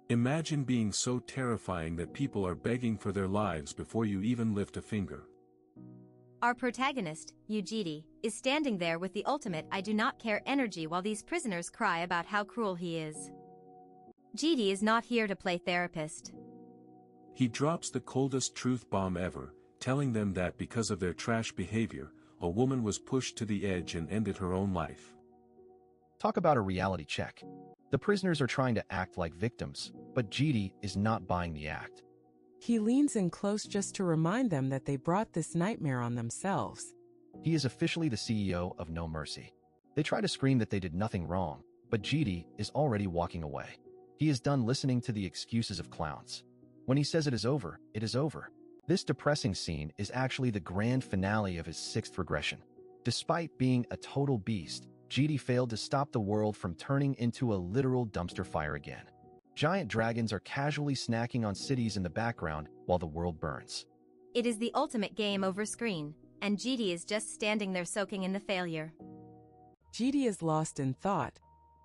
Imagine being so terrifying that people are begging for their lives before you even lift a finger. Our protagonist, Ujiri, is standing there with the ultimate I do not care energy while these prisoners cry about how cruel he is. Jiri is not here to play therapist. He drops the coldest truth bomb ever, telling them that because of their trash behavior, a woman was pushed to the edge and ended her own life. Talk about a reality check. The prisoners are trying to act like victims, but Jiri is not buying the act. He leans in close just to remind them that they brought this nightmare on themselves. He is officially the CEO of No Mercy. They try to scream that they did nothing wrong, but Jiri is already walking away. He is done listening to the excuses of clowns. When he says it is over, it is over. This depressing scene is actually the grand finale of his 6th regression. Despite being a total beast, Jiri failed to stop the world from turning into a literal dumpster fire again. Giant dragons are casually snacking on cities in the background while the world burns. It is the ultimate game over screen, and Jiri is just standing there soaking in the failure. Jiri is lost in thought,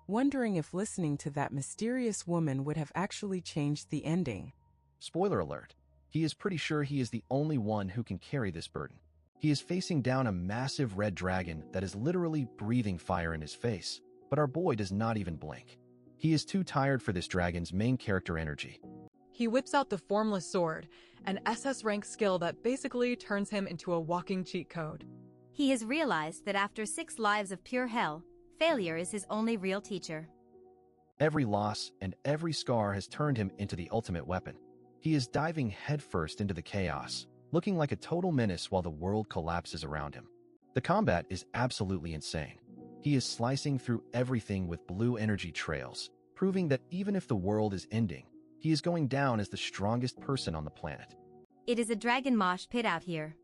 wondering if listening to that mysterious woman would have actually changed the ending. Spoiler alert. He is pretty sure he is the only one who can carry this burden. He is facing down a massive red dragon that is literally breathing fire in his face, but our boy does not even blink. He is too tired for this dragon's main character energy. He whips out the Formless Sword, an SS rank skill that basically turns him into a walking cheat code. He has realized that after 6 lives of pure hell, failure is his only real teacher. Every loss and every scar has turned him into the ultimate weapon. He is diving headfirst into the chaos, looking like a total menace while the world collapses around him. The combat is absolutely insane. He is slicing through everything with blue energy trails, proving that even if the world is ending, he is going down as the strongest person on the planet. It is a dragon mosh pit out here.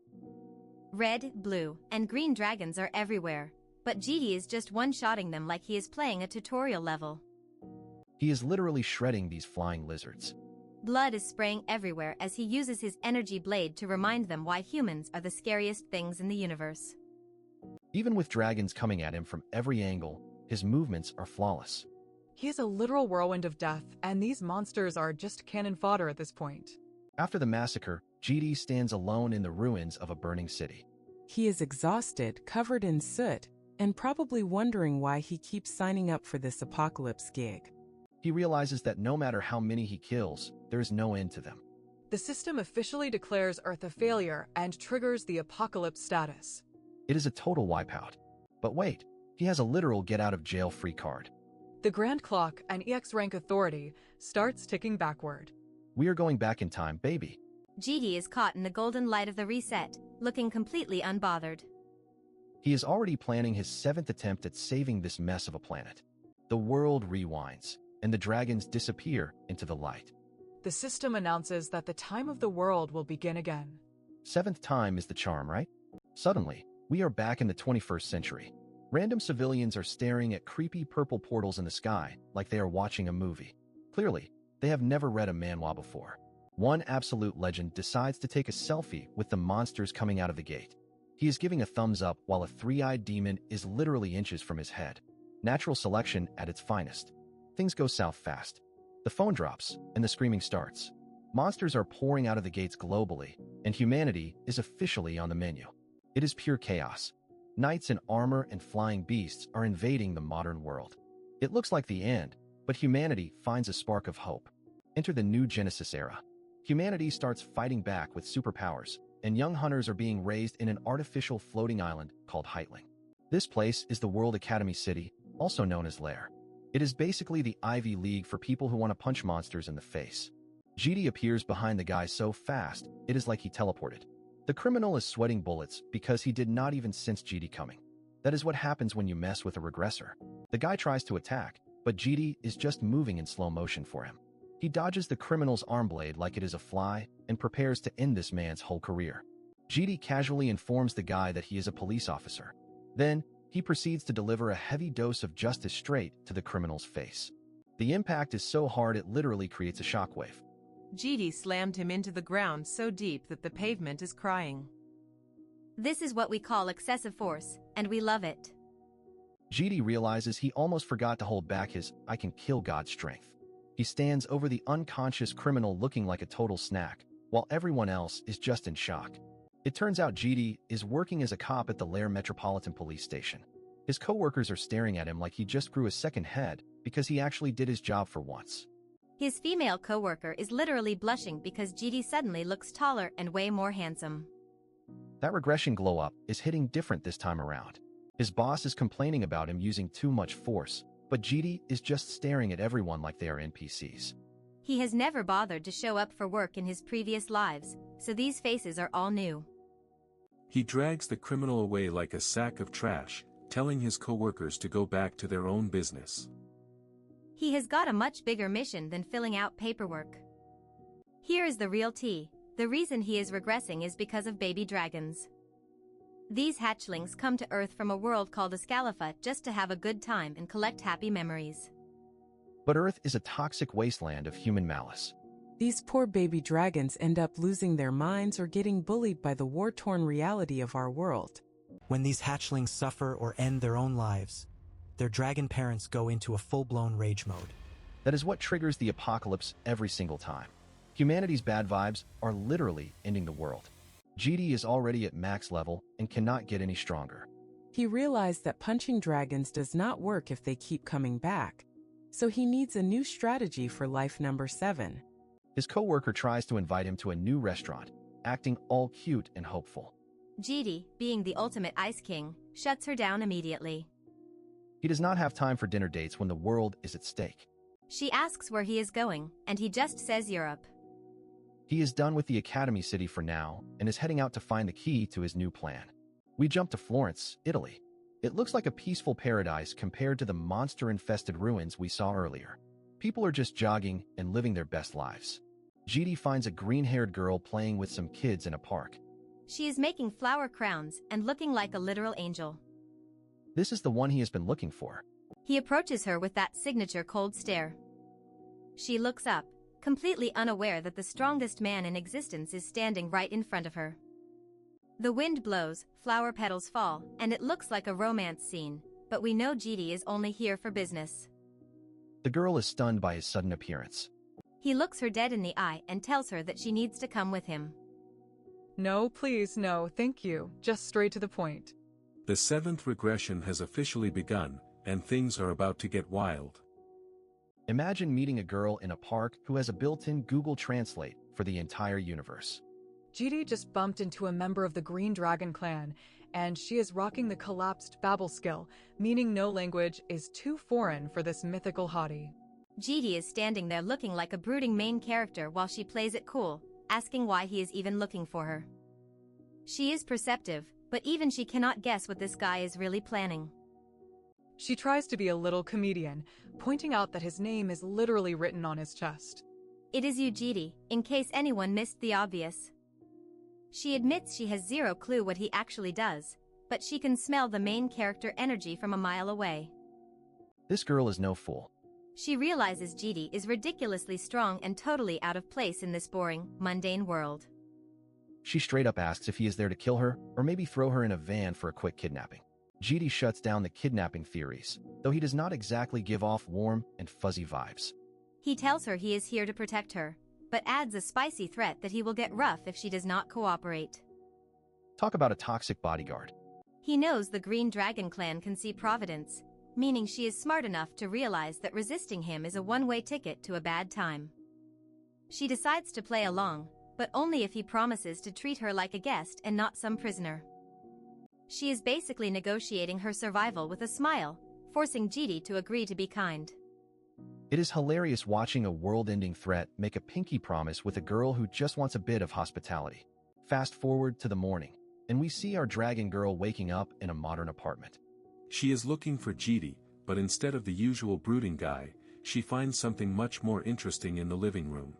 Red, blue, and green dragons are everywhere, but Jiri is just one-shotting them like he is playing a tutorial level. He is literally shredding these flying lizards. Blood is spraying everywhere as he uses his energy blade to remind them why humans are the scariest things in the universe. Even with dragons coming at him from every angle, his movements are flawless. He is a literal whirlwind of death, and these monsters are just cannon fodder at this point. After the massacre, Jiri stands alone in the ruins of a burning city. He is exhausted, covered in soot, and probably wondering why he keeps signing up for this apocalypse gig. He realizes that no matter how many he kills, there is no end to them. The system officially declares Earth a failure and triggers the apocalypse status. It is a total wipeout. But wait, he has a literal get-out-of-jail-free card. The Grand Clock, an EX rank authority, starts ticking backward. We are going back in time, baby. Jiri is caught in the golden light of the reset, looking completely unbothered. He is already planning his 7th attempt at saving this mess of a planet. The world rewinds, and the dragons disappear into the light. The system announces that the time of the world will begin again. 7th time is the charm, right? Suddenly, we are back in the 21st century. Random civilians are staring at creepy purple portals in the sky like they are watching a movie. Clearly, they have never read a manhwa before. One absolute legend decides to take a selfie with the monsters coming out of the gate. He is giving a thumbs up while a 3-eyed demon is literally inches from his head. Natural selection at its finest. Things go south fast. The phone drops, and the screaming starts. Monsters are pouring out of the gates globally, and humanity is officially on the menu. It is pure chaos. Knights in armor and flying beasts are invading the modern world. It looks like the end, but humanity finds a spark of hope. Enter the new Genesis era. Humanity starts fighting back with superpowers, and young hunters are being raised in an artificial floating island called Heitling. This place is the World Academy City, also known as Lair. It is basically the Ivy League for people who want to punch monsters in the face. Jiri appears behind the guy so fast, it is like he teleported. The criminal is sweating bullets because he did not even sense Jiri coming. That is what happens when you mess with a regressor. The guy tries to attack, but Jiri is just moving in slow motion for him. He dodges the criminal's arm blade like it is a fly and prepares to end this man's whole career. Jiri casually informs the guy that he is a police officer. Then, he proceeds to deliver a heavy dose of justice straight to the criminal's face. The impact is so hard it literally creates a shockwave. Jiri slammed him into the ground so deep that the pavement is crying. This is what we call excessive force, and we love it. Jiri realizes he almost forgot to hold back his I can kill God strength. He stands over the unconscious criminal looking like a total snack, while everyone else is just in shock. It turns out GD is working as a cop at the Lair Metropolitan Police Station. His co-workers are staring at him like he just grew a second head because he actually did his job for once. His female co-worker is literally blushing because GD suddenly looks taller and way more handsome. That regression glow-up is hitting different this time around. His boss is complaining about him using too much force, but GD is just staring at everyone like they are NPCs. He has never bothered to show up for work in his previous lives, so these faces are all new. He drags the criminal away like a sack of trash, telling his co-workers to go back to their own business. He has got a much bigger mission than filling out paperwork. Here is the real tea. The reason he is regressing is because of baby dragons. These hatchlings come to Earth from a world called Escalifa just to have a good time and collect happy memories. But Earth is a toxic wasteland of human malice. These poor baby dragons end up losing their minds or getting bullied by the war-torn reality of our world. When these hatchlings suffer or end their own lives, their dragon parents go into a full-blown rage mode. That is what triggers the apocalypse every single time. Humanity's bad vibes are literally ending the world. GD is already at max level and cannot get any stronger. He realized that punching dragons does not work if they keep coming back, so he needs a new strategy for life number 7. His co-worker tries to invite him to a new restaurant, acting all cute and hopeful. GD, being the ultimate ice king, shuts her down immediately. He does not have time for dinner dates when the world is at stake. She asks where he is going, and he just says Europe. He is done with the Academy City for now and is heading out to find the key to his new plan. We jump to Florence, Italy. It looks like a peaceful paradise compared to the monster-infested ruins we saw earlier. People are just jogging and living their best lives. GD finds a green-haired girl playing with some kids in a park. She is making flower crowns and looking like a literal angel. This is the one he has been looking for. He approaches her with that signature cold stare. She looks up, completely unaware that the strongest man in existence is standing right in front of her. The wind blows, flower petals fall, and it looks like a romance scene, but we know GD is only here for business. The girl is stunned by his sudden appearance. He looks her dead in the eye and tells her that she needs to come with him. No, please, no, thank you. Just straight to the point. The 7th regression has officially begun, and things are about to get wild. Imagine meeting a girl in a park who has a built-in Google Translate for the entire universe. GD just bumped into a member of the Green Dragon clan, and she is rocking the collapsed Babel skill, meaning no language is too foreign for this mythical hottie. GD is standing there looking like a brooding main character while she plays it cool, asking why he is even looking for her. She is perceptive, but even she cannot guess what this guy is really planning. She tries to be a little comedian, pointing out that his name is literally written on his chest. It is you, GD, in case anyone missed the obvious. She admits she has zero clue what he actually does, but she can smell the main character energy from a mile away. This girl is no fool. She realizes GD is ridiculously strong and totally out of place in this boring, mundane world. She straight up asks if he is there to kill her, or maybe throw her in a van for a quick kidnapping. GD shuts down the kidnapping theories, though he does not exactly give off warm and fuzzy vibes. He tells her he is here to protect her, but adds a spicy threat that he will get rough if she does not cooperate. Talk about a toxic bodyguard. He knows the Green Dragon clan can see providence, meaning she is smart enough to realize that resisting him is a one-way ticket to a bad time. She decides to play along, but only if he promises to treat her like a guest and not some prisoner. She is basically negotiating her survival with a smile, forcing GD to agree to be kind. It is hilarious watching a world-ending threat make a pinky promise with a girl who just wants a bit of hospitality. Fast forward to the morning, and we see our dragon girl waking up in a modern apartment. She is looking for GD, but instead of the usual brooding guy, she finds something much more interesting in the living room.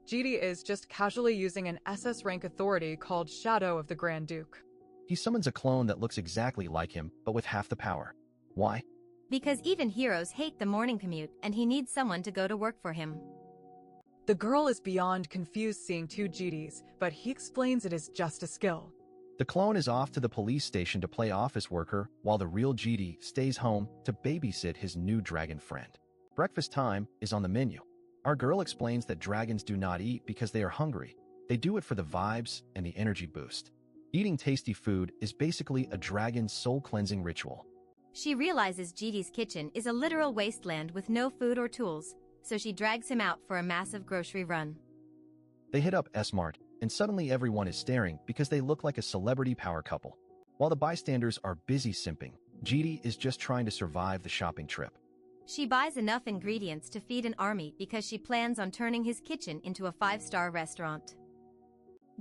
GD is just casually using an SS rank authority called Shadow of the Grand Duke. He summons a clone that looks exactly like him, but with half the power. Why? Because even heroes hate the morning commute and he needs someone to go to work for him. The girl is beyond confused seeing two GDs, but he explains it is just a skill. The clone is off to the police station to play office worker, while the real GD stays home to babysit his new dragon friend. Breakfast time is on the menu. Our girl explains that dragons do not eat because they are hungry. They do it for the vibes and the energy boost. Eating tasty food is basically a dragon's soul-cleansing ritual. She realizes Jidi's kitchen is a literal wasteland with no food or tools, so she drags him out for a massive grocery run. They hit up S-Mart, and suddenly everyone is staring because they look like a celebrity power couple. While the bystanders are busy simping, Jidi is just trying to survive the shopping trip. She buys enough ingredients to feed an army because she plans on turning his kitchen into a 5-star restaurant.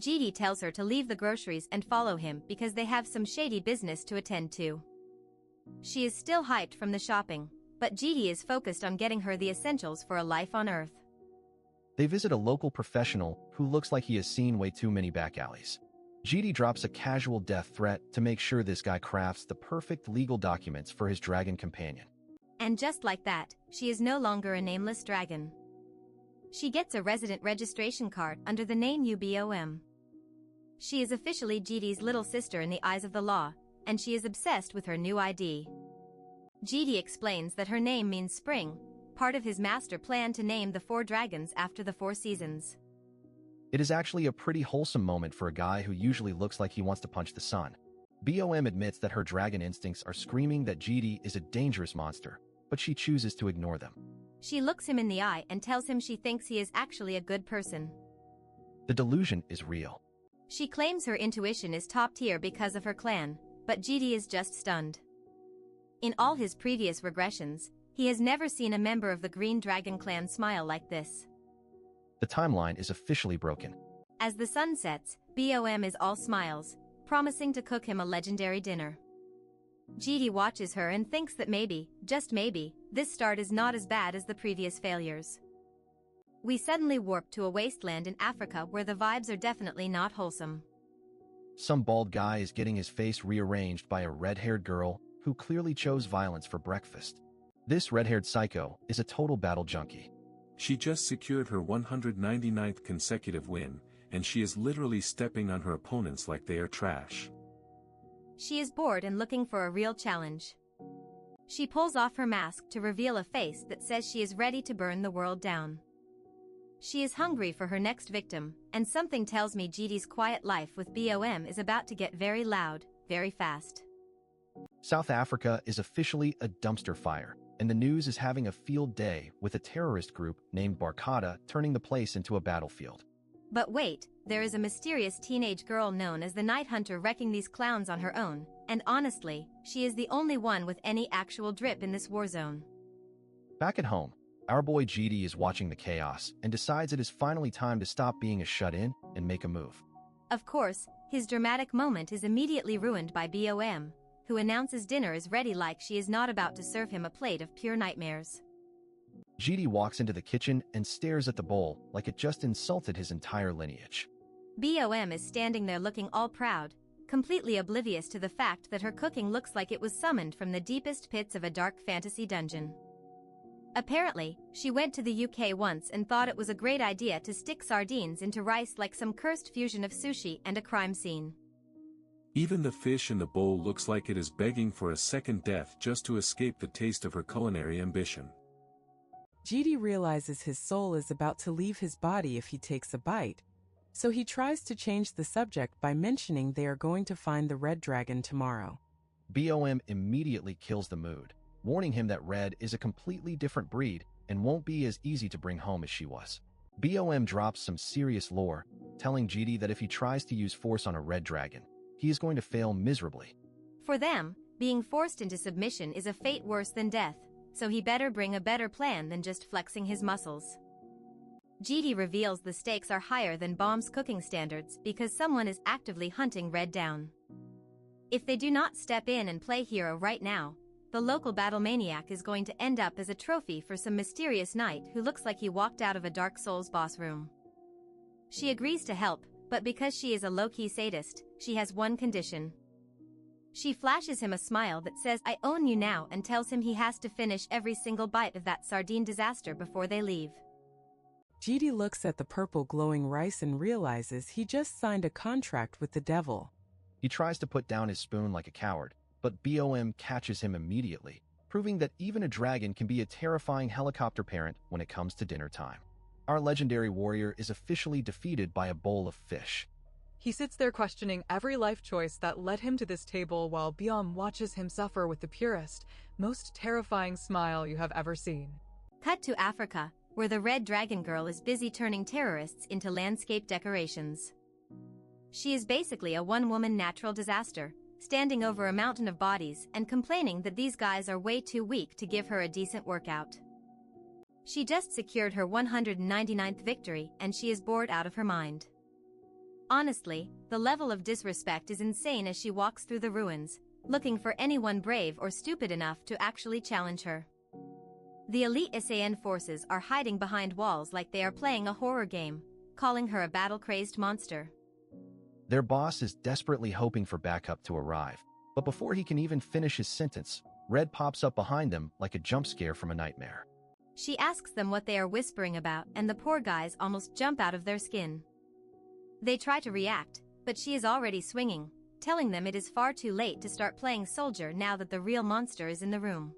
Jidi tells her to leave the groceries and follow him because they have some shady business to attend to. She is still hyped from the shopping, but Jidi is focused on getting her the essentials for a life on Earth. They visit a local professional who looks like he has seen way too many back alleys. Jidi drops a casual death threat to make sure this guy crafts the perfect legal documents for his dragon companion. And just like that, she is no longer a nameless dragon. She gets a resident registration card under the name UBOM. She is officially Jidi's little sister in the eyes of the law, and she is obsessed with her new ID. Jidi explains that her name means spring, part of his master plan to name the 4 dragons after the 4 seasons. It is actually a pretty wholesome moment for a guy who usually looks like he wants to punch the sun. BOM admits that her dragon instincts are screaming that Jidi is a dangerous monster, but she chooses to ignore them. She looks him in the eye and tells him she thinks he is actually a good person. The delusion is real. She claims her intuition is top tier because of her clan, but Jidi is just stunned. In all his previous regressions, he has never seen a member of the Green Dragon clan smile like this. The timeline is officially broken. As the sun sets, BOM is all smiles, promising to cook him a legendary dinner. Jidi watches her and thinks that maybe, just maybe, this start is not as bad as the previous failures. We suddenly warp to a wasteland in Africa where the vibes are definitely not wholesome. Some bald guy is getting his face rearranged by a red-haired girl who clearly chose violence for breakfast. This red-haired psycho is a total battle junkie. She just secured her 199th consecutive win, and she is literally stepping on her opponents like they are trash. She is bored and looking for a real challenge. She pulls off her mask to reveal a face that says she is ready to burn the world down. She is hungry for her next victim, and something tells me Jidi's quiet life with BOM is about to get very loud, very fast. South Africa is officially a dumpster fire, and the news is having a field day with a terrorist group named Barkada turning the place into a battlefield. But wait, there is a mysterious teenage girl known as the Night Hunter wrecking these clowns on her own, and honestly, she is the only one with any actual drip in this war zone. Back at home, our boy Jidi is watching the chaos and decides it is finally time to stop being a shut-in and make a move. Of course, his dramatic moment is immediately ruined by BOM, who announces dinner is ready like she is not about to serve him a plate of pure nightmares. Jidi walks into the kitchen and stares at the bowl like it just insulted his entire lineage. BOM is standing there looking all proud, completely oblivious to the fact that her cooking looks like it was summoned from the deepest pits of a dark fantasy dungeon. Apparently, she went to the UK once and thought it was a great idea to stick sardines into rice like some cursed fusion of sushi and a crime scene. Even the fish in the bowl looks like it is begging for a second death just to escape the taste of her culinary ambition. Jidi realizes his soul is about to leave his body if he takes a bite, so he tries to change the subject by mentioning they are going to find the red dragon tomorrow. BOM immediately kills the mood, warning him that Red is a completely different breed and won't be as easy to bring home as she was. BOM drops some serious lore, telling Jidi that if he tries to use force on a red dragon, he is going to fail miserably. For them, being forced into submission is a fate worse than death, so he better bring a better plan than just flexing his muscles. Jidi reveals the stakes are higher than BOM's cooking standards because someone is actively hunting Red down. If they do not step in and play hero right now, the local battle maniac is going to end up as a trophy for some mysterious knight who looks like he walked out of a Dark Souls boss room. She agrees to help, but because she is a low-key sadist, she has one condition. She flashes him a smile that says, "I own you now," and tells him he has to finish every single bite of that sardine disaster before they leave. Jidi looks at the purple glowing rice and realizes he just signed a contract with the devil. He tries to put down his spoon like a coward, but BOM catches him immediately, proving that even a dragon can be a terrifying helicopter parent when it comes to dinner time. Our legendary warrior is officially defeated by a bowl of fish. He sits there questioning every life choice that led him to this table while Biom watches him suffer with the purest, most terrifying smile you have ever seen. Cut to Africa, where the Red Dragon Girl is busy turning terrorists into landscape decorations. She is basically a one-woman natural disaster, standing over a mountain of bodies and complaining that these guys are way too weak to give her a decent workout. She just secured her 199th victory and she is bored out of her mind. Honestly, the level of disrespect is insane as she walks through the ruins, looking for anyone brave or stupid enough to actually challenge her. The elite SAN forces are hiding behind walls like they are playing a horror game, calling her a battle-crazed monster. Their boss is desperately hoping for backup to arrive, but before he can even finish his sentence, Red pops up behind them like a jump scare from a nightmare. She asks them what they are whispering about and the poor guys almost jump out of their skin. They try to react, but she is already swinging, telling them it is far too late to start playing soldier now that the real monster is in the room.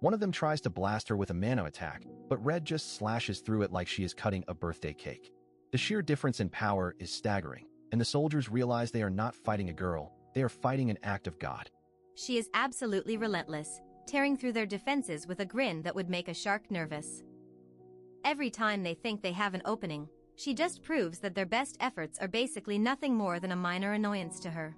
One of them tries to blast her with a manhua attack, but Red just slashes through it like she is cutting a birthday cake. The sheer difference in power is staggering, and the soldiers realize they are not fighting a girl, they are fighting an act of God. She is absolutely relentless, tearing through their defenses with a grin that would make a shark nervous. Every time they think they have an opening, she just proves that their best efforts are basically nothing more than a minor annoyance to her.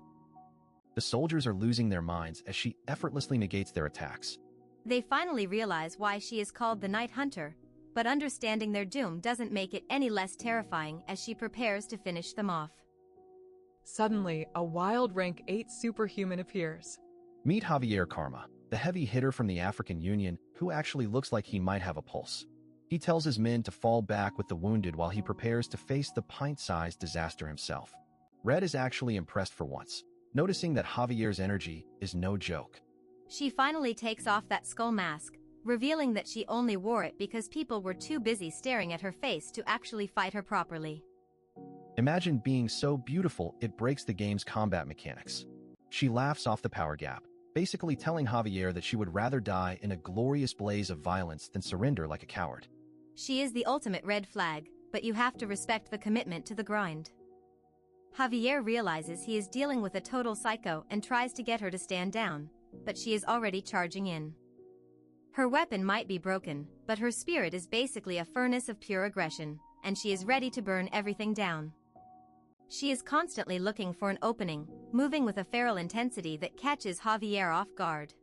The soldiers are losing their minds as she effortlessly negates their attacks. They finally realize why she is called the Night Hunter, but understanding their doom doesn't make it any less terrifying as she prepares to finish them off. Suddenly, a wild rank 8 superhuman appears. Meet Javier Karma, the heavy hitter from the African Union, who actually looks like he might have a pulse. He tells his men to fall back with the wounded while he prepares to face the pint-sized disaster himself. Red is actually impressed for once, noticing that Javier's energy is no joke. She finally takes off that skull mask, revealing that she only wore it because people were too busy staring at her face to actually fight her properly. Imagine being so beautiful it breaks the game's combat mechanics. She laughs off the power gap, basically telling Javier that she would rather die in a glorious blaze of violence than surrender like a coward. She is the ultimate red flag, but you have to respect the commitment to the grind. Javier realizes he is dealing with a total psycho and tries to get her to stand down, but she is already charging in. Her weapon might be broken, but her spirit is basically a furnace of pure aggression, and she is ready to burn everything down. She is constantly looking for an opening, moving with a feral intensity that catches Javier off guard.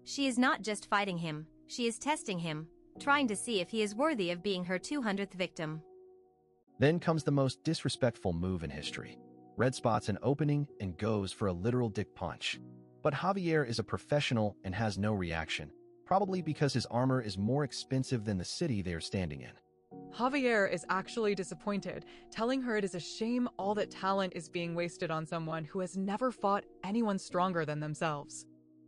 She is not just fighting him, she is testing him, trying to see if he is worthy of being her 200th victim. Then comes the most disrespectful move in history. Red spots an opening and goes for a literal dick punch. But Javier is a professional and has no reaction, probably because his armor is more expensive than the city they are standing in. Javier is actually disappointed, telling her it is a shame all that talent is being wasted on someone who has never fought anyone stronger than themselves.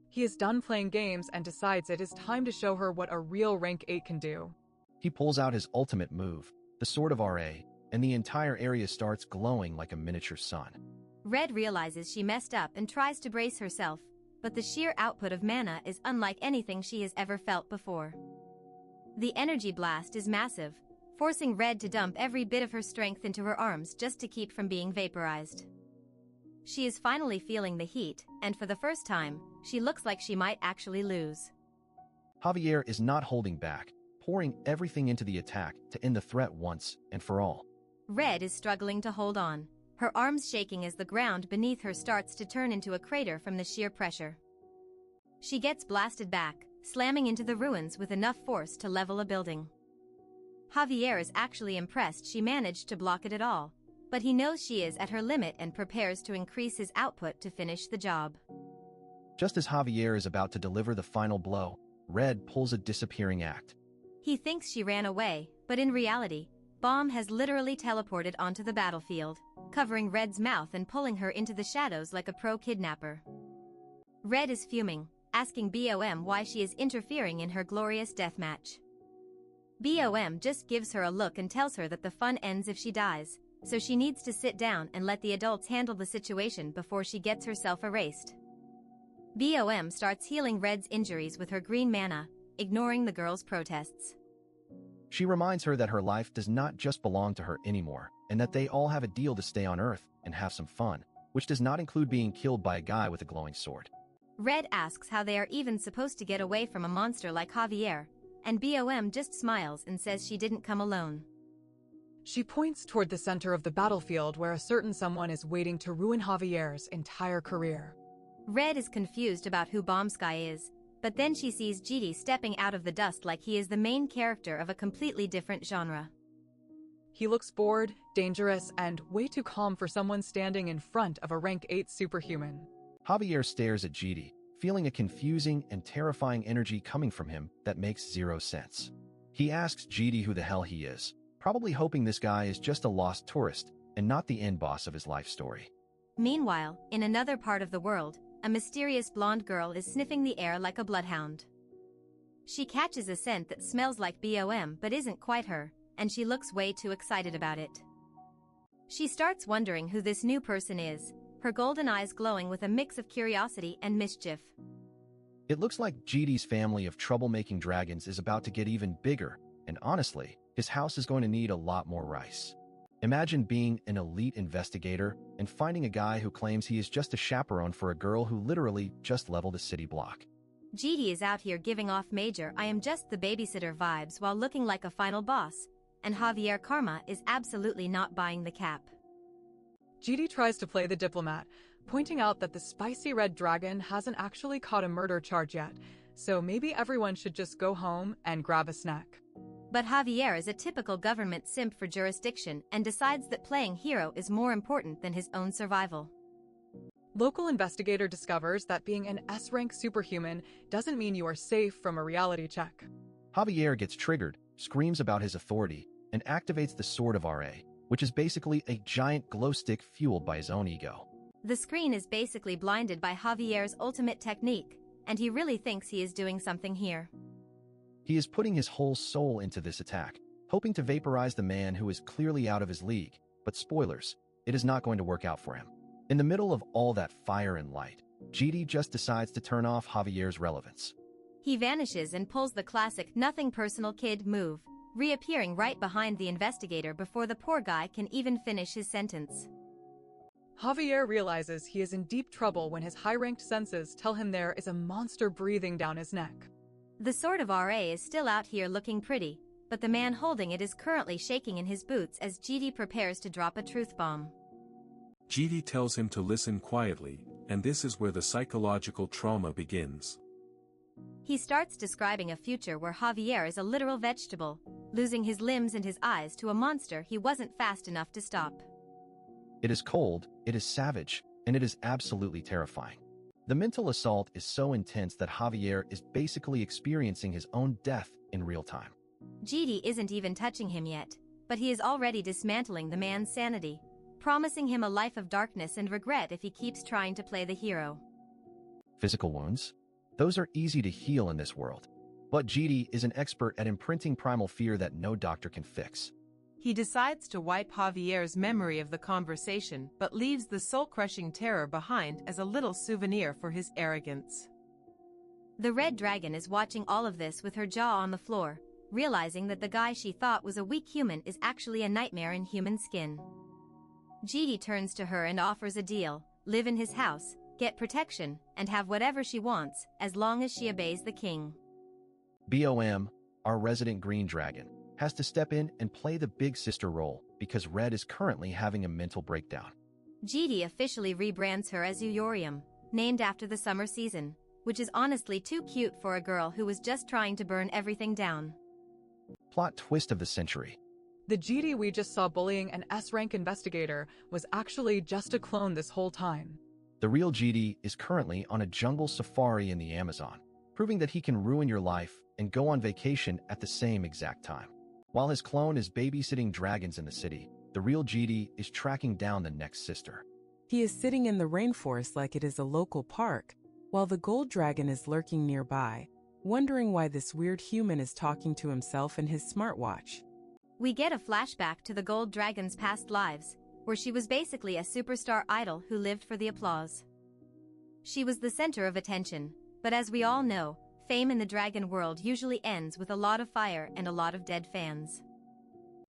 He is done playing games and decides it is time to show her what a real rank 8 can do. He pulls out his ultimate move, the Sword of RA, and the entire area starts glowing like a miniature sun. Red realizes she messed up and tries to brace herself, but the sheer output of mana is unlike anything she has ever felt before. The energy blast is massive, forcing Red to dump every bit of her strength into her arms just to keep from being vaporized. She is finally feeling the heat, and for the first time, she looks like she might actually lose. Javier is not holding back, pouring everything into the attack to end the threat once and for all. Red is struggling to hold on, her arms shaking as the ground beneath her starts to turn into a crater from the sheer pressure. She gets blasted back, slamming into the ruins with enough force to level a building. Javier is actually impressed she managed to block it at all, but he knows she is at her limit and prepares to increase his output to finish the job. Just as Javier is about to deliver the final blow, Red pulls a disappearing act. He thinks she ran away, but in reality, Bomb has literally teleported onto the battlefield, covering Red's mouth and pulling her into the shadows like a pro kidnapper. Red is fuming, asking BOM why she is interfering in her glorious deathmatch. BOM just gives her a look and tells her that the fun ends if she dies, so she needs to sit down and let the adults handle the situation before she gets herself erased. BOM starts healing Red's injuries with her green mana, ignoring the girl's protests. She reminds her that her life does not just belong to her anymore, and that they all have a deal to stay on Earth and have some fun, which does not include being killed by a guy with a glowing sword. Red asks how they are even supposed to get away from a monster like Javier, and BOM just smiles and says she didn't come alone. She points toward the center of the battlefield where a certain someone is waiting to ruin Javier's entire career. Red is confused about who Bombsky is, but then she sees GD stepping out of the dust like he is the main character of a completely different genre. He looks bored, dangerous, and way too calm for someone standing in front of a rank 8 superhuman. Javier stares at GD, feeling a confusing and terrifying energy coming from him that makes zero sense. He asks GD who the hell he is, probably hoping this guy is just a lost tourist and not the end boss of his life story. Meanwhile, in another part of the world, a mysterious blonde girl is sniffing the air like a bloodhound. She catches a scent that smells like BOM but isn't quite her, and she looks way too excited about it. She starts wondering who this new person is, her golden eyes glowing with a mix of curiosity and mischief. It looks like GD's family of troublemaking dragons is about to get even bigger, and honestly, his house is going to need a lot more rice. Imagine being an elite investigator and finding a guy who claims he is just a chaperone for a girl who literally just leveled a city block. GD is out here giving off major "I am just the babysitter" vibes while looking like a final boss, and Javier Karma is absolutely not buying the cap. GD tries to play the diplomat, pointing out that the spicy red dragon hasn't actually caught a murder charge yet, so maybe everyone should just go home and grab a snack. But Javier is a typical government simp for jurisdiction and decides that playing hero is more important than his own survival. Local investigator discovers that being an S-rank superhuman doesn't mean you are safe from a reality check. Javier gets triggered, screams about his authority, and activates the Sword of RA, which is basically a giant glow stick fueled by his own ego. The screen is basically blinded by Javier's ultimate technique, and he really thinks he is doing something here. He is putting his whole soul into this attack, hoping to vaporize the man who is clearly out of his league, but spoilers, it is not going to work out for him. In the middle of all that fire and light, GD just decides to turn off Javier's relevance. He vanishes and pulls the classic nothing personal kid move, reappearing right behind the investigator before the poor guy can even finish his sentence. Javier realizes he is in deep trouble when his high-ranked senses tell him there is a monster breathing down his neck. The Sword of RA is still out here looking pretty, but the man holding it is currently shaking in his boots as GD prepares to drop a truth bomb. GD tells him to listen quietly, and this is where the psychological trauma begins. He starts describing a future where Javier is a literal vegetable, losing his limbs and his eyes to a monster he wasn't fast enough to stop. It is cold, it is savage, and it is absolutely terrifying. The mental assault is so intense that Javier is basically experiencing his own death in real time. GD isn't even touching him yet, but he is already dismantling the man's sanity, promising him a life of darkness and regret if he keeps trying to play the hero. Physical wounds? Those are easy to heal in this world. But GD is an expert at imprinting primal fear that no doctor can fix. He decides to wipe Javier's memory of the conversation but leaves the soul-crushing terror behind as a little souvenir for his arrogance. The red dragon is watching all of this with her jaw on the floor, realizing that the guy she thought was a weak human is actually a nightmare in human skin. GD turns to her and offers a deal: live in his house, get protection, and have whatever she wants, as long as she obeys the king. BOM, our resident green dragon, has to step in and play the big sister role because Red is currently having a mental breakdown. GD officially rebrands her as Euyorium, named after the summer season, which is honestly too cute for a girl who was just trying to burn everything down. Plot twist of the century. The GD we just saw bullying an S-rank investigator was actually just a clone this whole time. The real GD is currently on a jungle safari in the Amazon, proving that he can ruin your life and go on vacation at the same exact time. While his clone is babysitting dragons in the city, the real GD is tracking down the next sister. He is sitting in the rainforest like it is a local park, while the gold dragon is lurking nearby, wondering why this weird human is talking to himself in his smartwatch. We get a flashback to the gold dragon's past lives, where she was basically a superstar idol who lived for the applause. She was the center of attention, but as we all know, fame in the dragon world usually ends with a lot of fire and a lot of dead fans.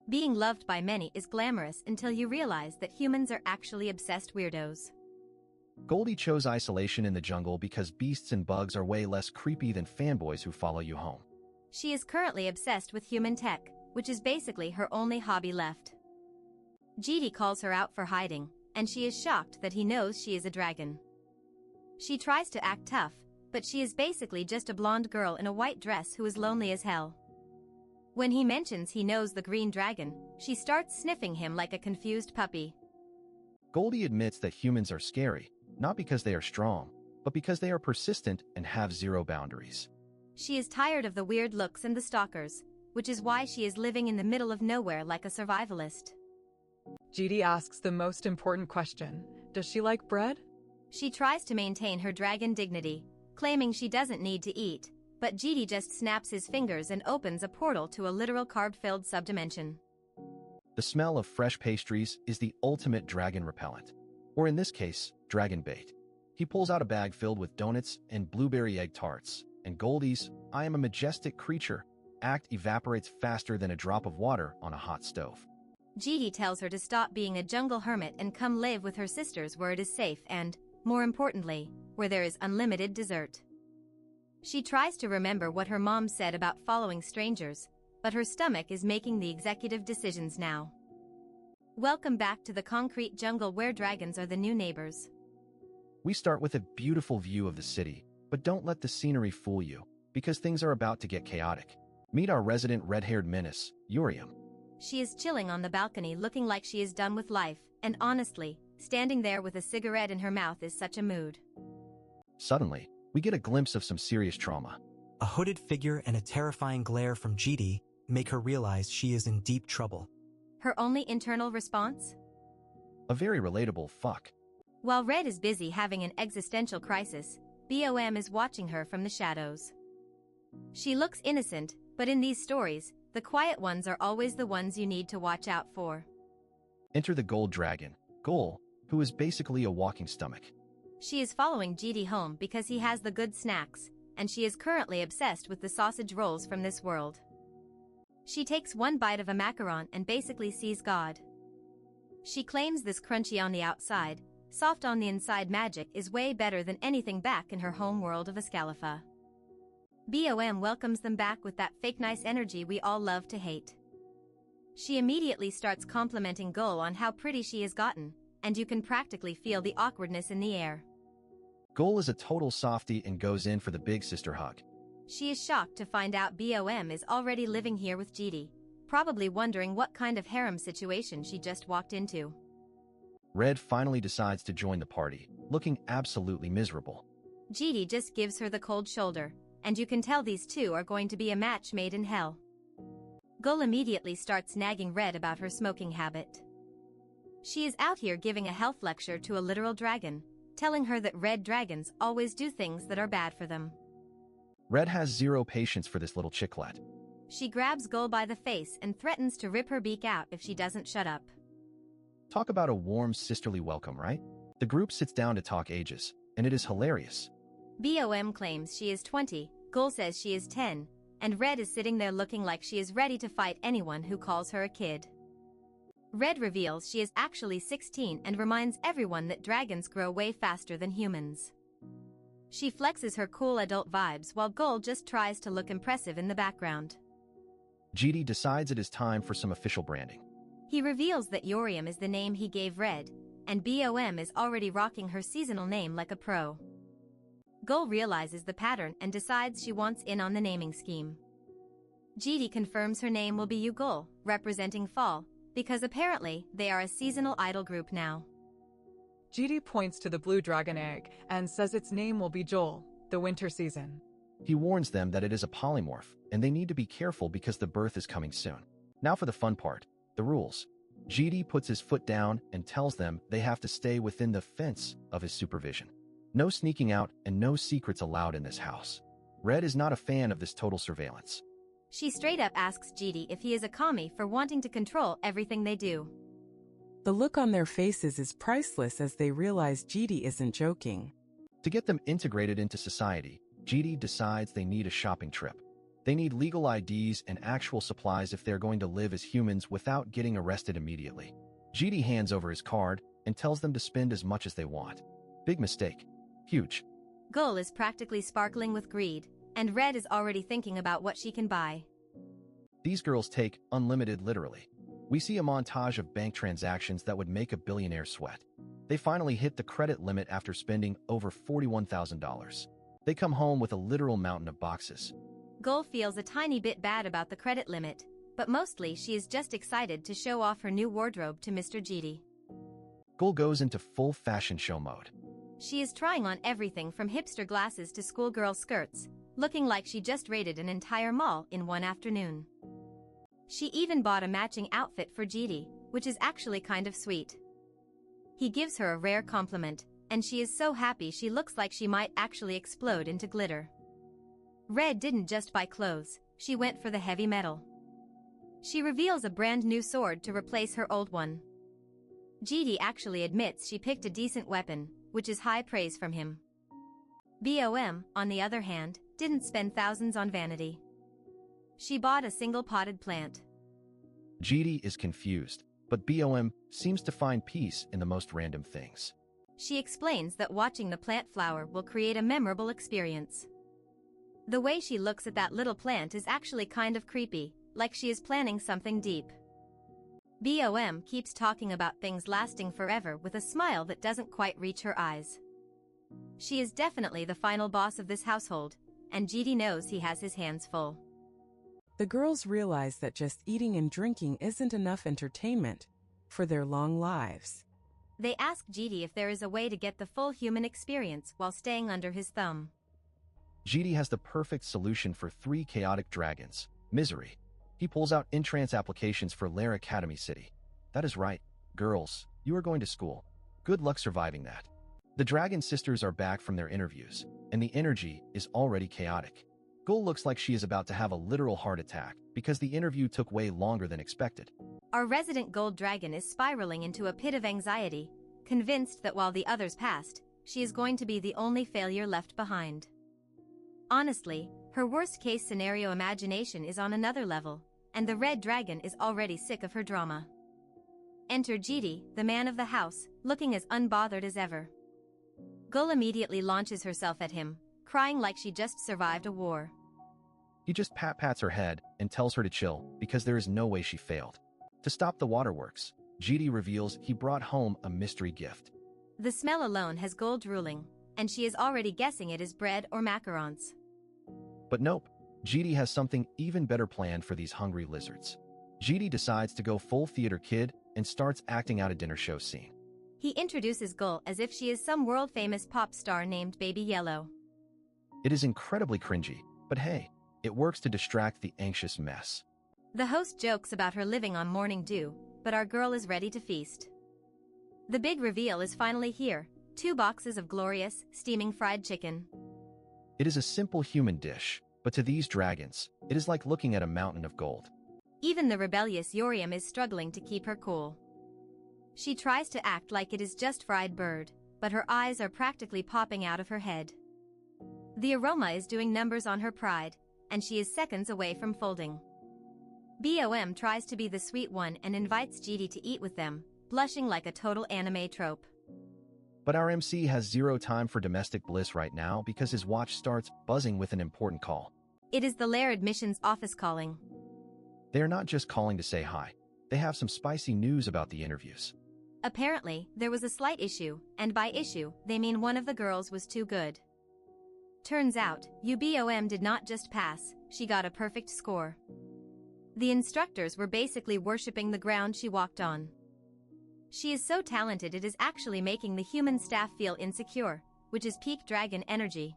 Being loved by many is glamorous until you realize that humans are actually obsessed weirdos. Goldie chose isolation in the jungle because beasts and bugs are way less creepy than fanboys who follow you home. She is currently obsessed with human tech, which is basically her only hobby left. GD calls her out for hiding, and she is shocked that he knows she is a dragon. She tries to act tough, but she is basically just a blonde girl in a white dress who is lonely as hell. When he mentions he knows the green dragon, she starts sniffing him like a confused puppy. Goldie admits that humans are scary, not because they are strong, but because they are persistent and have zero boundaries. She is tired of the weird looks and the stalkers, which is why she is living in the middle of nowhere like a survivalist. GD asks the most important question. Does she like bread? She tries to maintain her dragon dignity, claiming she doesn't need to eat, but GD just snaps his fingers and opens a portal to a literal carb-filled subdimension. The smell of fresh pastries is the ultimate dragon repellent, or in this case, dragon bait. He pulls out a bag filled with donuts and blueberry egg tarts, and Goldie's "I am a majestic creature" act evaporates faster than a drop of water on a hot stove. GD tells her to stop being a jungle hermit and come live with her sisters where it is safe and, more importantly, where there is unlimited dessert. She tries to remember what her mom said about following strangers, but her stomach is making the executive decisions now. Welcome back to the concrete jungle where dragons are the new neighbors. We start with a beautiful view of the city, but don't let the scenery fool you, because things are about to get chaotic. Meet our resident red-haired menace, Urium. She is chilling on the balcony looking like she is done with life, and honestly, standing there with a cigarette in her mouth is such a mood. Suddenly, we get a glimpse of some serious trauma. A hooded figure and a terrifying glare from GD make her realize she is in deep trouble. Her only internal response? A very relatable fuck. While Red is busy having an existential crisis, BOM is watching her from the shadows. She looks innocent, but in these stories, the quiet ones are always the ones you need to watch out for. Enter the gold dragon, Gol, who is basically a walking stomach. She is following GD home because he has the good snacks, and she is currently obsessed with the sausage rolls from this world. She takes one bite of a macaron and basically sees God. She claims this crunchy on the outside, soft on the inside magic is way better than anything back in her home world of Escalifa. BOM welcomes them back with that fake nice energy we all love to hate. She immediately starts complimenting Gol on how pretty she has gotten, and you can practically feel the awkwardness in the air. Gol is a total softie and goes in for the big sister hug. She is shocked to find out BOM is already living here with GD, probably wondering what kind of harem situation she just walked into. Red finally decides to join the party, looking absolutely miserable. GD just gives her the cold shoulder, and you can tell these two are going to be a match made in hell. Gol immediately starts nagging Red about her smoking habit. She is out here giving a health lecture to a literal dragon, telling her that red dragons always do things that are bad for them. Red has zero patience for this little chicklet. She grabs Gol by the face and threatens to rip her beak out if she doesn't shut up. Talk about a warm sisterly welcome, right? The group sits down to talk ages, and it is hilarious. BOM claims she is 20, Gol says she is 10, and Red is sitting there looking like she is ready to fight anyone who calls her a kid. Red reveals she is actually 16 and reminds everyone that dragons grow way faster than humans. She flexes her cool adult vibes while Gol just tries to look impressive in the background. GD decides it is time for some official branding. He reveals that Yorium is the name he gave Red, and BOM is already rocking her seasonal name like a pro. Gol realizes the pattern and decides she wants in on the naming scheme. GD confirms her name will be Yugol, representing fall, because apparently they are a seasonal idol group now. GD points to the blue dragon egg and says its name will be Joel, the winter season. He warns them that it is a polymorph, and they need to be careful because the birth is coming soon. Now for the fun part, the rules. GD puts his foot down and tells them they have to stay within the fence of his supervision. No sneaking out and no secrets allowed in this house. Red is not a fan of this total surveillance. She straight up asks GD if he is a commie for wanting to control everything they do. The look on their faces is priceless as they realize GD isn't joking. To get them integrated into society, GD decides they need a shopping trip. They need legal IDs and actual supplies if they're going to live as humans without getting arrested immediately. GD hands over his card and tells them to spend as much as they want. Big mistake. Huge. Gul is practically sparkling with greed, and Red is already thinking about what she can buy. These girls take unlimited literally. We see a montage of bank transactions that would make a billionaire sweat. They finally hit the credit limit after spending over $41,000. They come home with a literal mountain of boxes. Gul feels a tiny bit bad about the credit limit, but mostly she is just excited to show off her new wardrobe to Mr. GD. Gul goes into full fashion show mode. She is trying on everything from hipster glasses to schoolgirl skirts, looking like she just raided an entire mall in one afternoon. She even bought a matching outfit for GD, which is actually kind of sweet. He gives her a rare compliment, and she is so happy she looks like she might actually explode into glitter. Red didn't just buy clothes, she went for the heavy metal. She reveals a brand new sword to replace her old one. GD actually admits she picked a decent weapon, which is high praise from him. BOM, on the other hand, didn't spend thousands on vanity. She bought a single potted plant. GD is confused, but BOM seems to find peace in the most random things. She explains that watching the plant flower will create a memorable experience. The way she looks at that little plant is actually kind of creepy, like she is planning something deep. BOM keeps talking about things lasting forever with a smile that doesn't quite reach her eyes. She is definitely the final boss of this household, and GD knows he has his hands full. The girls realize that just eating and drinking isn't enough entertainment for their long lives. They ask GD if there is a way to get the full human experience while staying under his thumb. GD has the perfect solution for 3 chaotic dragons. Misery. He pulls out entrance applications for Lair Academy City. That is right, girls, you are going to school. Good luck surviving that. The Dragon Sisters are back from their interviews, and the energy is already chaotic. Gul looks like she is about to have a literal heart attack because the interview took way longer than expected. Our resident gold dragon is spiraling into a pit of anxiety, convinced that while the others passed, she is going to be the only failure left behind. Honestly, her worst-case scenario imagination is on another level, and the red dragon is already sick of her drama. Enter GD, the man of the house, looking as unbothered as ever. Gul immediately launches herself at him, crying like she just survived a war. He just pats her head and tells her to chill because there is no way she failed. To stop the waterworks, GD reveals he brought home a mystery gift. The smell alone has Gul drooling, and she is already guessing it is bread or macarons. But nope, GD has something even better planned for these hungry lizards. GD decides to go full theater kid and starts acting out a dinner show scene. He introduces Gul as if she is some world-famous pop star named Baby Yellow. It is incredibly cringy, but hey, it works to distract the anxious mess. The host jokes about her living on morning dew, but our girl is ready to feast. The big reveal is finally here, 2 boxes of glorious, steaming fried chicken. It is a simple human dish, but to these dragons, it is like looking at a mountain of gold. Even the rebellious Yoriam is struggling to keep her cool. She tries to act like it is just fried bird, but her eyes are practically popping out of her head. The aroma is doing numbers on her pride, and she is seconds away from folding. BOM tries to be the sweet one and invites GD to eat with them, blushing like a total anime trope. But our MC has zero time for domestic bliss right now because his watch starts buzzing with an important call. It is the Lair admissions office calling. They are not just calling to say hi. They have some spicy news about the interviews. Apparently, there was a slight issue, and by issue, they mean one of the girls was too good. Turns out, UBOM did not just pass, she got a perfect score. The instructors were basically worshipping the ground she walked on. She is so talented it is actually making the human staff feel insecure, which is peak dragon energy.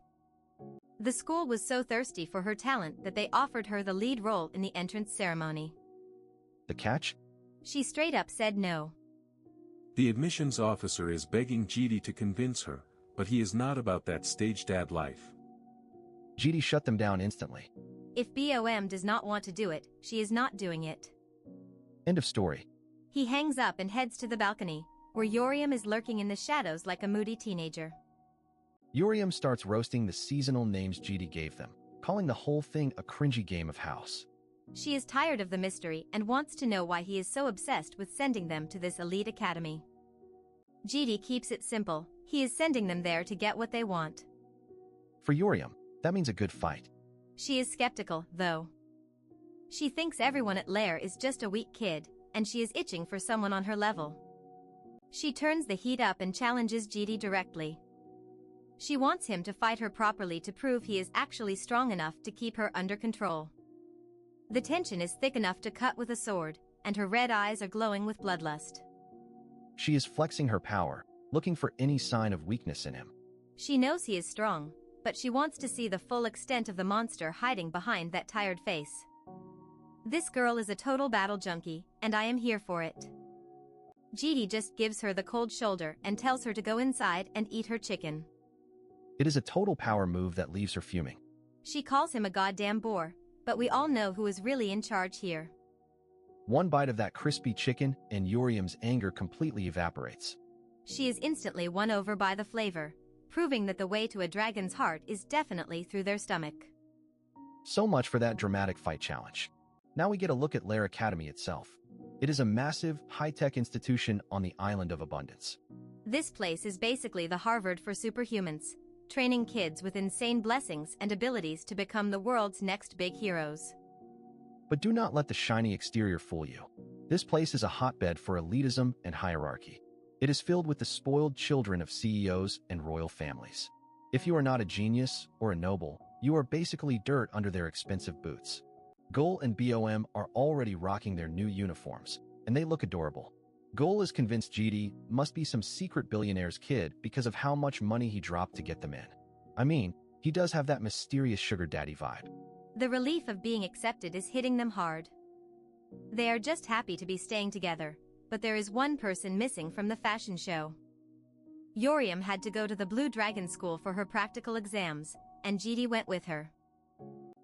The school was so thirsty for her talent that they offered her the lead role in the entrance ceremony. The catch? She straight up said no. The admissions officer is begging GD to convince her, but he is not about that stage dad life. GD shut them down instantly. If BOM does not want to do it, she is not doing it. End of story. He hangs up and heads to the balcony, where Yoriam is lurking in the shadows like a moody teenager. Urium starts roasting the seasonal names GD gave them, calling the whole thing a cringy game of house. She is tired of the mystery and wants to know why he is so obsessed with sending them to this elite academy. GD keeps it simple, he is sending them there to get what they want. For Urium, that means a good fight. She is skeptical, though. She thinks everyone at Lair is just a weak kid, and she is itching for someone on her level. She turns the heat up and challenges GD directly. She wants him to fight her properly to prove he is actually strong enough to keep her under control. The tension is thick enough to cut with a sword, and her red eyes are glowing with bloodlust. She is flexing her power, looking for any sign of weakness in him. She knows he is strong, but she wants to see the full extent of the monster hiding behind that tired face. This girl is a total battle junkie, and I am here for it. GD just gives her the cold shoulder and tells her to go inside and eat her chicken. It is a total power move that leaves her fuming. She calls him a goddamn bore, but we all know who is really in charge here. One bite of that crispy chicken and Urium's anger completely evaporates. She is instantly won over by the flavor, proving that the way to a dragon's heart is definitely through their stomach. So much for that dramatic fight challenge. Now we get a look at Lair Academy itself. It is a massive, high-tech institution on the island of abundance. This place is basically the Harvard for superhumans, training kids with insane blessings and abilities to become the world's next big heroes. But do not let the shiny exterior fool you. This place is a hotbed for elitism and hierarchy. It is filled with the spoiled children of CEOs and royal families. If you are not a genius or a noble, you are basically dirt under their expensive boots. Gul and BOM are already rocking their new uniforms, and they look adorable. Gul is convinced GD must be some secret billionaire's kid because of how much money he dropped to get them in. I mean, he does have that mysterious sugar daddy vibe. The relief of being accepted is hitting them hard. They are just happy to be staying together, but there is one person missing from the fashion show. Urium had to go to the Blue Dragon School for her practical exams, and GD went with her.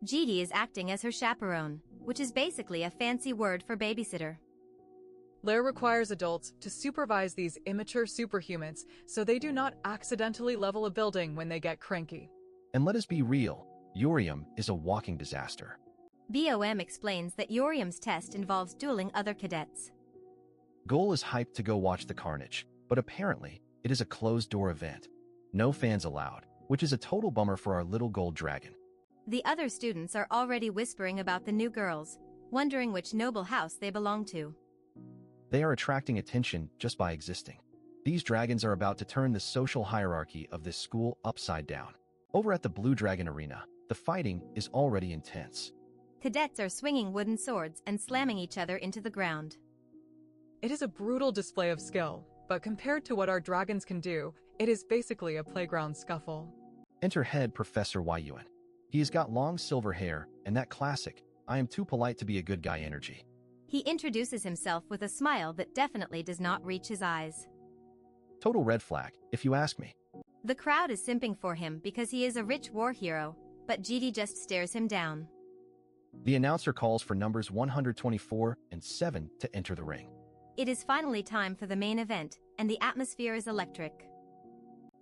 GD is acting as her chaperone, which is basically a fancy word for babysitter. Lair requires adults to supervise these immature superhumans so they do not accidentally level a building when they get cranky. And let us be real, Urium is a walking disaster. BOM explains that Urium's test involves dueling other cadets. Gul is hyped to go watch the carnage, but apparently, it is a closed-door event. No fans allowed, which is a total bummer for our little gold dragon. The other students are already whispering about the new girls, wondering which noble house they belong to. They are attracting attention just by existing. These dragons are about to turn the social hierarchy of this school upside down. Over at the Blue Dragon Arena, the fighting is already intense. Cadets are swinging wooden swords and slamming each other into the ground. It is a brutal display of skill, but compared to what our dragons can do, it is basically a playground scuffle. Enter head Professor Yuen. He has got long silver hair and that classic, I am too polite to be a good guy energy. He introduces himself with a smile that definitely does not reach his eyes. Total red flag, if you ask me. The crowd is simping for him because he is a rich war hero, but GD just stares him down. The announcer calls for numbers 124 and 7 to enter the ring. It is finally time for the main event, and the atmosphere is electric.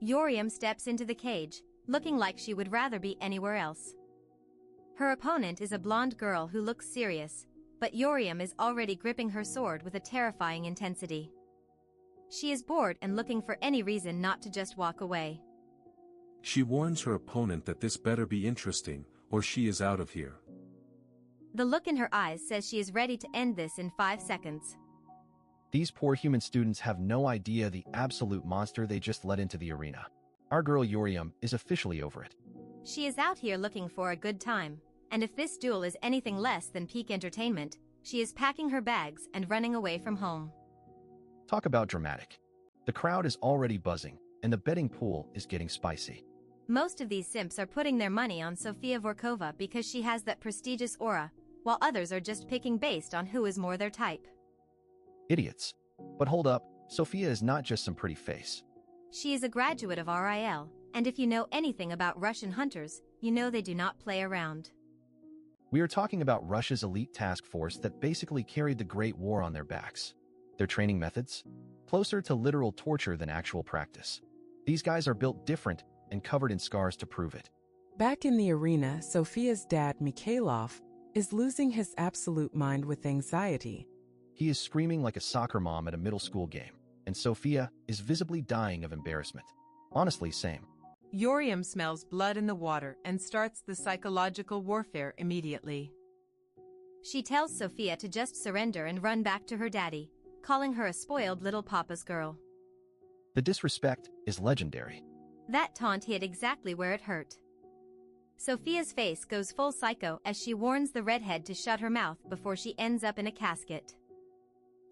Urium steps into the cage, looking like she would rather be anywhere else. Her opponent is a blonde girl who looks serious, but Urium is already gripping her sword with a terrifying intensity. She is bored and looking for any reason not to just walk away. She warns her opponent that this better be interesting, or she is out of here. The look in her eyes says she is ready to end this in 5 seconds. These poor human students have no idea the absolute monster they just let into the arena. Our girl Urium is officially over it. She is out here looking for a good time, and if this duel is anything less than peak entertainment, she is packing her bags and running away from home. Talk about dramatic. The crowd is already buzzing, and the betting pool is getting spicy. Most of these simps are putting their money on Sofia Vorkova because she has that prestigious aura, while others are just picking based on who is more their type. Idiots. But hold up, Sophia is not just some pretty face. She is a graduate of RIL, and if you know anything about Russian hunters, you know they do not play around. We are talking about Russia's elite task force that basically carried the Great War on their backs. Their training methods? Closer to literal torture than actual practice. These guys are built different, and covered in scars to prove it. Back in the arena, Sophia's dad, Mikhailov, is losing his absolute mind with anxiety. He is screaming like a soccer mom at a middle school game, and Sophia is visibly dying of embarrassment. Honestly, same. Yoriam smells blood in the water and starts the psychological warfare immediately. She tells Sophia to just surrender and run back to her daddy, calling her a spoiled little papa's girl. The disrespect is legendary. That taunt hit exactly where it hurt. Sophia's face goes full psycho as she warns the redhead to shut her mouth before she ends up in a casket.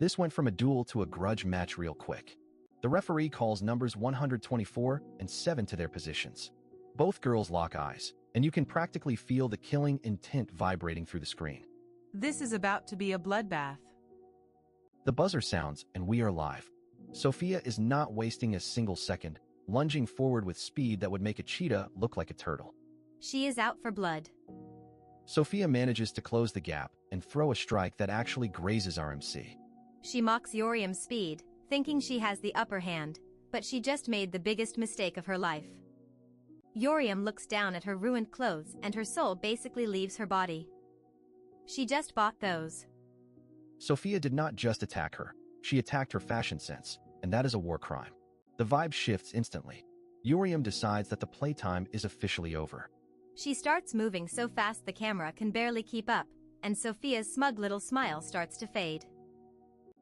This went from a duel to a grudge match real quick. The referee calls numbers 124 and 7 to their positions. Both girls lock eyes, and you can practically feel the killing intent vibrating through the screen. This is about to be a bloodbath. The buzzer sounds, and we are live. Sophia is not wasting a single second, lunging forward with speed that would make a cheetah look like a turtle. She is out for blood. Sophia manages to close the gap and throw a strike that actually grazes our MC. She mocks Yoriam's speed, thinking she has the upper hand, but she just made the biggest mistake of her life. Yoriam looks down at her ruined clothes and her soul basically leaves her body. She just bought those. Sophia did not just attack her, she attacked her fashion sense, and that is a war crime. The vibe shifts instantly. Yoriam decides that the playtime is officially over. She starts moving so fast the camera can barely keep up, and Sophia's smug little smile starts to fade.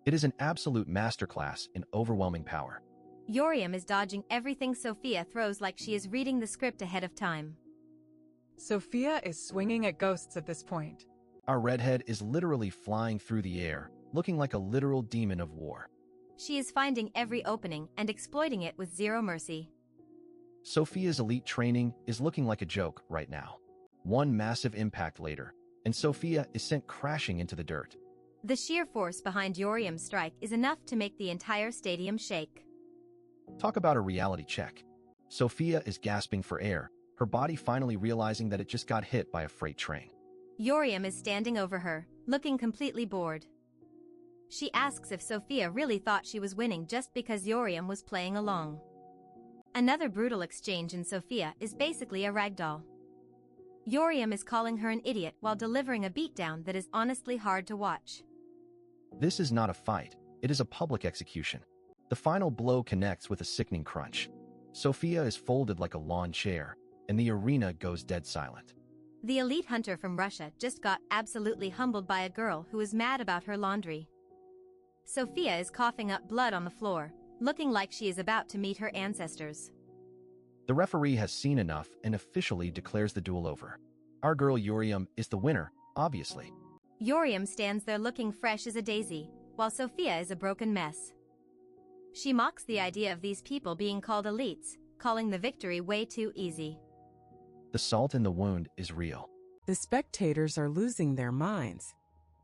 It is an absolute masterclass in overwhelming power. Yoriam is dodging everything Sophia throws like she is reading the script ahead of time. Sophia is swinging at ghosts at this point. Our redhead is literally flying through the air, looking like a literal demon of war. She is finding every opening and exploiting it with zero mercy. Sophia's elite training is looking like a joke right now. One massive impact later, and Sophia is sent crashing into the dirt. The sheer force behind Yoriam's strike is enough to make the entire stadium shake. Talk about a reality check. Sophia is gasping for air, her body finally realizing that it just got hit by a freight train. Yoriam is standing over her, looking completely bored. She asks if Sophia really thought she was winning just because Yoriam was playing along. Another brutal exchange in Sophia is basically a ragdoll. Yoriam is calling her an idiot while delivering a beatdown that is honestly hard to watch. This is not a fight, it is a public execution. The final blow connects with a sickening crunch. Sophia is folded like a lawn chair, and the arena goes dead silent. The elite hunter from Russia just got absolutely humbled by a girl who is mad about her laundry. Sophia is coughing up blood on the floor, looking like she is about to meet her ancestors. The referee has seen enough and officially declares the duel over. Our girl Yoriam is the winner, obviously. Yoriam stands there looking fresh as a daisy, while Sophia is a broken mess. She mocks the idea of these people being called elites, calling the victory way too easy. The salt in the wound is real. The spectators are losing their minds.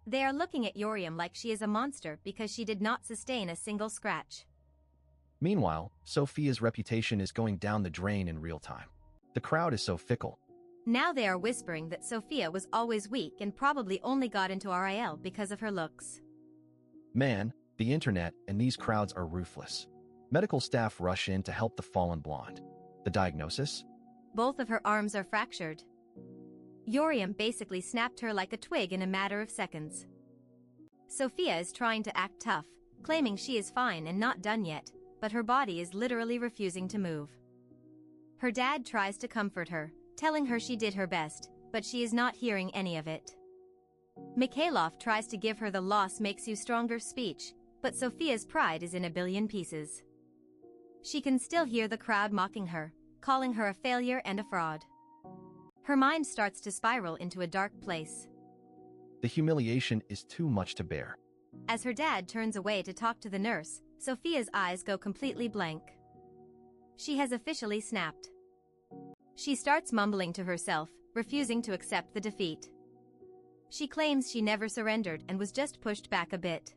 They are looking at Yoriam like she is a monster because she did not sustain a single scratch. Meanwhile, Sophia's reputation is going down the drain in real time. The crowd is so fickle. Now they are whispering that Sophia was always weak and probably only got into RIL because of her looks. Man, the internet and these crowds are ruthless. Medical staff rush in to help the fallen blonde. The diagnosis? Both of her arms are fractured. Yoriam basically snapped her like a twig in a matter of seconds. Sophia is trying to act tough, claiming she is fine and not done yet, but her body is literally refusing to move. Her dad tries to comfort her, telling her she did her best, but she is not hearing any of it. Mikhailov tries to give her the loss makes you stronger speech, but Sophia's pride is in a billion pieces. She can still hear the crowd mocking her, calling her a failure and a fraud. Her mind starts to spiral into a dark place. The humiliation is too much to bear. As her dad turns away to talk to the nurse, Sophia's eyes go completely blank. She has officially snapped. She starts mumbling to herself, refusing to accept the defeat. She claims she never surrendered and was just pushed back a bit.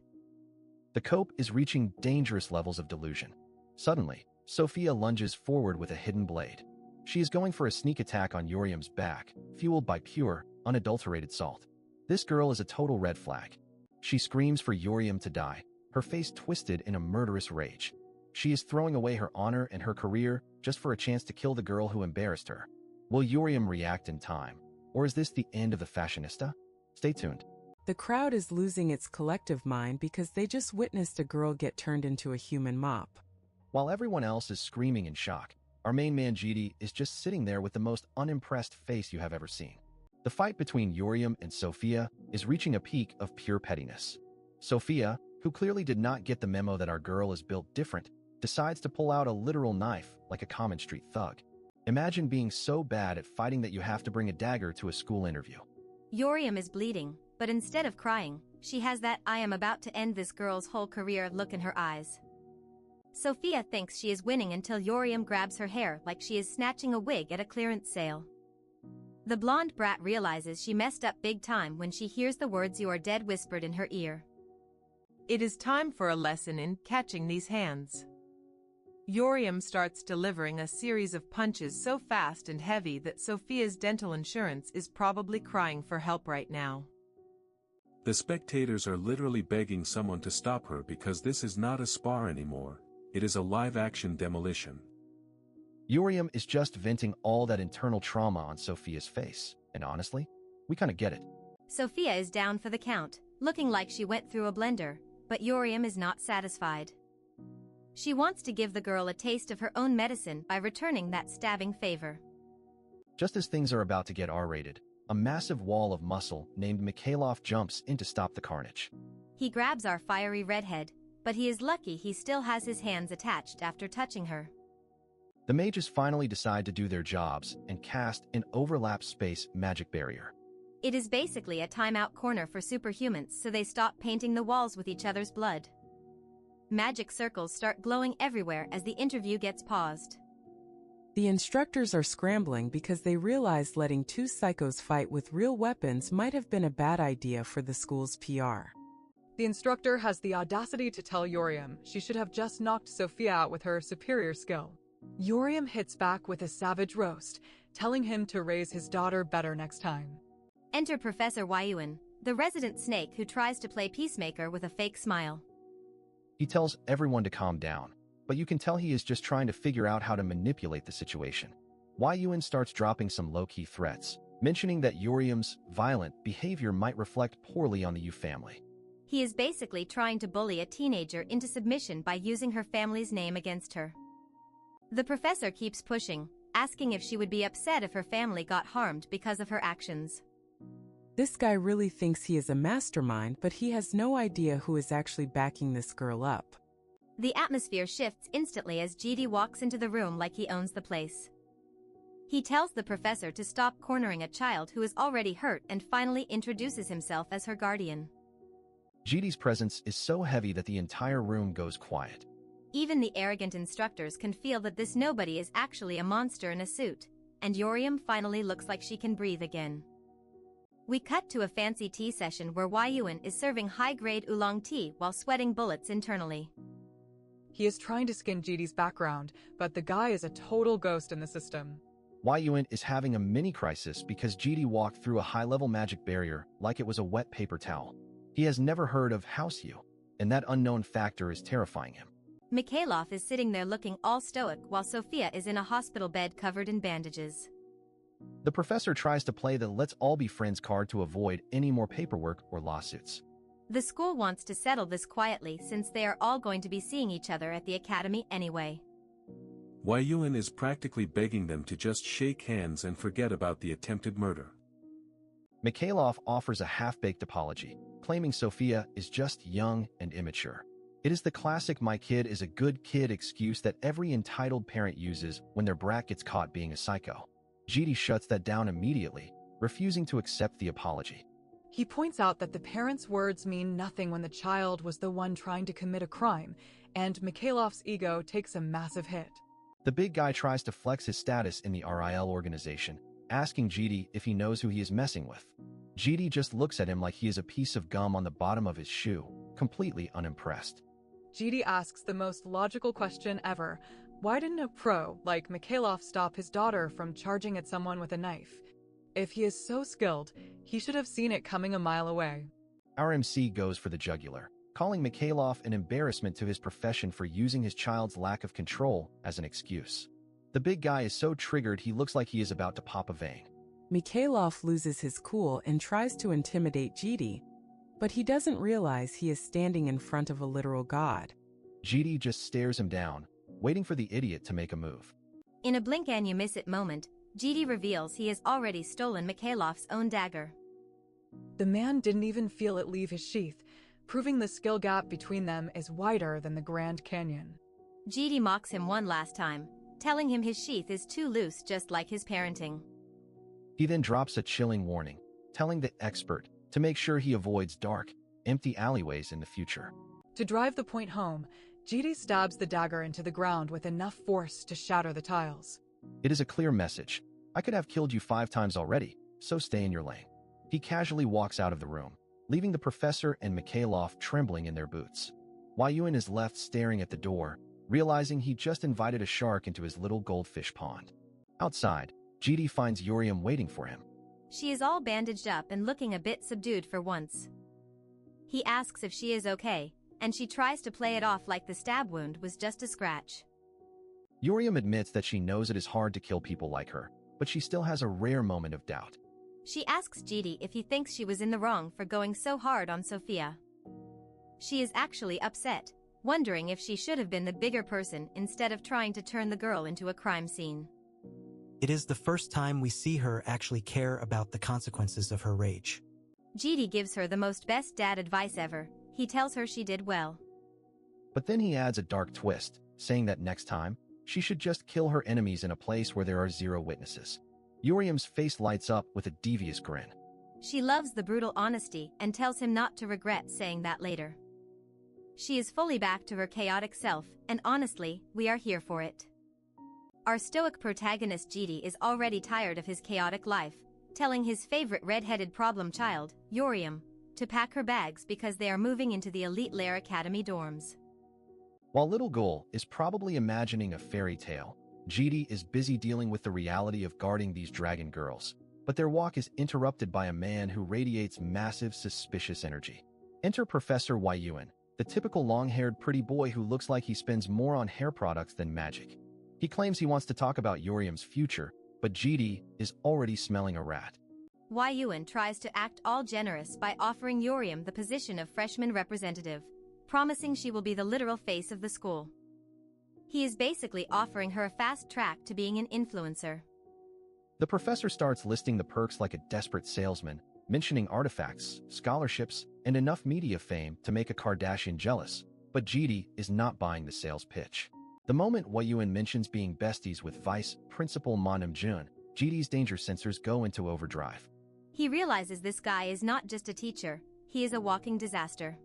The cope is reaching dangerous levels of delusion. Suddenly, Sophia lunges forward with a hidden blade. She is going for a sneak attack on Yoriam's back, fueled by pure, unadulterated salt. This girl is a total red flag. She screams for Yoriam to die, her face twisted in a murderous rage. She is throwing away her honor and her career just for a chance to kill the girl who embarrassed her. Will Yuriam react in time? Or is this the end of the fashionista? Stay tuned. The crowd is losing its collective mind because they just witnessed a girl get turned into a human mop. While everyone else is screaming in shock, our main man GD is just sitting there with the most unimpressed face you have ever seen. The fight between Yuriam and Sophia is reaching a peak of pure pettiness. Sophia, who clearly did not get the memo that our girl is built different, decides to pull out a literal knife like a common street thug. Imagine being so bad at fighting that you have to bring a dagger to a school interview. Yuriam is bleeding, but instead of crying, she has that "I am about to end this girl's whole career" look in her eyes. Sophia thinks she is winning until Yuriam grabs her hair like she is snatching a wig at a clearance sale. The blonde brat realizes she messed up big time when she hears the words "you are dead" whispered in her ear. It is time for a lesson in catching these hands. Yuriam starts delivering a series of punches so fast and heavy that Sophia's dental insurance is probably crying for help right now. The spectators are literally begging someone to stop her because this is not a spar anymore, it is a live-action demolition. Yuriam is just venting all that internal trauma on Sophia's face, and honestly, we kinda get it. Sophia is down for the count, looking like she went through a blender, but Yuriam is not satisfied. She wants to give the girl a taste of her own medicine by returning that stabbing favor. Just as things are about to get R-rated, a massive wall of muscle named Mikhailov jumps in to stop the carnage. He grabs our fiery redhead, but he is lucky he still has his hands attached after touching her. The mages finally decide to do their jobs and cast an overlap space magic barrier. It is basically a timeout corner for superhumans, so they stop painting the walls with each other's blood. Magic circles start glowing everywhere as the interview gets paused. The instructors are scrambling because they realize letting two psychos fight with real weapons might have been a bad idea for the school's PR. The instructor has the audacity to tell Yuriam she should have just knocked Sophia out with her superior skill. Yuriam hits back with a savage roast, telling him to raise his daughter better next time. Enter Professor Wyuan, the resident snake who tries to play peacemaker with a fake smile. He tells everyone to calm down, but you can tell he is just trying to figure out how to manipulate the situation. Wyuan starts dropping some low-key threats, mentioning that Yuriam's violent behavior might reflect poorly on the Yu family. He is basically trying to bully a teenager into submission by using her family's name against her. The professor keeps pushing, asking if she would be upset if her family got harmed because of her actions. This guy really thinks he is a mastermind, but he has no idea who is actually backing this girl up. The atmosphere shifts instantly as GD walks into the room like he owns the place. He tells the professor to stop cornering a child who is already hurt and finally introduces himself as her guardian. GD's presence is so heavy that the entire room goes quiet. Even the arrogant instructors can feel that this nobody is actually a monster in a suit, and Yuriam finally looks like she can breathe again. We cut to a fancy tea session where Wyuan is serving high-grade oolong tea while sweating bullets internally. He is trying to skin GD's background, but the guy is a total ghost in the system. Wyuan is having a mini-crisis because GD walked through a high-level magic barrier like it was a wet paper towel. He has never heard of House Yu, and that unknown factor is terrifying him. Mikhailov is sitting there looking all stoic while Sophia is in a hospital bed covered in bandages. The professor tries to play the let's all be friends card to avoid any more paperwork or lawsuits. The school wants to settle this quietly since they are all going to be seeing each other at the academy anyway. Wyuan is practically begging them to just shake hands and forget about the attempted murder. Mikhailov offers a half-baked apology, claiming Sophia is just young and immature. It is the classic "my kid is a good kid" excuse that every entitled parent uses when their brat gets caught being a psycho. GD shuts that down immediately, refusing to accept the apology. He points out that the parents' words mean nothing when the child was the one trying to commit a crime, and Mikhailov's ego takes a massive hit. The big guy tries to flex his status in the RIL organization, asking GD if he knows who he is messing with. GD just looks at him like he is a piece of gum on the bottom of his shoe, completely unimpressed. GD asks the most logical question ever. Why didn't a pro like Mikhailov stop his daughter from charging at someone with a knife? If he is so skilled, he should have seen it coming a mile away. Our MC goes for the jugular, calling Mikhailov an embarrassment to his profession for using his child's lack of control as an excuse. The big guy is so triggered he looks like he is about to pop a vein. Mikhailov loses his cool and tries to intimidate Jiri, but he doesn't realize he is standing in front of a literal god. Jiri just stares him down, waiting for the idiot to make a move. In a blink and you miss it moment, Jiri reveals he has already stolen Mikhailov's own dagger. The man didn't even feel it leave his sheath, proving the skill gap between them is wider than the Grand Canyon. Jiri mocks him one last time, telling him his sheath is too loose just like his parenting. He then drops a chilling warning, telling the expert to make sure he avoids dark, empty alleyways in the future. To drive the point home, Jiri stabs the dagger into the ground with enough force to shatter the tiles. It is a clear message. I could have killed you 5 times already, so stay in your lane. He casually walks out of the room, leaving the professor and Mikhailov trembling in their boots. Wayuan is left staring at the door, realizing he just invited a shark into his little goldfish pond. Outside, Jiri finds Yuriam waiting for him. She is all bandaged up and looking a bit subdued for once. He asks if she is okay, and she tries to play it off like the stab wound was just a scratch. Yuriam admits that she knows it is hard to kill people like her, but she still has a rare moment of doubt. She asks Jiri if he thinks she was in the wrong for going so hard on Sophia. She is actually upset, wondering if she should have been the bigger person instead of trying to turn the girl into a crime scene. It is the first time we see her actually care about the consequences of her rage. Jiri gives her the most best dad advice ever. He tells her she did well. But then he adds a dark twist, saying that next time, she should just kill her enemies in a place where there are 0 witnesses. Yuriam's face lights up with a devious grin. She loves the brutal honesty and tells him not to regret saying that later. She is fully back to her chaotic self, and honestly, we are here for it. Our stoic protagonist Jiri is already tired of his chaotic life, telling his favorite red-headed problem child, Yuriam, to pack her bags because they are moving into the elite Lair Academy dorms. While Little Goal is probably imagining a fairy tale, Jiri is busy dealing with the reality of guarding these dragon girls, but their walk is interrupted by a man who radiates massive, suspicious energy. Enter Professor Wayuan, the typical long-haired pretty boy who looks like he spends more on hair products than magic. He claims he wants to talk about Yuriam's future, but Jiri is already smelling a rat. Wayuan tries to act all generous by offering Yuriam the position of freshman representative, promising she will be the literal face of the school. He is basically offering her a fast track to being an influencer. The professor starts listing the perks like a desperate salesman, mentioning artifacts, scholarships, and enough media fame to make a Kardashian jealous, but Jiri is not buying the sales pitch. The moment Wayuan mentions being besties with Vice Principal Ma Namjoon, Jiri's danger sensors go into overdrive. He realizes this guy is not just a teacher, he is a walking disaster.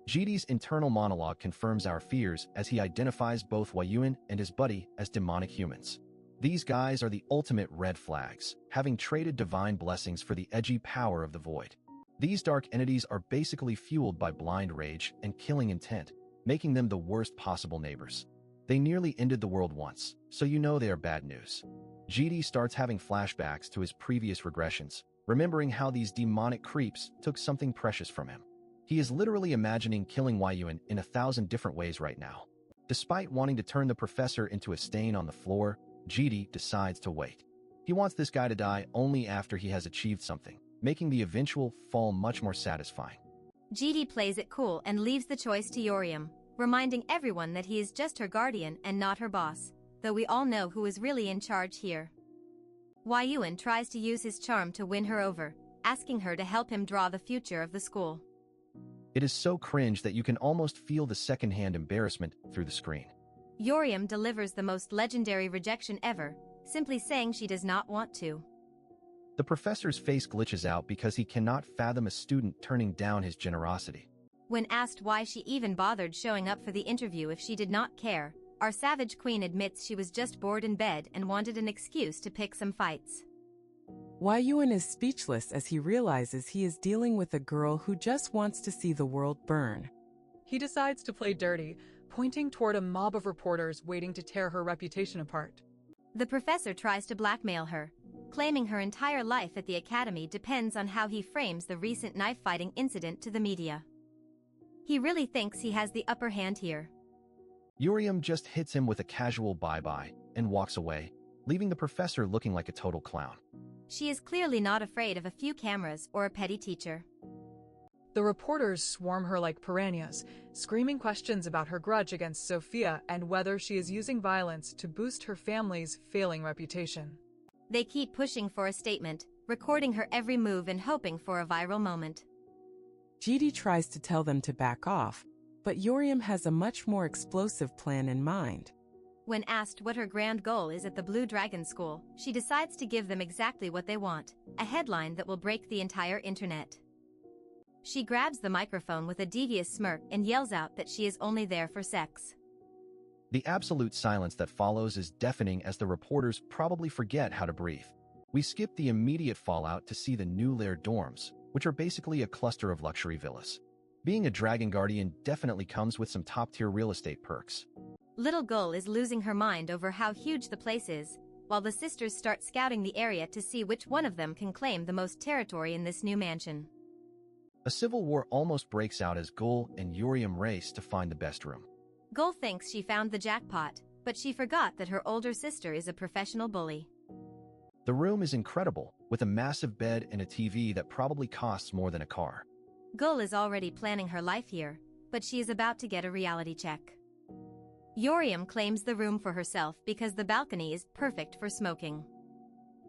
Jiri's internal monologue confirms our fears as he identifies both Wayuan and his buddy as demonic humans. These guys are the ultimate red flags, having traded divine blessings for the edgy power of the void. These dark entities are basically fueled by blind rage and killing intent, making them the worst possible neighbors. They nearly ended the world once, so you know they are bad news. Jiri starts having flashbacks to his previous regressions, remembering how these demonic creeps took something precious from him. He is literally imagining killing Wayuan in 1,000 different ways right now. Despite wanting to turn the professor into a stain on the floor, Jiri decides to wait. He wants this guy to die only after he has achieved something, making the eventual fall much more satisfying. Jiri plays it cool and leaves the choice to Yuriam, reminding everyone that he is just her guardian and not her boss, though we all know who is really in charge here. Wayuan tries to use his charm to win her over, asking her to help him draw the future of the school. It is so cringe that you can almost feel the secondhand embarrassment through the screen. Yuriam delivers the most legendary rejection ever, simply saying she does not want to. The professor's face glitches out because he cannot fathom a student turning down his generosity. When asked why she even bothered showing up for the interview if she did not care, our savage queen admits she was just bored in bed and wanted an excuse to pick some fights. Wayuan is speechless as he realizes he is dealing with a girl who just wants to see the world burn. He decides to play dirty, pointing toward a mob of reporters waiting to tear her reputation apart. The professor tries to blackmail her, claiming her entire life at the academy depends on how he frames the recent knife-fighting incident to the media. He really thinks he has the upper hand here. Urium just hits him with a casual bye-bye and walks away, leaving the professor looking like a total clown. She is clearly not afraid of a few cameras or a petty teacher. The reporters swarm her like piranhas, screaming questions about her grudge against Sophia and whether she is using violence to boost her family's failing reputation. They keep pushing for a statement, recording her every move and hoping for a viral moment. GD tries to tell them to back off, but Urium has a much more explosive plan in mind. When asked what her grand goal is at the Blue Dragon School, she decides to give them exactly what they want, a headline that will break the entire internet. She grabs the microphone with a devious smirk and yells out that she is only there for sex. The absolute silence that follows is deafening as the reporters probably forget how to breathe. We skip the immediate fallout to see the new Lair dorms, which are basically a cluster of luxury villas. Being a Dragon Guardian definitely comes with some top-tier real estate perks. Little Gull is losing her mind over how huge the place is, while the sisters start scouting the area to see which one of them can claim the most territory in this new mansion. A civil war almost breaks out as Gull and Urium race to find the best room. Gull thinks she found the jackpot, but she forgot that her older sister is a professional bully. The room is incredible, with a massive bed and a TV that probably costs more than a car. Gull is already planning her life here, but she is about to get a reality check. Urium claims the room for herself because the balcony is perfect for smoking.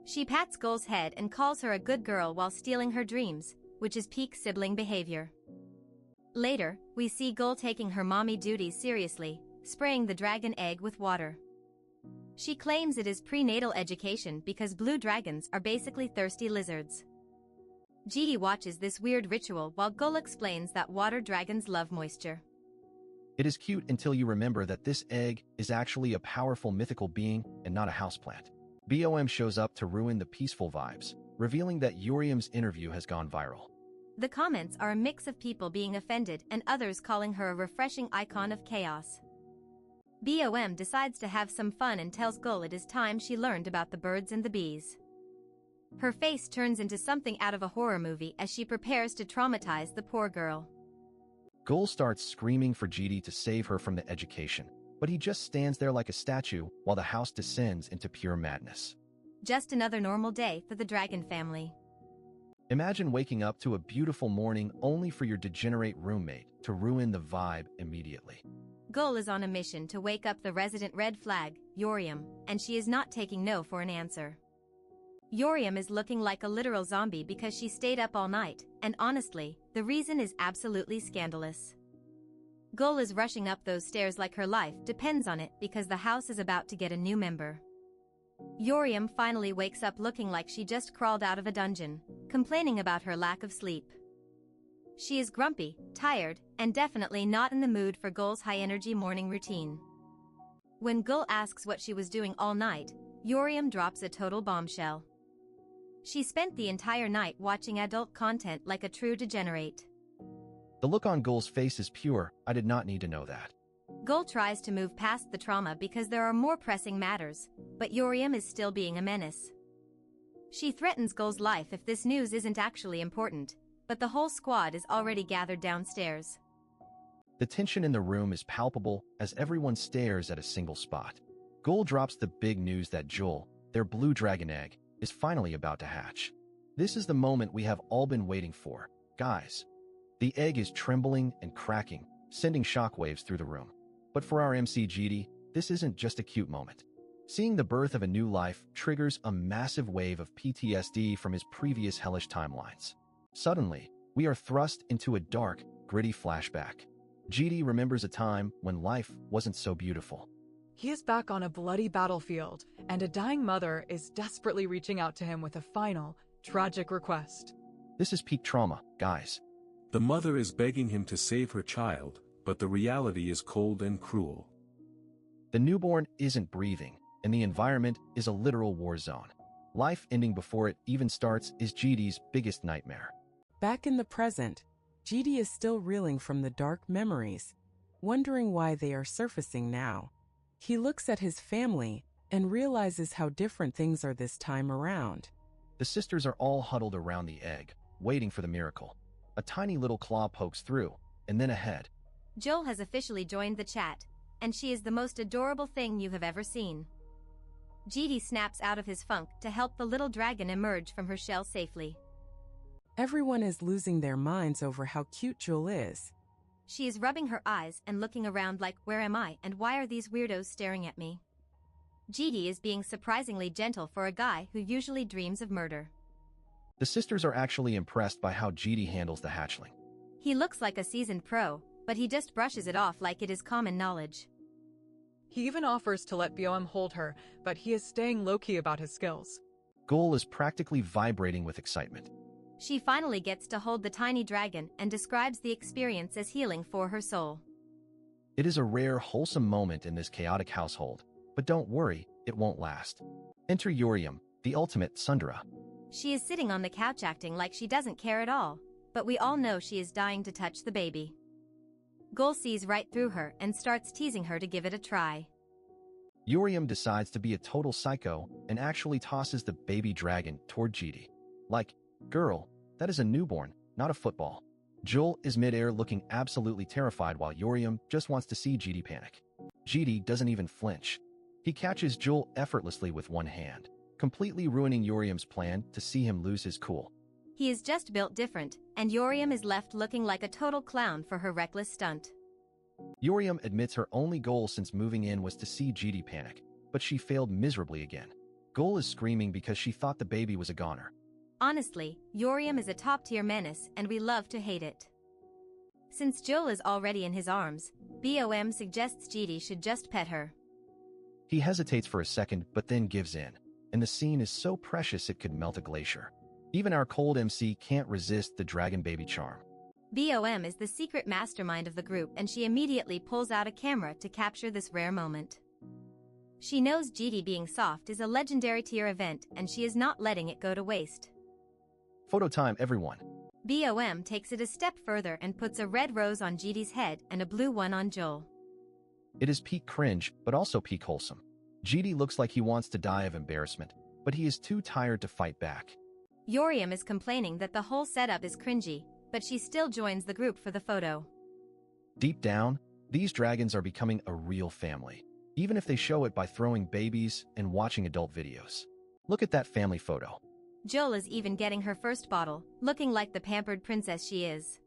She pats Gull's head and calls her a good girl while stealing her dreams, which is peak sibling behavior. Later, we see Gull taking her mommy duties seriously, spraying the dragon egg with water. She claims it is prenatal education because blue dragons are basically thirsty lizards. GD watches this weird ritual while Gull explains that water dragons love moisture. It is cute until you remember that this egg is actually a powerful mythical being and not a houseplant. BOM shows up to ruin the peaceful vibes, revealing that Urium's interview has gone viral. The comments are a mix of people being offended and others calling her a refreshing icon of chaos. BOM decides to have some fun and tells Gull it is time she learned about the birds and the bees. Her face turns into something out of a horror movie as she prepares to traumatize the poor girl. Gull starts screaming for GD to save her from the education, but he just stands there like a statue while the house descends into pure madness. Just another normal day for the dragon family. Imagine waking up to a beautiful morning only for your degenerate roommate to ruin the vibe immediately. Gull is on a mission to wake up the resident red flag, Urium, and she is not taking no for an answer. Urium is looking like a literal zombie because she stayed up all night, and honestly, the reason is absolutely scandalous. Gull is rushing up those stairs like her life depends on it because the house is about to get a new member. Urium finally wakes up looking like she just crawled out of a dungeon, complaining about her lack of sleep. She is grumpy, tired, and definitely not in the mood for Gull's high-energy morning routine. When Gull asks what she was doing all night, Urium drops a total bombshell. She spent the entire night watching adult content like a true degenerate. The look on Gull's face is pure. I did not need to know that. Gull tries to move past the trauma because there are more pressing matters, but Urium is still being a menace. She threatens Gull's life if this news isn't actually important, but the whole squad is already gathered downstairs. The tension in the room is palpable as everyone stares at a single spot. Gull drops the big news that Jewel, their blue dragon egg, is finally about to hatch. This is the moment we have all been waiting for, guys. The egg is trembling and cracking, sending shockwaves through the room. But for our MC GD, this isn't just a cute moment. Seeing the birth of a new life triggers a massive wave of PTSD from his previous hellish timelines. Suddenly, we are thrust into a dark, gritty flashback. GD remembers a time when life wasn't so beautiful. He is back on a bloody battlefield, and a dying mother is desperately reaching out to him with a final, tragic request. This is peak trauma, guys. The mother is begging him to save her child, but the reality is cold and cruel. The newborn isn't breathing, and the environment is a literal war zone. Life ending before it even starts is GD's biggest nightmare. Back in the present, GD is still reeling from the dark memories, wondering why they are surfacing now. He looks at his family and realizes how different things are this time around. The sisters are all huddled around the egg, waiting for the miracle. A tiny little claw pokes through, and then a head. Joel has officially joined the chat, and she is the most adorable thing you have ever seen. GD snaps out of his funk to help the little dragon emerge from her shell safely. Everyone is losing their minds over how cute Joel is. She is rubbing her eyes and looking around like, where am I and why are these weirdos staring at me? GD is being surprisingly gentle for a guy who usually dreams of murder. The sisters are actually impressed by how GD handles the hatchling. He looks like a seasoned pro, but he just brushes it off like it is common knowledge. He even offers to let BOM hold her, but he is staying low-key about his skills. Gul is practically vibrating with excitement. She finally gets to hold the tiny dragon and describes the experience as healing for her soul. It is a rare, wholesome moment in this chaotic household, but don't worry, it won't last. Enter Yoriam, the ultimate Sundara. She is sitting on the couch acting like she doesn't care at all, but we all know she is dying to touch the baby. Gul sees right through her and starts teasing her to give it a try. Yoriam decides to be a total psycho and actually tosses the baby dragon toward GD. Like, girl, that is a newborn, not a football. Joel is midair looking absolutely terrified while Yoriam just wants to see GD panic. GD doesn't even flinch. He catches Joel effortlessly with one hand, completely ruining Yoriam's plan to see him lose his cool. He is just built different, and Yoriam is left looking like a total clown for her reckless stunt. Yoriam admits her only goal since moving in was to see GD panic, but she failed miserably again. Gul is screaming because she thought the baby was a goner. Honestly, Yoriam is a top-tier menace and we love to hate it. Since Joel is already in his arms, BOM suggests GD should just pet her. He hesitates for a second but then gives in, and the scene is so precious it could melt a glacier. Even our cold MC can't resist the dragon baby charm. BOM is the secret mastermind of the group and she immediately pulls out a camera to capture this rare moment. She knows GD being soft is a legendary tier event and she is not letting it go to waste. Photo time, everyone. BOM takes it a step further and puts a red rose on GD's head and a blue one on Joel. It is peak cringe, but also peak wholesome. GD looks like he wants to die of embarrassment, but he is too tired to fight back. Yoriam is complaining that the whole setup is cringy, but she still joins the group for the photo. Deep down, these dragons are becoming a real family, even if they show it by throwing babies and watching adult videos. Look at that family photo. Joel is even getting her first bottle, looking like the pampered princess she is.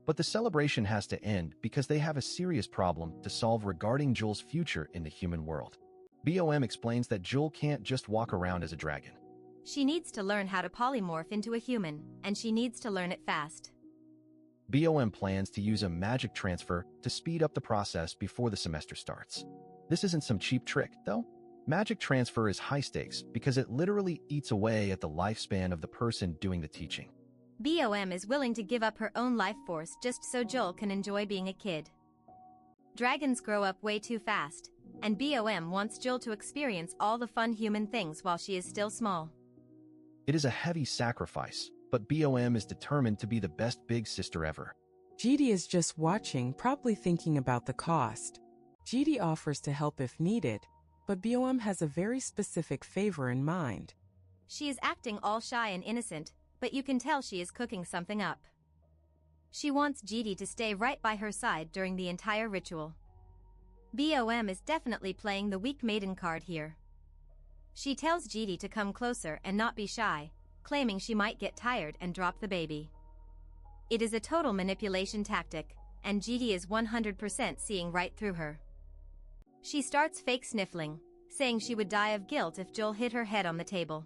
But the celebration has to end because they have a serious problem to solve regarding Joel's future in the human world. BOM explains that Joel can't just walk around as a dragon. She needs to learn how to polymorph into a human, and she needs to learn it fast. BOM plans to use a magic transfer to speed up the process before the semester starts. This isn't some cheap trick, though. Magic transfer is high stakes because it literally eats away at the lifespan of the person doing the teaching. BOM is willing to give up her own life force just so Joel can enjoy being a kid. Dragons grow up way too fast, and BOM wants Joel to experience all the fun human things while she is still small. It is a heavy sacrifice, but BOM is determined to be the best big sister ever. GD is just watching, probably thinking about the cost. GD offers to help if needed, but BOM has a very specific favor in mind. She is acting all shy and innocent, but you can tell she is cooking something up. She wants GD to stay right by her side during the entire ritual. BOM is definitely playing the weak maiden card here. She tells GD to come closer and not be shy, claiming she might get tired and drop the baby. It is a total manipulation tactic, and GD is 100% seeing right through her. She starts fake sniffling, saying she would die of guilt if Joel hit her head on the table.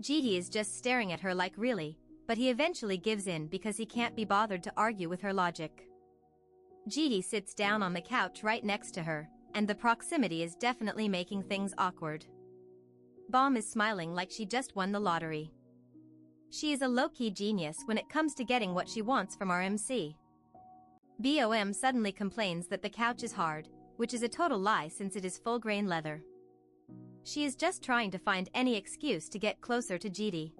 GD is just staring at her like really, but he eventually gives in because he can't be bothered to argue with her logic. GD sits down on the couch right next to her, and the proximity is definitely making things awkward. BOM is smiling like she just won the lottery. She is a low-key genius when it comes to getting what she wants from our MC. BOM suddenly complains that the couch is hard, which is a total lie since it is full-grain leather. She is just trying to find any excuse to get closer to GD.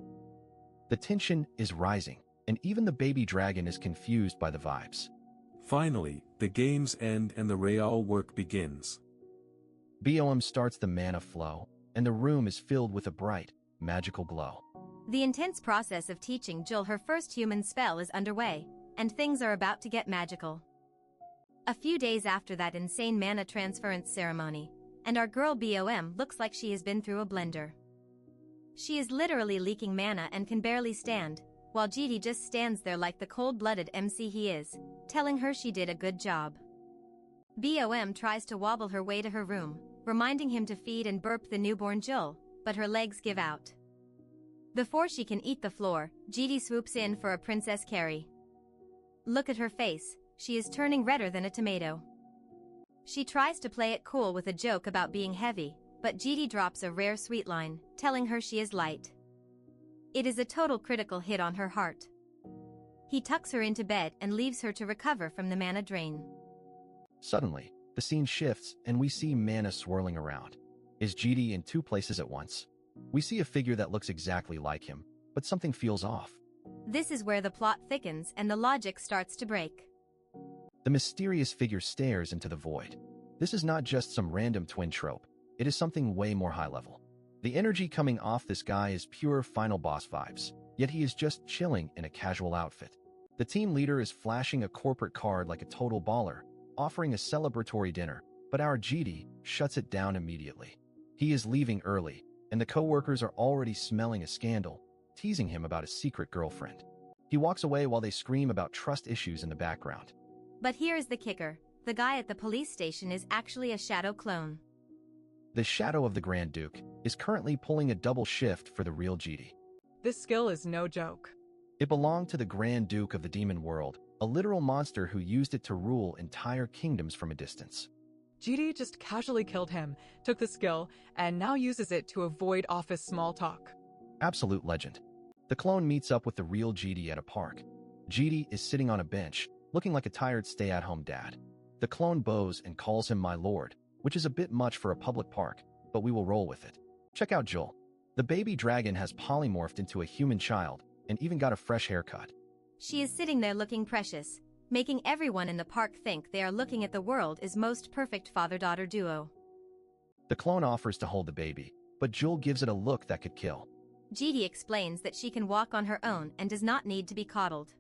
The tension is rising, and even the baby dragon is confused by the vibes. Finally, the games end and the real work begins. BOM starts the mana flow, and the room is filled with a bright, magical glow. The intense process of teaching Joel her first human spell is underway, and things are about to get magical. A few days after that insane mana transference ceremony, and our girl BOM looks like she has been through a blender. She is literally leaking mana and can barely stand, while GD just stands there like the cold-blooded MC he is, telling her she did a good job. BOM tries to wobble her way to her room, reminding him to feed and burp the newborn Jul, but her legs give out. Before she can eat the floor, GD swoops in for a Princess Carrie. Look at her face, she is turning redder than a tomato. She tries to play it cool with a joke about being heavy, but GD drops a rare sweet line, telling her she is light. It is a total critical hit on her heart. He tucks her into bed and leaves her to recover from the mana drain. Suddenly, the scene shifts and we see mana swirling around. Is GD in two places at once? We see a figure that looks exactly like him, but something feels off. This is where the plot thickens and the logic starts to break. The mysterious figure stares into the void. This is not just some random twin trope. It is something way more high level. The energy coming off this guy is pure final boss vibes, yet he is just chilling in a casual outfit. The team leader is flashing a corporate card like a total baller, offering a celebratory dinner, but our GD shuts it down immediately. He is leaving early, and the coworkers are already smelling a scandal, teasing him about a secret girlfriend. He walks away while they scream about trust issues in the background. But here is the kicker. The guy at the police station is actually a shadow clone. The shadow of the Grand Duke is currently pulling a double shift for the real GD. This skill is no joke. It belonged to the Grand Duke of the Demon World, a literal monster who used it to rule entire kingdoms from a distance. GD just casually killed him, took the skill, and now uses it to avoid office small talk. Absolute legend. The clone meets up with the real GD at a park. GD is sitting on a bench, looking like a tired stay-at-home dad. The clone bows and calls him my lord, which is a bit much for a public park, but we will roll with it. Check out Jul. The baby dragon has polymorphed into a human child and even got a fresh haircut. She is sitting there looking precious, making everyone in the park think they are looking at the world's most perfect father-daughter duo. The clone offers to hold the baby, but Jul gives it a look that could kill. GD explains that she can walk on her own and does not need to be coddled.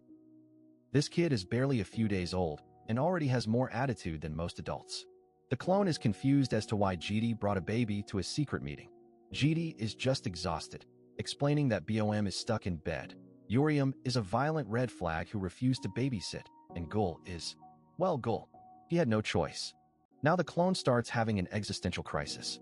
This kid is barely a few days old and already has more attitude than most adults. The clone is confused as to why GD brought a baby to a secret meeting. GD is just exhausted, explaining that BOM is stuck in bed. Urium is a violent red flag who refused to babysit, and Gul is, well, Gul. He had no choice. Now the clone starts having an existential crisis.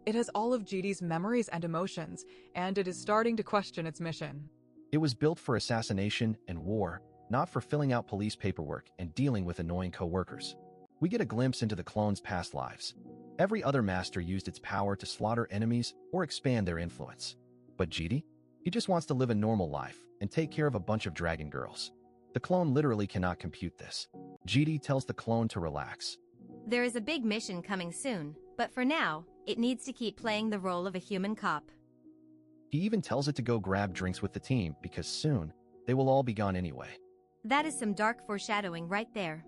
It has all of GD's memories and emotions, and it is starting to question its mission. It was built for assassination and war, not for filling out police paperwork and dealing with annoying co-workers. We get a glimpse into the clone's past lives. Every other master used its power to slaughter enemies or expand their influence. But GD? He just wants to live a normal life and take care of a bunch of dragon girls. The clone literally cannot compute this. GD tells the clone to relax. There is a big mission coming soon, but for now, it needs to keep playing the role of a human cop. He even tells it to go grab drinks with the team because soon, they will all be gone anyway. That is some dark foreshadowing right there.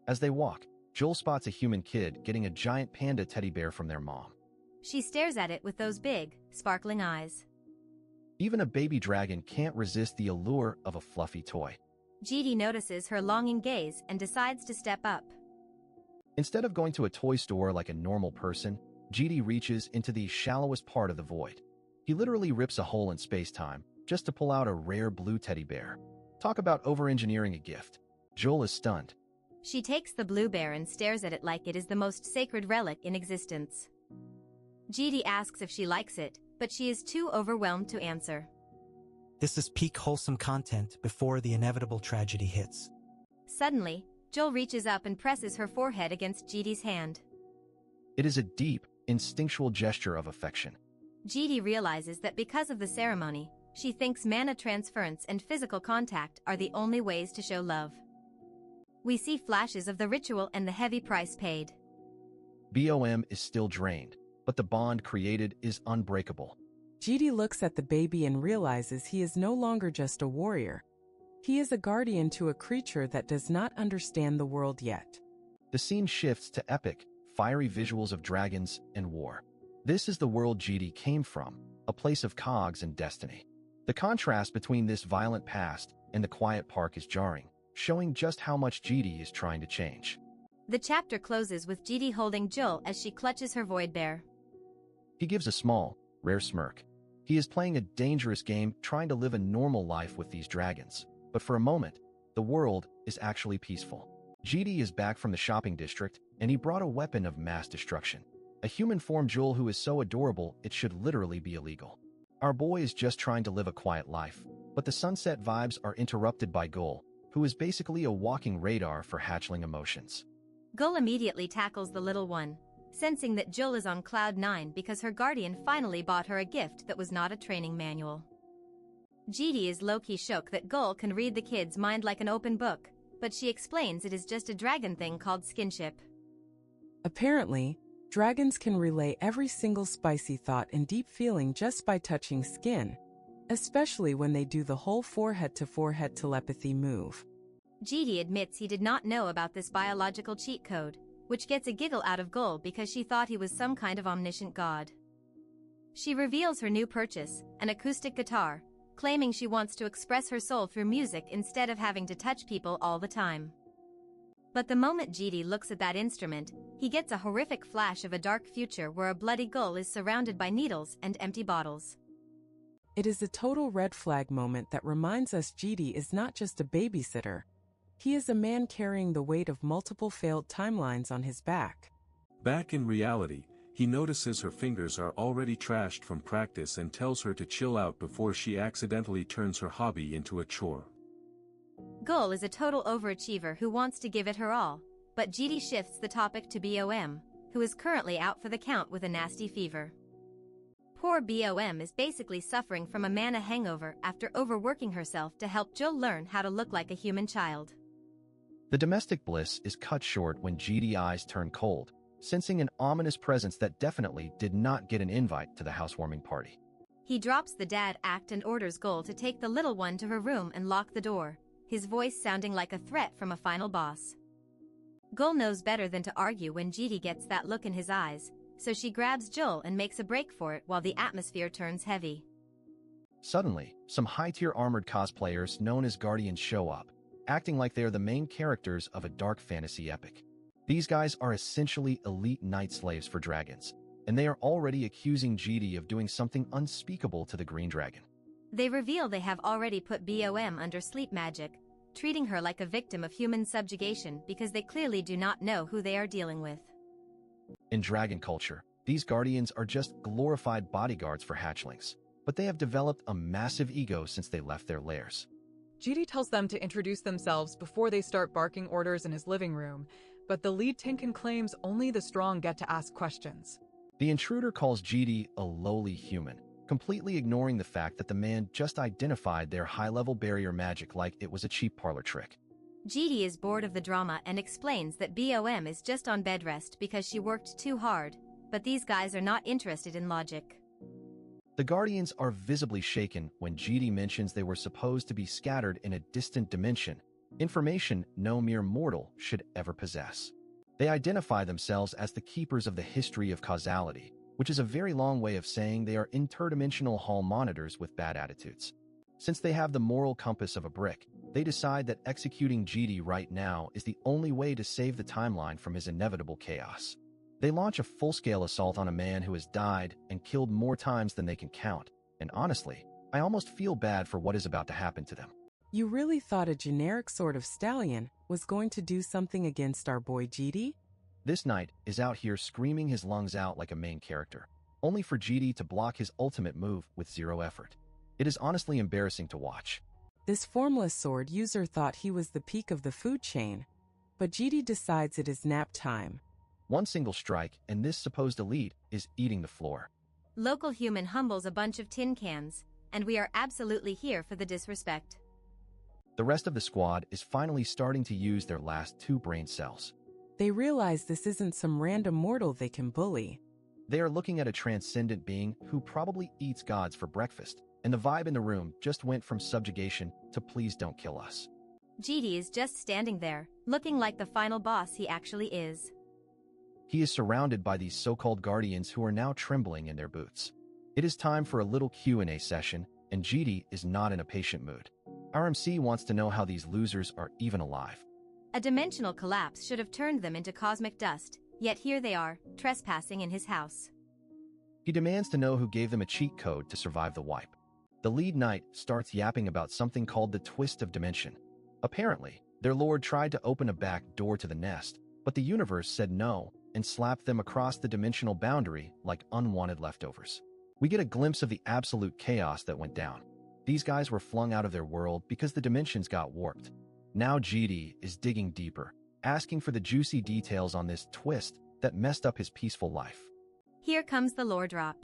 As they walk, Joel spots a human kid getting a giant panda teddy bear from their mom. She stares at it with those big, sparkling eyes. Even a baby dragon can't resist the allure of a fluffy toy. GD notices her longing gaze and decides to step up. Instead of going to a toy store like a normal person, GD reaches into the shallowest part of the void. He literally rips a hole in space-time just to pull out a rare blue teddy bear. Talk about over-engineering a gift. Joel is stunned. She takes the blue bear and stares at it like it is the most sacred relic in existence. GD asks if she likes it, but she is too overwhelmed to answer. This is peak wholesome content before the inevitable tragedy hits. Suddenly, Joel reaches up and presses her forehead against GD's hand. It is a deep, instinctual gesture of affection. GD realizes that because of the ceremony, she thinks mana transference and physical contact are the only ways to show love. We see flashes of the ritual and the heavy price paid. BOM is still drained, but the bond created is unbreakable. GD looks at the baby and realizes he is no longer just a warrior. He is a guardian to a creature that does not understand the world yet. The scene shifts to epic, fiery visuals of dragons and war. This is the world GD came from, a place of cogs and destiny. The contrast between this violent past and the quiet park is jarring, showing just how much GD is trying to change. The chapter closes with GD holding Jul as she clutches her void bear. He gives a small, rare smirk. He is playing a dangerous game trying to live a normal life with these dragons. But for a moment, the world is actually peaceful. GD is back from the shopping district, and he brought a weapon of mass destruction. A human form Jul who is so adorable it should literally be illegal. Our boy is just trying to live a quiet life, but the sunset vibes are interrupted by Gul, who is basically a walking radar for hatchling emotions. Gul immediately tackles the little one, sensing that Jul is on cloud 9 because her guardian finally bought her a gift that was not a training manual. GD is low-key shook that Gul can read the kid's mind like an open book, but she explains it is just a dragon thing called skinship. Apparently, dragons can relay every single spicy thought and deep feeling just by touching skin, especially when they do the whole forehead-to-forehead telepathy move. GD admits he did not know about this biological cheat code, which gets a giggle out of Gul because she thought he was some kind of omniscient god. She reveals her new purchase, an acoustic guitar, claiming she wants to express her soul through music instead of having to touch people all the time. But the moment GD looks at that instrument, he gets a horrific flash of a dark future where a bloody Gul is surrounded by needles and empty bottles. It is a total red flag moment that reminds us GD is not just a babysitter. He is a man carrying the weight of multiple failed timelines on his back. Back in reality, he notices her fingers are already trashed from practice and tells her to chill out before she accidentally turns her hobby into a chore. Gul is a total overachiever who wants to give it her all, but GD shifts the topic to BOM, who is currently out for the count with a nasty fever. Poor BOM is basically suffering from a mana hangover after overworking herself to help Jul learn how to look like a human child. The domestic bliss is cut short when GD eyes turn cold, sensing an ominous presence that definitely did not get an invite to the housewarming party. He drops the dad act and orders Gul to take the little one to her room and lock the door, his voice sounding like a threat from a final boss. Gul knows better than to argue when GD gets that look in his eyes, so she grabs Jul and makes a break for it while the atmosphere turns heavy. Suddenly, some high-tier armored cosplayers known as Guardians show up, acting like they are the main characters of a dark fantasy epic. These guys are essentially elite knight slaves for dragons, and they are already accusing GD of doing something unspeakable to the green dragon. They reveal they have already put BOM under sleep magic, treating her like a victim of human subjugation because they clearly do not know who they are dealing with. In dragon culture, these guardians are just glorified bodyguards for hatchlings, but they have developed a massive ego since they left their lairs. GD tells them to introduce themselves before they start barking orders in his living room, but the lead Tinkin claims only the strong get to ask questions. The intruder calls GD a lowly human, completely ignoring the fact that the man just identified their high-level barrier magic like it was a cheap parlor trick. GD is bored of the drama and explains that BOM is just on bed rest because she worked too hard, but these guys are not interested in logic. The Guardians are visibly shaken when GD mentions they were supposed to be scattered in a distant dimension, information no mere mortal should ever possess. They identify themselves as the keepers of the history of causality, which is a very long way of saying they are interdimensional hall monitors with bad attitudes. Since they have the moral compass of a brick, they decide that executing GD right now is the only way to save the timeline from his inevitable chaos. They launch a full-scale assault on a man who has died and killed more times than they can count, and honestly, I almost feel bad for what is about to happen to them. You really thought a generic sort of stallion was going to do something against our boy GD? This knight is out here screaming his lungs out like a main character, only for GD to block his ultimate move with zero effort. It is honestly embarrassing to watch. This formless sword user thought he was the peak of the food chain, but GD decides it is nap time. One single strike, and this supposed elite is eating the floor. Local human humbles a bunch of tin cans, and we are absolutely here for the disrespect. The rest of the squad is finally starting to use their last 2 brain cells. They realize this isn't some random mortal they can bully. They are looking at a transcendent being who probably eats gods for breakfast, and the vibe in the room just went from subjugation to please don't kill us. GD is just standing there, looking like the final boss he actually is. He is surrounded by these so-called guardians who are now trembling in their boots. It is time for a little Q&A session, and GD is not in a patient mood. RMC wants to know how these losers are even alive. A dimensional collapse should have turned them into cosmic dust, yet here they are, trespassing in his house. He demands to know who gave them a cheat code to survive the wipe. The lead knight starts yapping about something called the twist of dimension. Apparently, their lord tried to open a back door to the nest, but the universe said no and slapped them across the dimensional boundary like unwanted leftovers. We get a glimpse of the absolute chaos that went down. These guys were flung out of their world because the dimensions got warped. Now GD is digging deeper, asking for the juicy details on this twist that messed up his peaceful life. Here comes the lore drop.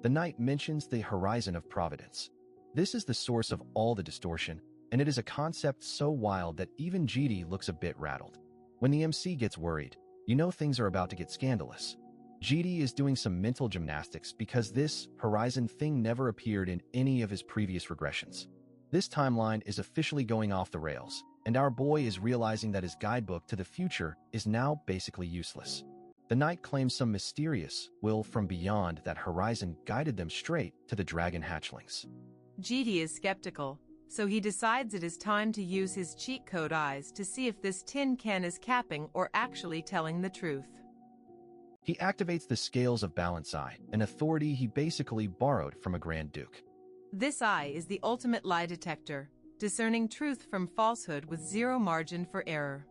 The knight mentions the horizon of providence. This is the source of all the distortion, and it is a concept so wild that even GD looks a bit rattled. When the MC gets worried, you know things are about to get scandalous. GD is doing some mental gymnastics because this horizon thing never appeared in any of his previous regressions. This timeline is officially going off the rails, and our boy is realizing that his guidebook to the future is now basically useless. The knight claims some mysterious will from beyond that horizon guided them straight to the dragon hatchlings. GD is skeptical, so he decides it is time to use his cheat code eyes to see if this tin can is capping or actually telling the truth. He activates the scales of balance eye, an authority he basically borrowed from a Grand Duke. This eye is the ultimate lie detector, discerning truth from falsehood with zero margin for error.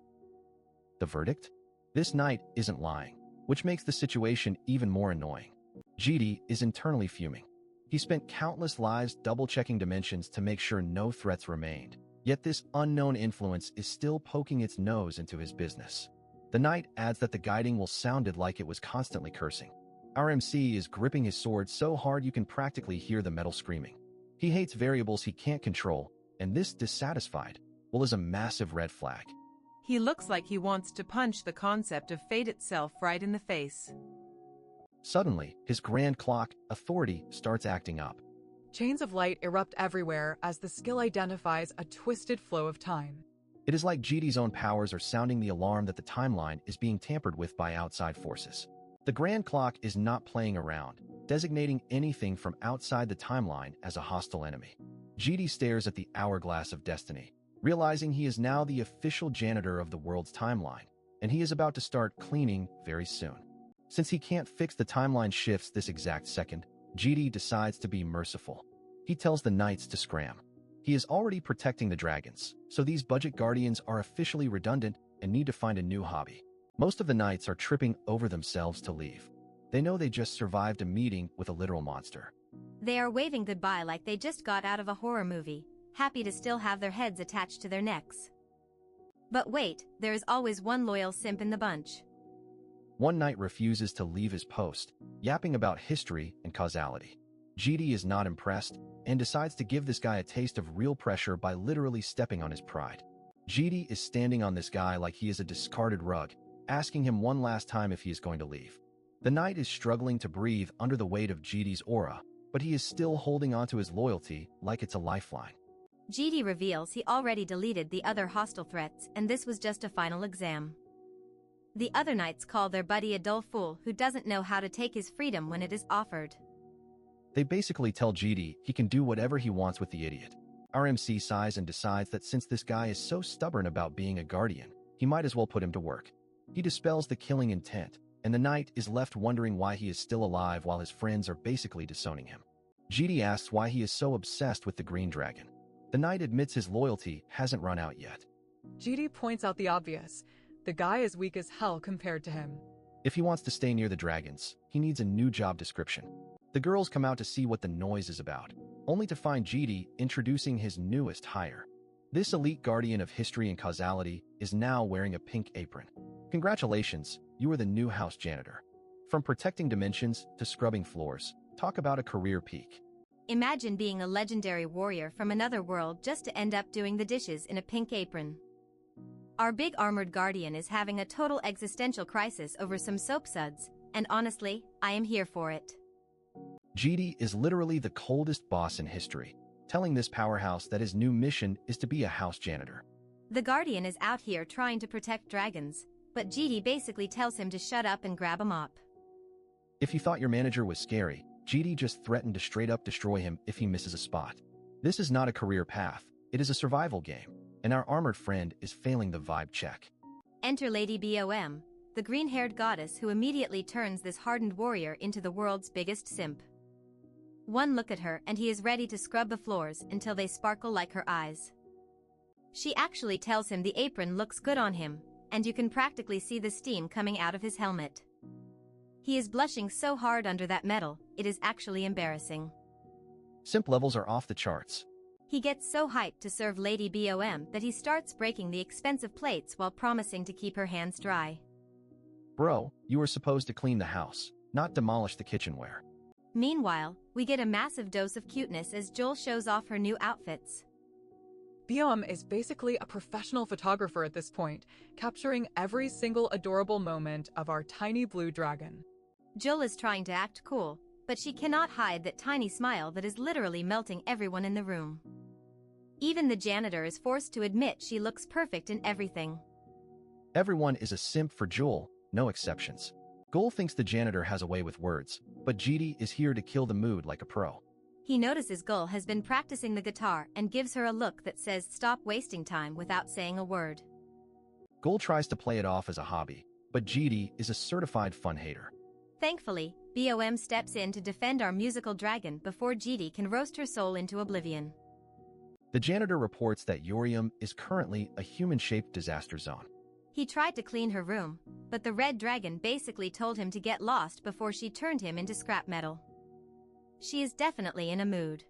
The verdict? This knight isn't lying, which makes the situation even more annoying. GD is internally fuming. He spent countless lives double-checking dimensions to make sure no threats remained, yet this unknown influence is still poking its nose into his business. The knight adds that the guiding will sounded like it was constantly cursing. RMC is gripping his sword so hard you can practically hear the metal screaming. He hates variables he can't control, and this dissatisfied will is a massive red flag. He looks like he wants to punch the concept of fate itself right in the face. Suddenly, his grand clock authority starts acting up. Chains of light erupt everywhere as the skill identifies a twisted flow of time. It is like GD's own powers are sounding the alarm that the timeline is being tampered with by outside forces. The grand clock is not playing around, designating anything from outside the timeline as a hostile enemy. GD stares at the hourglass of destiny, realizing he is now the official janitor of the world's timeline, and he is about to start cleaning very soon. Since he can't fix the timeline shifts this exact second, GD decides to be merciful. He tells the knights to scram. He is already protecting the dragons, so these budget guardians are officially redundant and need to find a new hobby. Most of the knights are tripping over themselves to leave. They know they just survived a meeting with a literal monster. They are waving goodbye like they just got out of a horror movie, happy to still have their heads attached to their necks. But wait, there is always one loyal simp in the bunch. One knight refuses to leave his post, yapping about history and causality. GD is not impressed and decides to give this guy a taste of real pressure by literally stepping on his pride. GD is standing on this guy like he is a discarded rug, asking him one last time if he is going to leave. The knight is struggling to breathe under the weight of GD's aura, but he is still holding onto his loyalty like it's a lifeline. GD reveals he already deleted the other hostile threats and this was just a final exam. The other knights call their buddy a dull fool who doesn't know how to take his freedom when it is offered. They basically tell GD he can do whatever he wants with the idiot. RMC sighs and decides that since this guy is so stubborn about being a guardian, he might as well put him to work. He dispels the killing intent, and the knight is left wondering why he is still alive while his friends are basically disowning him. GD asks why he is so obsessed with the green dragon. The knight admits his loyalty hasn't run out yet. GD points out the obvious. The guy is weak as hell compared to him. If he wants to stay near the dragons, he needs a new job description. The girls come out to see what the noise is about, only to find GD introducing his newest hire. This elite guardian of history and causality is now wearing a pink apron. Congratulations, you are the new house janitor. From protecting dimensions to scrubbing floors, talk about a career peak. Imagine being a legendary warrior from another world just to end up doing the dishes in a pink apron. Our big armored guardian is having a total existential crisis over some soap suds, and honestly, I am here for it. GD is literally the coldest boss in history, telling this powerhouse that his new mission is to be a house janitor. The guardian is out here trying to protect dragons, but GD basically tells him to shut up and grab a mop. If you thought your manager was scary, GD just threatened to straight up destroy him if he misses a spot. This is not a career path, It is a survival game, and our armored friend is failing the vibe check. Enter Lady BOM, the green-haired goddess who immediately turns this hardened warrior into the world's biggest simp. One look at her and he is ready to scrub the floors until they sparkle like her eyes. She actually tells him the apron looks good on him, and you can practically see the steam coming out of his helmet. He is blushing so hard under that metal, it is actually embarrassing. Simp levels are off the charts. He gets so hyped to serve Lady BOM that he starts breaking the expensive plates while promising to keep her hands dry. Bro, you are supposed to clean the house, not demolish the kitchenware. Meanwhile, we get a massive dose of cuteness as Joel shows off her new outfits. BOM is basically a professional photographer at this point, capturing every single adorable moment of our tiny blue dragon. Joel is trying to act cool, but she cannot hide that tiny smile that is literally melting everyone in the room. Even the janitor is forced to admit she looks perfect in everything. Everyone is a simp for Joel, no exceptions. Goal thinks the janitor has a way with words, but GD is here to kill the mood like a pro. He notices Gull has been practicing the guitar and gives her a look that says stop wasting time without saying a word. Goal tries to play it off as a hobby, but GD is a certified fun hater. Thankfully, BOM steps in to defend our musical dragon before GD can roast her soul into oblivion. The janitor reports that Yorium is currently a human-shaped disaster zone. He tried to clean her room, but the red dragon basically told him to get lost before she turned him into scrap metal. She is definitely in a mood.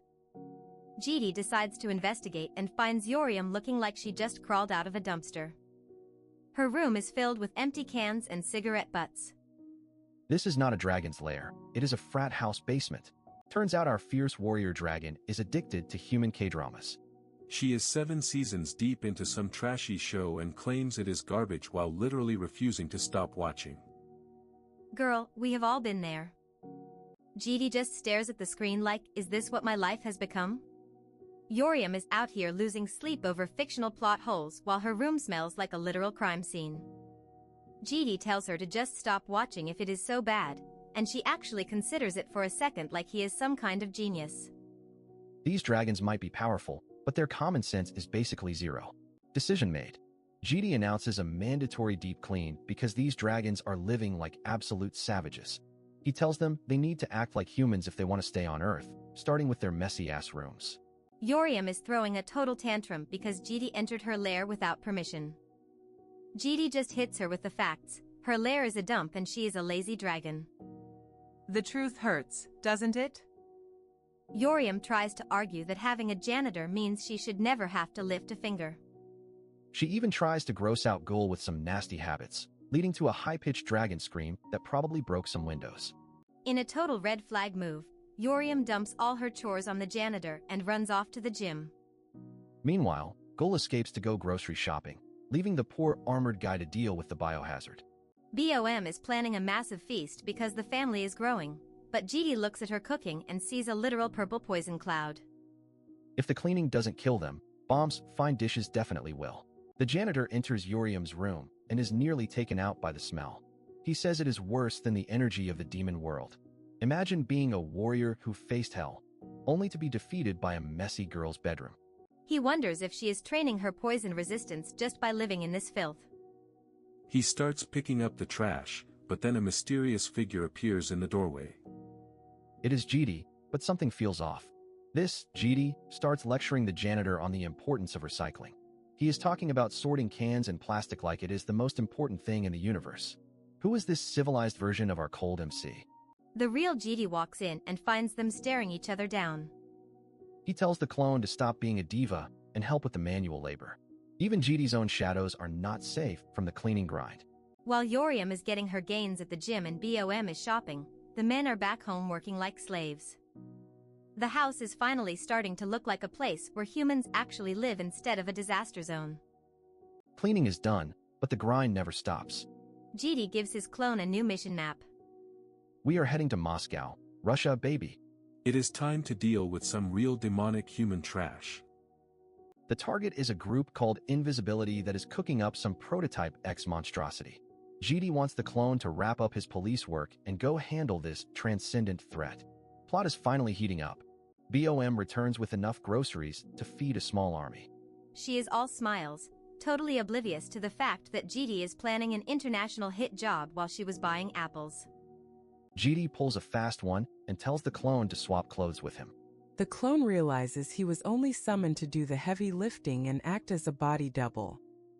GD decides to investigate and finds Yorium looking like she just crawled out of a dumpster. Her room is filled with empty cans and cigarette butts. This is not a dragon's lair, it is a frat house basement. Turns out our fierce warrior dragon is addicted to human K-dramas. She is 7 seasons deep into some trashy show and claims it is garbage while literally refusing to stop watching. Girl, we have all been there. GD just stares at the screen like, is this what my life has become? Yorium is out here losing sleep over fictional plot holes while her room smells like a literal crime scene. GD tells her to just stop watching if it is so bad, and she actually considers it for a second like he is some kind of genius. These dragons might be powerful, but their common sense is basically zero. Decision made. GD announces a mandatory deep clean because these dragons are living like absolute savages. He tells them they need to act like humans if they want to stay on Earth, starting with their messy-ass rooms. Yorium is throwing a total tantrum because GD entered her lair without permission. GD just hits her with the facts. Her lair is a dump and she is a lazy dragon. The truth hurts, doesn't it? Yorium tries to argue that having a janitor means she should never have to lift a finger. She even tries to gross out Ghoul with some nasty habits, leading to a high-pitched dragon scream that probably broke some windows. In a total red flag move, Yorium dumps all her chores on the janitor and runs off to the gym. Meanwhile, Ghoul escapes to go grocery shopping, leaving the poor armored guy to deal with the biohazard. BOM is planning a massive feast because the family is growing, but GD looks at her cooking and sees a literal purple poison cloud. If the cleaning doesn't kill them, Bomb's fine dishes definitely will. The janitor enters Yorium's room and is nearly taken out by the smell. He says it is worse than the energy of the demon world. Imagine being a warrior who faced hell, only to be defeated by a messy girl's bedroom. He wonders if she is training her poison resistance just by living in this filth. He starts picking up the trash, but then a mysterious figure appears in the doorway. It is GD, but something feels off. This, GD, starts lecturing the janitor on the importance of recycling. He is talking about sorting cans and plastic like it is the most important thing in the universe. Who is this civilized version of our cold MC? The real GD walks in and finds them staring each other down. He tells the clone to stop being a diva and help with the manual labor. Even GD's own shadows are not safe from the cleaning grind. While Yorium is getting her gains at the gym and BOM is shopping, the men are back home working like slaves. The house is finally starting to look like a place where humans actually live instead of a disaster zone. Cleaning is done, but the grind never stops. GD gives his clone a new mission map. We are heading to Moscow, Russia, baby. It is time to deal with some real demonic human trash. The target is a group called Invisibility that is cooking up some prototype X monstrosity. GD wants the clone to wrap up his police work and go handle this transcendent threat. Plot is finally heating up. BOM returns with enough groceries to feed a small army. she is all smiles, totally oblivious to the fact that GD is planning an international hit job while she was buying apples. GD pulls a fast one and tells the clone to swap clothes with him. The clone realizes he was only summoned to do the heavy lifting and act as a body double.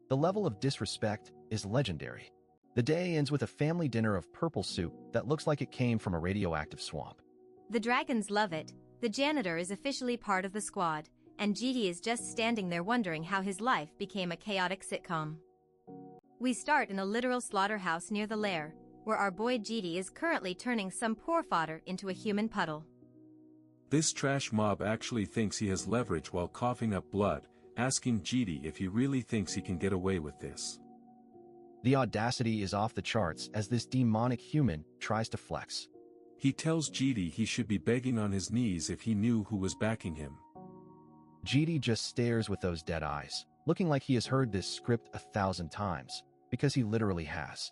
The level of disrespect is legendary. The day ends with a family dinner of purple soup that looks like it came from a radioactive swamp. The dragons love it, the janitor is officially part of the squad, and GD is just standing there wondering how his life became a chaotic sitcom. We start in a literal slaughterhouse near the lair, where our boy GD is currently turning some poor fodder into a human puddle. This trash mob actually thinks he has leverage while coughing up blood, asking GD if he really thinks he can get away with this. The audacity is off the charts as this demonic human tries to flex. He tells GD he should be begging on his knees if he knew who was backing him. GD just stares with those dead eyes, looking like he has heard this script 1,000 times, because he literally has.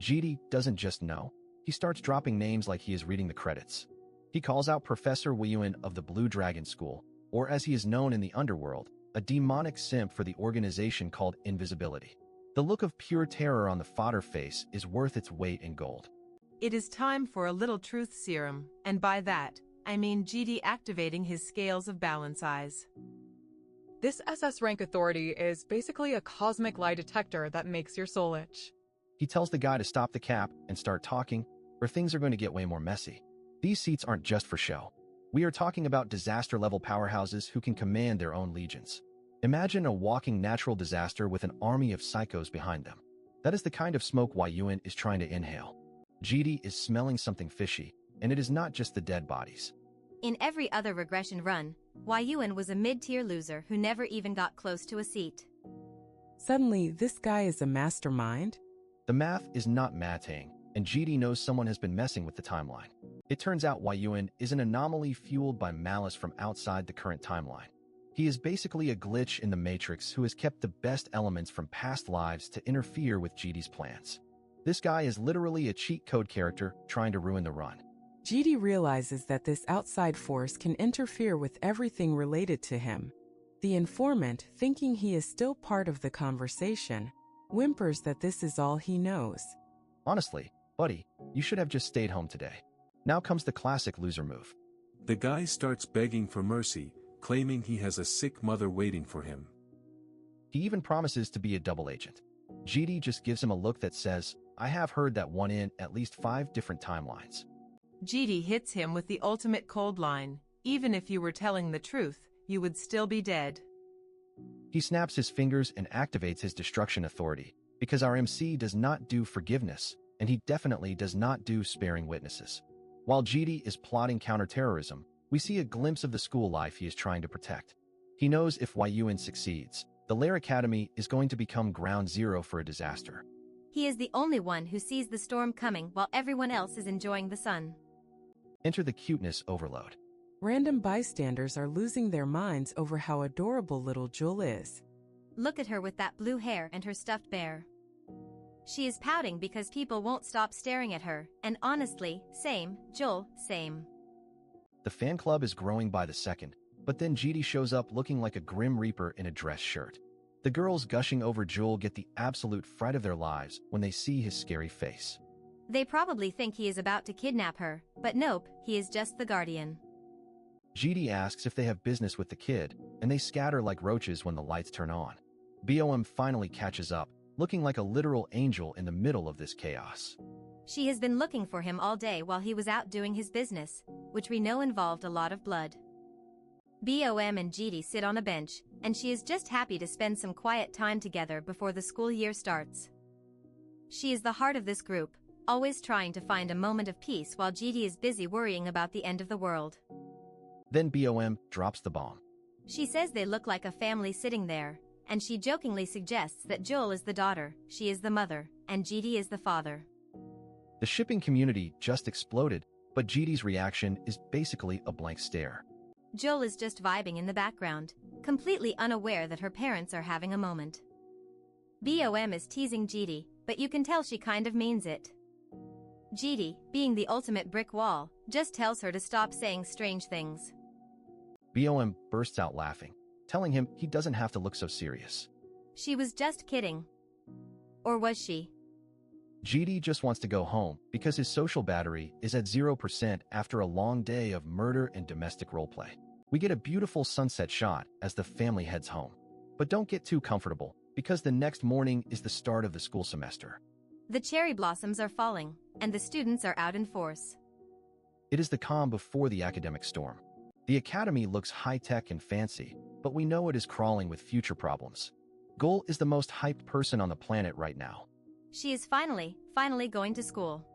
GD doesn't just know, he starts dropping names like he is reading the credits. He calls out Professor Weyuan of the Blue Dragon School, or as he is known in the underworld, a demonic simp for the organization called Invisibility. The look of pure terror on the fodder face is worth its weight in gold. It is time for a little truth serum, and by that, I mean GD activating his scales of balance eyes. This SS rank authority is basically a cosmic lie detector that makes your soul itch. He tells the guy to stop the cap and start talking, or things are going to get way more messy. These seats aren't just for show. We are talking about disaster-level powerhouses who can command their own legions. Imagine a walking natural disaster with an army of psychos behind them. That is the kind of smoke Weyuan is trying to inhale. GD is smelling something fishy, and it is not just the dead bodies. In every other regression run, Weyuan was a mid-tier loser who never even got close to a seat. Suddenly, this guy is a mastermind? The math is not mathing, and GD knows someone has been messing with the timeline. It turns out Weyuan is an anomaly fueled by malice from outside the current timeline. He is basically a glitch in the Matrix who has kept the best elements from past lives to interfere with GD's plans. This guy is literally a cheat code character trying to ruin the run. GD realizes that this outside force can interfere with everything related to him. The informant, thinking he is still part of the conversation, whimpers that this is all he knows. Honestly, buddy, you should have just stayed home today. Now comes the classic loser move. The guy starts begging for mercy, claiming he has a sick mother waiting for him. He even promises to be a double agent. GD just gives him a look that says, I have heard that one in at least 5 different timelines. GD hits him with the ultimate cold line. Even if you were telling the truth, you would still be dead. He snaps his fingers and activates his destruction authority, because our MC does not do forgiveness, and he definitely does not do sparing witnesses. While GD is plotting counterterrorism, we see a glimpse of the school life he is trying to protect. He knows if Weyuan succeeds, the Lair Academy is going to become ground zero for a disaster. He is the only one who sees the storm coming while everyone else is enjoying the sun. Enter the cuteness overload. Random bystanders are losing their minds over how adorable little Jewel is. Look at her with that blue hair and her stuffed bear. She is pouting because people won't stop staring at her, and honestly, same, Joel, same. The fan club is growing by the second, but then GD shows up looking like a Grim Reaper in a dress shirt. The girls gushing over Joel get the absolute fright of their lives when they see his scary face. They probably think he is about to kidnap her, but nope, he is just the guardian. GD asks if they have business with the kid, and they scatter like roaches when the lights turn on. BOM finally catches up, looking like a literal angel in the middle of this chaos. She has been looking for him all day while he was out doing his business, which we know involved a lot of blood. BOM and GD sit on a bench, and she is just happy to spend some quiet time together before the school year starts. She is the heart of this group, always trying to find a moment of peace while GD is busy worrying about the end of the world. Then BOM drops the bomb. She says they look like a family sitting there, and she jokingly suggests that Joel is the daughter, she is the mother, and GD is the father. The shipping community just exploded, but GD's reaction is basically a blank stare. Joel is just vibing in the background, completely unaware that her parents are having a moment. BOM is teasing GD, but you can tell she kind of means it. GD, being the ultimate brick wall, just tells her to stop saying strange things. BOM bursts out laughing. telling him he doesn't have to look so serious. She was just kidding. Or was she? GD just wants to go home because his social battery is at 0% after a long day of murder and domestic roleplay. We get a beautiful sunset shot as the family heads home. But don't get too comfortable, because the next morning is the start of the school semester. The cherry blossoms are falling, and the students are out in force. It is the calm before the academic storm. The academy looks high-tech and fancy, but we know it is crawling with future problems. Gul is the most hyped person on the planet right now. She is finally going to school.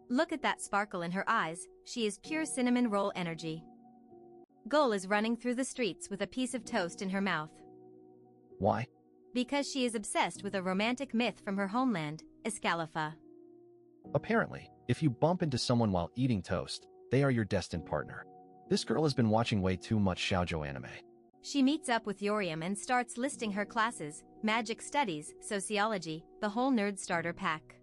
Look at that sparkle in her eyes, she is pure cinnamon roll energy. Gul is running through the streets with a piece of toast in her mouth. Why? Because she is obsessed with a romantic myth from her homeland, Escalifa. Apparently, if you bump into someone while eating toast, they are your destined partner. This girl has been watching way too much shoujo anime. She meets up with Yoriam and starts listing her classes, magic studies, sociology, the whole nerd starter pack.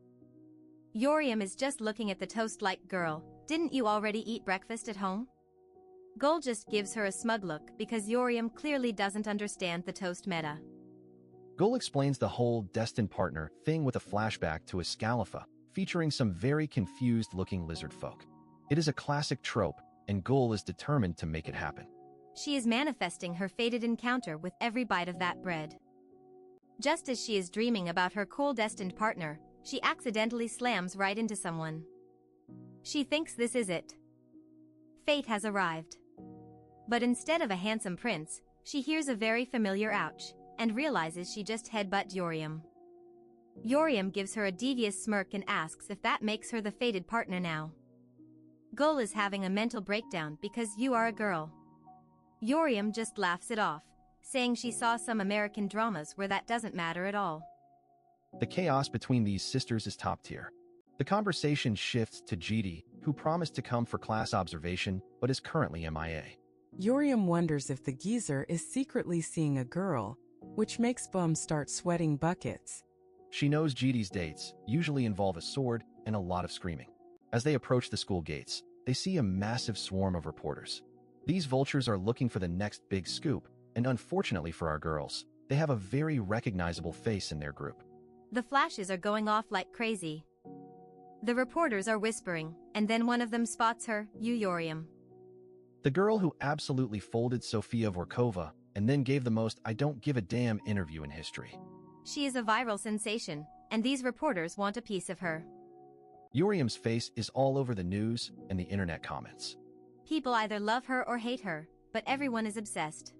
Yoriam is just looking at the toast like, girl, didn't you already eat breakfast at home? Gul just gives her a smug look because Yoriam clearly doesn't understand the toast meta. Gul explains the whole destined partner thing with a flashback to Escalifa, featuring some very confused-looking lizard folk. It is a classic trope, and Gul is determined to make it happen. She is manifesting her fated encounter with every bite of that bread. Just as she is dreaming about her cool destined partner, she accidentally slams right into someone. She thinks this is it. Fate has arrived. But instead of a handsome prince, she hears a very familiar ouch, and realizes she just headbutted Yoriam. Yoriam gives her a devious smirk and asks if that makes her the fated partner now. Gul is having a mental breakdown because you are a girl. Yoriam just laughs it off, saying she saw some American dramas where that doesn't matter at all. The chaos between these sisters is top tier. The conversation shifts to GD, who promised to come for class observation but is currently MIA. Yoriam wonders if the geezer is secretly seeing a girl, which makes Bum start sweating buckets. She knows GD's dates usually involve a sword and a lot of screaming. As they approach the school gates, they see a massive swarm of reporters. These vultures are looking for the next big scoop, and unfortunately for our girls, they have a very recognizable face in their group. The flashes are going off like crazy. The reporters are whispering, and then one of them spots her, Yoriam. The girl who absolutely folded Sofia Vorkova and then gave the most I don't give a damn interview in history. She is a viral sensation, and these reporters want a piece of her. Yoriam's face is all over the news and the internet comments. People either love her or hate her, but everyone is obsessed.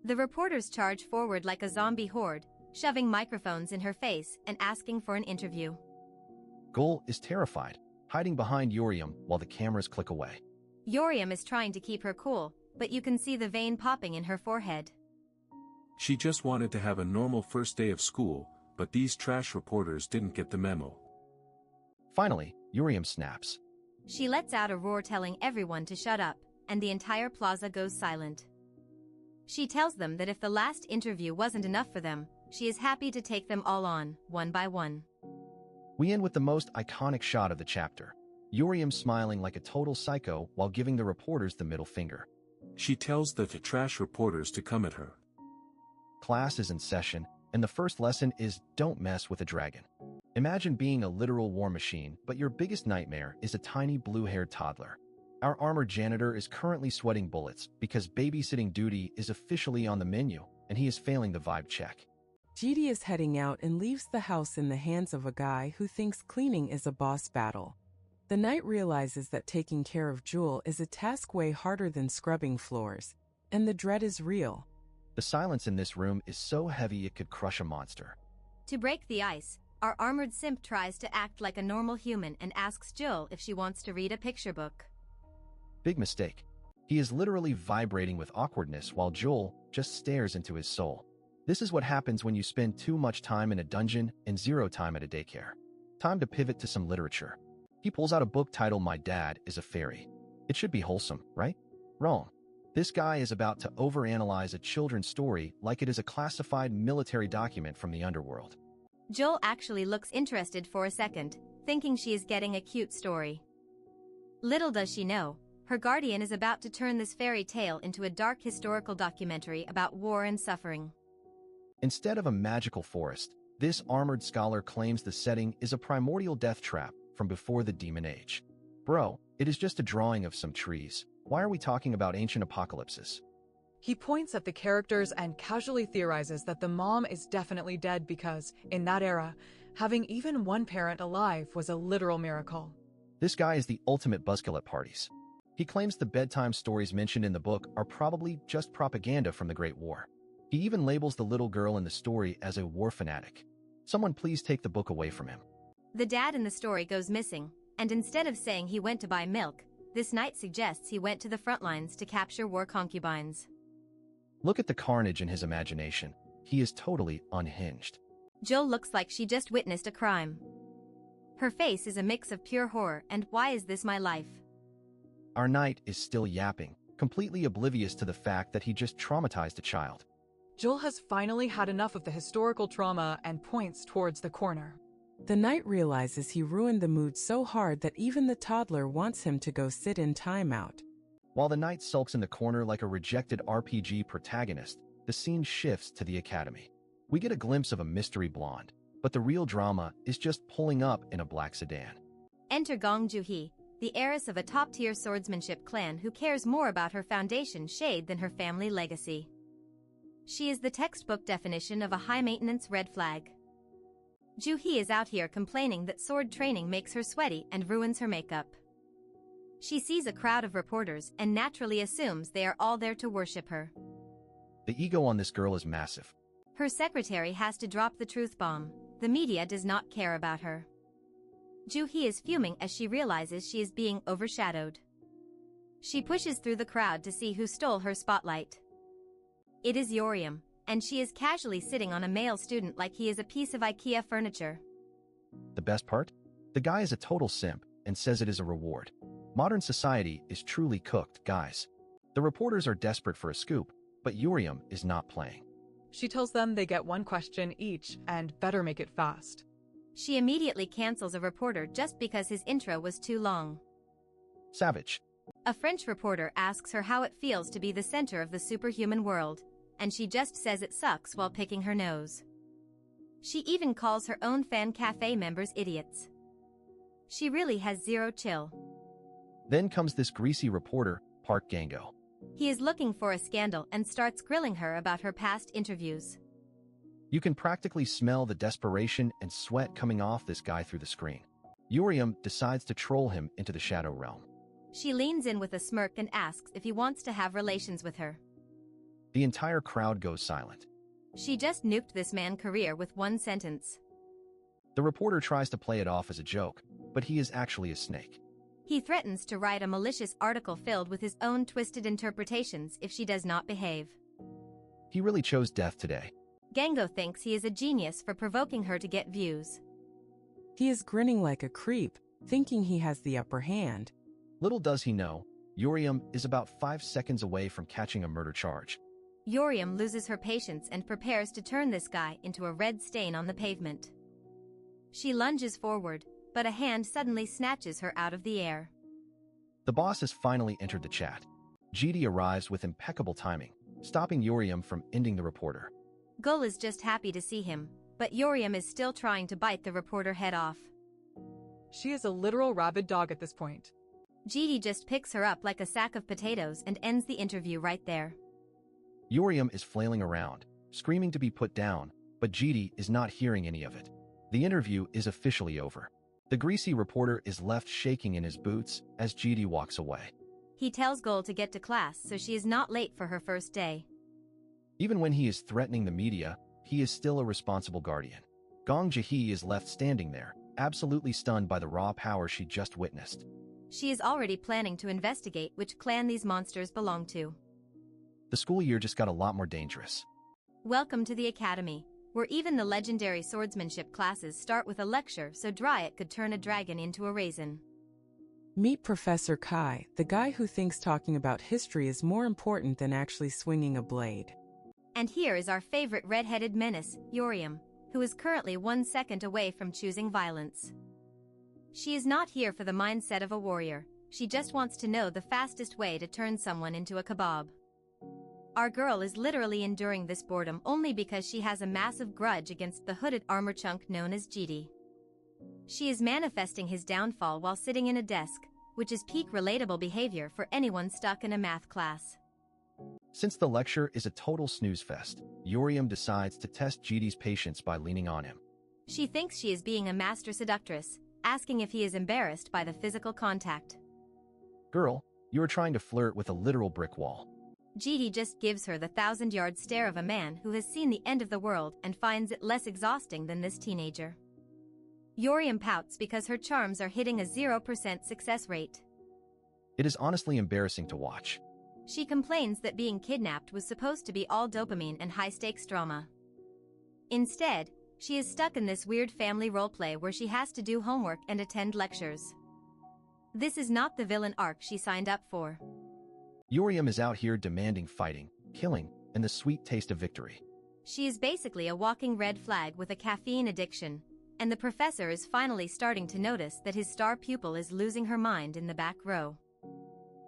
The reporters charge forward like a zombie horde, shoving microphones in her face and asking for an interview. Gul is terrified, hiding behind Yoriam while the cameras click away. Yoriam is trying to keep her cool, but you can see the vein popping in her forehead. She just wanted to have a normal first day of school, but these trash reporters didn't get the memo. Finally, Yoriam snaps. She lets out a roar telling everyone to shut up, and the entire plaza goes silent. She tells them that if the last interview wasn't enough for them, she is happy to take them all on, one by one. We end with the most iconic shot of the chapter. Yoriam smiling like a total psycho while giving the reporters the middle finger. She tells the trash reporters to come at her. Class is in session, and the first lesson is don't mess with a dragon. Imagine being a literal war machine, but your biggest nightmare is a tiny blue-haired toddler. Our armored janitor is currently sweating bullets because babysitting duty is officially on the menu, and he is failing the vibe check. GD is heading out and leaves the house in the hands of a guy who thinks cleaning is a boss battle. The knight realizes that taking care of Jewel is a task way harder than scrubbing floors, and the dread is real. The silence in this room is so heavy it could crush a monster. To break the ice, our armored simp tries to act like a normal human and asks Jill if she wants to read a picture book. Big mistake. He is literally vibrating with awkwardness while Joel just stares into his soul. This is what happens when you spend too much time in a dungeon and zero time at a daycare. Time to pivot to some literature. He pulls out a book titled My Dad is a Fairy. It should be wholesome, right? Wrong. This guy is about to overanalyze a children's story like it is a classified military document from the underworld. Joel actually looks interested for a second, thinking she is getting a cute story. Little does she know, Her guardian is about to turn this fairy tale into a dark historical documentary about war and suffering. Instead of a magical forest, this armored scholar claims the setting is a primordial death trap from before the Demon Age. Bro, it is just a drawing of some trees. Why are we talking about ancient apocalypses? He points at the characters and casually theorizes that the mom is definitely dead because, in that era, having even one parent alive was a literal miracle. This guy is the ultimate buzzkill at parties. He claims the bedtime stories mentioned in the book are probably just propaganda from the Great War. He even labels the little girl in the story as a war fanatic. Someone please take the book away from him. The dad in the story goes missing, and instead of saying he went to buy milk, this knight suggests he went to the front lines to capture war concubines. Look at the carnage in his imagination. He is totally unhinged. Jill looks like she just witnessed a crime. Her face is a mix of pure horror and why is this my life? Our knight is still yapping, completely oblivious to the fact that he just traumatized a child. Joel has finally had enough of the historical trauma and points towards the corner. The knight realizes he ruined the mood so hard that even the toddler wants him to go sit in timeout. While the knight sulks in the corner like a rejected RPG protagonist, the scene shifts to the academy. We get a glimpse of a mystery blonde, but the real drama is just pulling up in a black sedan. Enter Gong Ju-hee, the heiress of a top-tier swordsmanship clan who cares more about her foundation shade than her family legacy. She is the textbook definition of a high-maintenance red flag. Ju-hee is out here complaining that sword training makes her sweaty and ruins her makeup. She sees a crowd of reporters and naturally assumes they are all there to worship her. The ego on this girl is massive. Her secretary has to drop the truth bomb. The media does not care about her. Ju-hee is fuming as she realizes she is being overshadowed. She pushes through the crowd to see who stole her spotlight. It is Yoriam, and she is casually sitting on a male student like he is a piece of IKEA furniture. The best part? The guy is a total simp and says it is a reward. Modern society is truly cooked, guys. The reporters are desperate for a scoop, but Yoriam is not playing. She tells them they get one question each and better make it fast. She immediately cancels a reporter just because his intro was too long. Savage. A French reporter asks her how it feels to be the center of the superhuman world, and she just says it sucks while picking her nose. She even calls her own fan cafe members idiots. She really has zero chill. Then comes this greasy reporter, Park Gango. He is looking for a scandal and starts grilling her about her past interviews. You can practically smell the desperation and sweat coming off this guy through the screen. Yoriam decides to troll him into the shadow realm. She leans in with a smirk and asks if he wants to have relations with her. The entire crowd goes silent. She just nuked this man's career with one sentence. The reporter tries to play it off as a joke, but he is actually a snake. He threatens to write a malicious article filled with his own twisted interpretations if she does not behave. He really chose death today. Gango thinks he is a genius for provoking her to get views. He is grinning like a creep, thinking he has the upper hand. Little does he know, Yoriam is about 5 seconds away from catching a murder charge. Yoriam loses her patience and prepares to turn this guy into a red stain on the pavement. She lunges forward, but a hand suddenly snatches her out of the air. The boss has finally entered the chat. GD arrives with impeccable timing, stopping Yoriam from ending the reporter. Gul is just happy to see him, but Yoriam is still trying to bite the reporter head off. She is a literal rabid dog at this point. GD just picks her up like a sack of potatoes and ends the interview right there. Yoriam is flailing around, screaming to be put down, but GD is not hearing any of it. The interview is officially over. The greasy reporter is left shaking in his boots as GD walks away. He tells Gul to get to class so she is not late for her first day. Even when he is threatening the media, he is still a responsible guardian. Gong Ju-hee is left standing there, absolutely stunned by the raw power she just witnessed. She is already planning to investigate which clan these monsters belong to. The school year just got a lot more dangerous. Welcome to the academy, where even the legendary swordsmanship classes start with a lecture so Dryet could turn a dragon into a raisin. Meet Professor Kai, the guy who thinks talking about history is more important than actually swinging a blade. And here is our favorite red-headed menace, Yoriam, who is currently 1 second away from choosing violence. She is not here for the mindset of a warrior, she just wants to know the fastest way to turn someone into a kebab. Our girl is literally enduring this boredom only because she has a massive grudge against the hooded armor chunk known as GD. She is manifesting his downfall while sitting in a desk, which is peak relatable behavior for anyone stuck in a math class. Since the lecture is a total snooze fest, Yoriam decides to test GD's patience by leaning on him. She thinks she is being a master seductress, asking if he is embarrassed by the physical contact. Girl, you are trying to flirt with a literal brick wall. GD just gives her the 1,000-yard stare of a man who has seen the end of the world and finds it less exhausting than this teenager. Yoriam pouts because her charms are hitting a 0% success rate. It is honestly embarrassing to watch. She complains that being kidnapped was supposed to be all dopamine and high-stakes drama. Instead, she is stuck in this weird family roleplay where she has to do homework and attend lectures. This is not the villain arc she signed up for. Yoriam is out here demanding fighting, killing, and the sweet taste of victory. She is basically a walking red flag with a caffeine addiction, and the professor is finally starting to notice that his star pupil is losing her mind in the back row.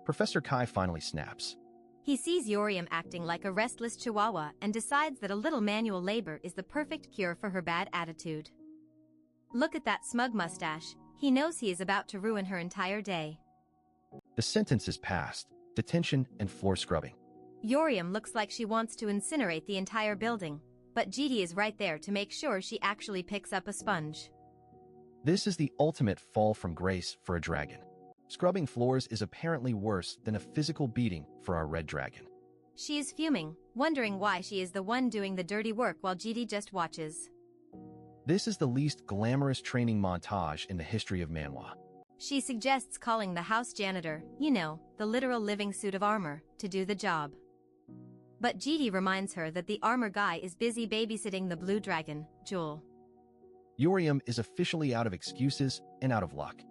Professor Kai finally snaps. He sees Yoriam acting like a restless chihuahua and decides that a little manual labor is the perfect cure for her bad attitude. Look at that smug mustache, he knows he is about to ruin her entire day. The sentence is passed, detention and floor scrubbing. Yoriam looks like she wants to incinerate the entire building, but GD is right there to make sure she actually picks up a sponge. This is the ultimate fall from grace for a dragon. Scrubbing floors is apparently worse than a physical beating for our red dragon. She is fuming, wondering why she is the one doing the dirty work while GD just watches. This is the least glamorous training montage in the history of manhwa. She suggests calling the house janitor, you know, the literal living suit of armor, to do the job. But GD reminds her that the armor guy is busy babysitting the blue dragon, Jewel. Yoriam is officially out of excuses and out of luck.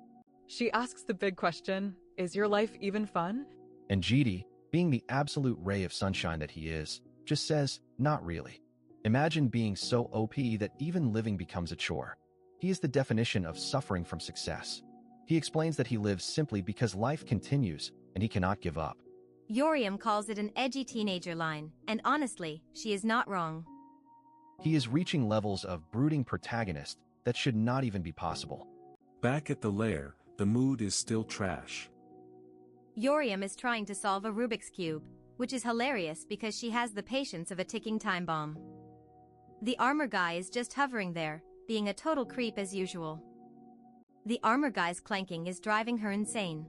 She asks the big question, is your life even fun? And GD, being the absolute ray of sunshine that he is, just says, not really. Imagine being so OP that even living becomes a chore. He is the definition of suffering from success. He explains that he lives simply because life continues and he cannot give up. Yoriam calls it an edgy teenager line, and honestly, she is not wrong. He is reaching levels of brooding protagonist that should not even be possible. Back at the lair, the mood is still trash. Yoriam is trying to solve a Rubik's Cube, which is hilarious because she has the patience of a ticking time bomb. The armor guy is just hovering there, being a total creep as usual. The armor guy's clanking is driving her insane.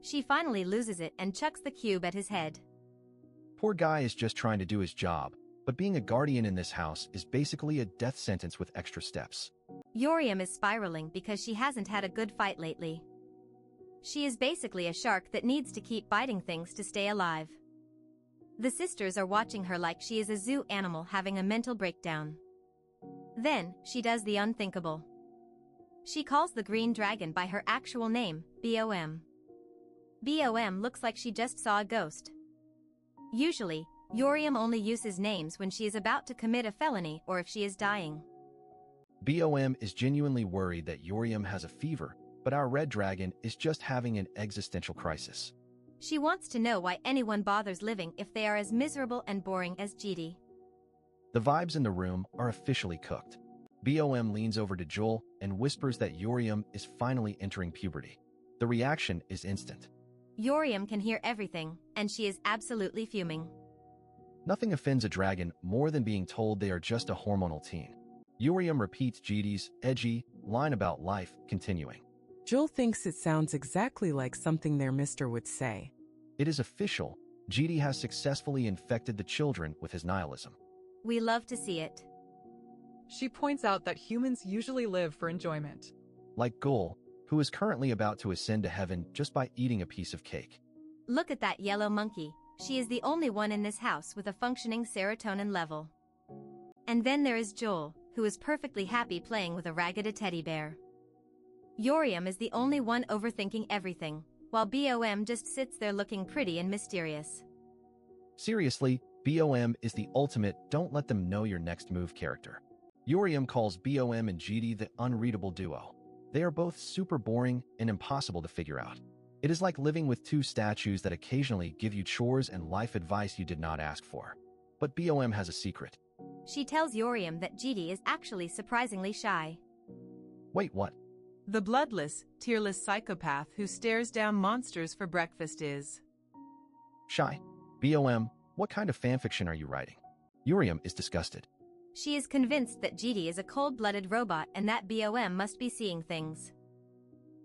She finally loses it and chucks the cube at his head. Poor guy is just trying to do his job, but being a guardian in this house is basically a death sentence with extra steps. Yoriam is spiraling because she hasn't had a good fight lately. She is basically a shark that needs to keep biting things to stay alive. The sisters are watching her like she is a zoo animal having a mental breakdown. Then, she does the unthinkable. She calls the green dragon by her actual name, BOM. BOM looks like she just saw a ghost. Usually, Yoriam only uses names when she is about to commit a felony or if she is dying. BOM is genuinely worried that Yoriam has a fever, but our red dragon is just having an existential crisis. She wants to know why anyone bothers living if they are as miserable and boring as GD. The vibes in the room are officially cooked. BOM leans over to Joel and whispers that Yoriam is finally entering puberty. The reaction is instant. Yoriam can hear everything, and she is absolutely fuming. Nothing offends a dragon more than being told they are just a hormonal teen. Yoriam repeats GD's edgy line about life, continuing. Joel thinks it sounds exactly like something their mister would say. It is official. GD has successfully infected the children with his nihilism. We love to see it. She points out that humans usually live for enjoyment. Like Gul, who is currently about to ascend to heaven just by eating a piece of cake. Look at that yellow monkey. She is the only one in this house with a functioning serotonin level. And then there is Joel, who is perfectly happy playing with a ragged teddy bear. Yoriam is the only one overthinking everything, while BOM just sits there looking pretty and mysterious. Seriously, BOM is the ultimate don't let them know your next move character. Yoriam calls BOM and GD the unreadable duo. They are both super boring and impossible to figure out. It is like living with two statues that occasionally give you chores and life advice you did not ask for. But BOM has a secret. She tells Yoriam that GD is actually surprisingly shy. Wait, what? The bloodless, tearless psychopath who stares down monsters for breakfast is Shy? BOM, what kind of fanfiction are you writing? Yoriam is disgusted. She is convinced that GD is a cold-blooded robot and that BOM must be seeing things.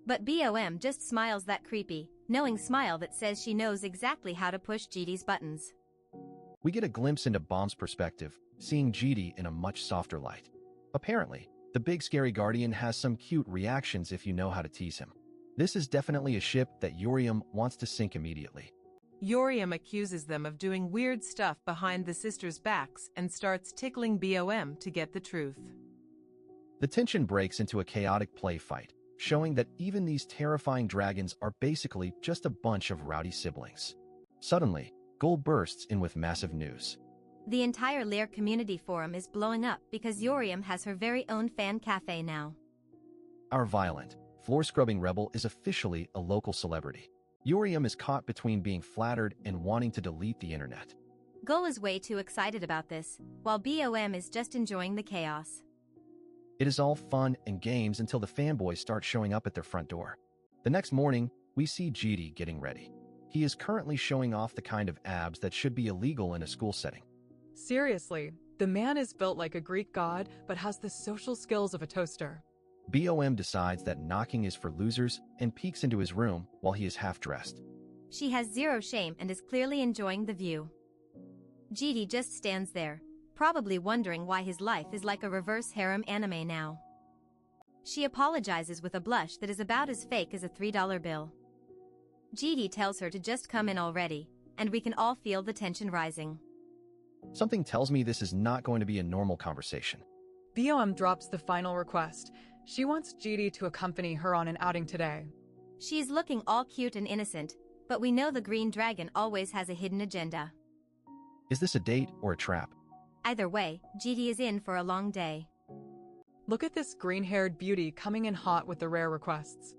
But BOM just smiles that creepy, knowing smile that says she knows exactly how to push GD's buttons. We get a glimpse into Bomb's perspective, seeing GD in a much softer light. Apparently, the big scary guardian has some cute reactions if you know how to tease him. This is definitely a ship that Yoriam wants to sink immediately. Yoriam accuses them of doing weird stuff behind the sisters' backs and starts tickling BOM to get the truth. The tension breaks into a chaotic play fight, showing that even these terrifying dragons are basically just a bunch of rowdy siblings. Suddenly, Gold bursts in with massive news. The entire Lair community forum is blowing up because Yoriam has her very own fan cafe now. Our violent, floor-scrubbing rebel is officially a local celebrity. Yoriam is caught between being flattered and wanting to delete the internet. Go is way too excited about this, while BOM is just enjoying the chaos. It is all fun and games until the fanboys start showing up at their front door. The next morning, we see GD getting ready. He is currently showing off the kind of abs that should be illegal in a school setting. Seriously, the man is built like a Greek god but has the social skills of a toaster. BOM decides that knocking is for losers and peeks into his room while he is half-dressed. She has zero shame and is clearly enjoying the view. GD just stands there, probably wondering why his life is like a reverse harem anime now. She apologizes with a blush that is about as fake as a $3 bill. GD tells her to just come in already, and we can all feel the tension rising. Something tells me this is not going to be a normal conversation. BOM drops the final request. She wants GD to accompany her on an outing today. She's looking all cute and innocent, but we know the green dragon always has a hidden agenda. Is this a date or a trap? Either way, GD is in for a long day. Look at this green-haired beauty coming in hot with the rare requests.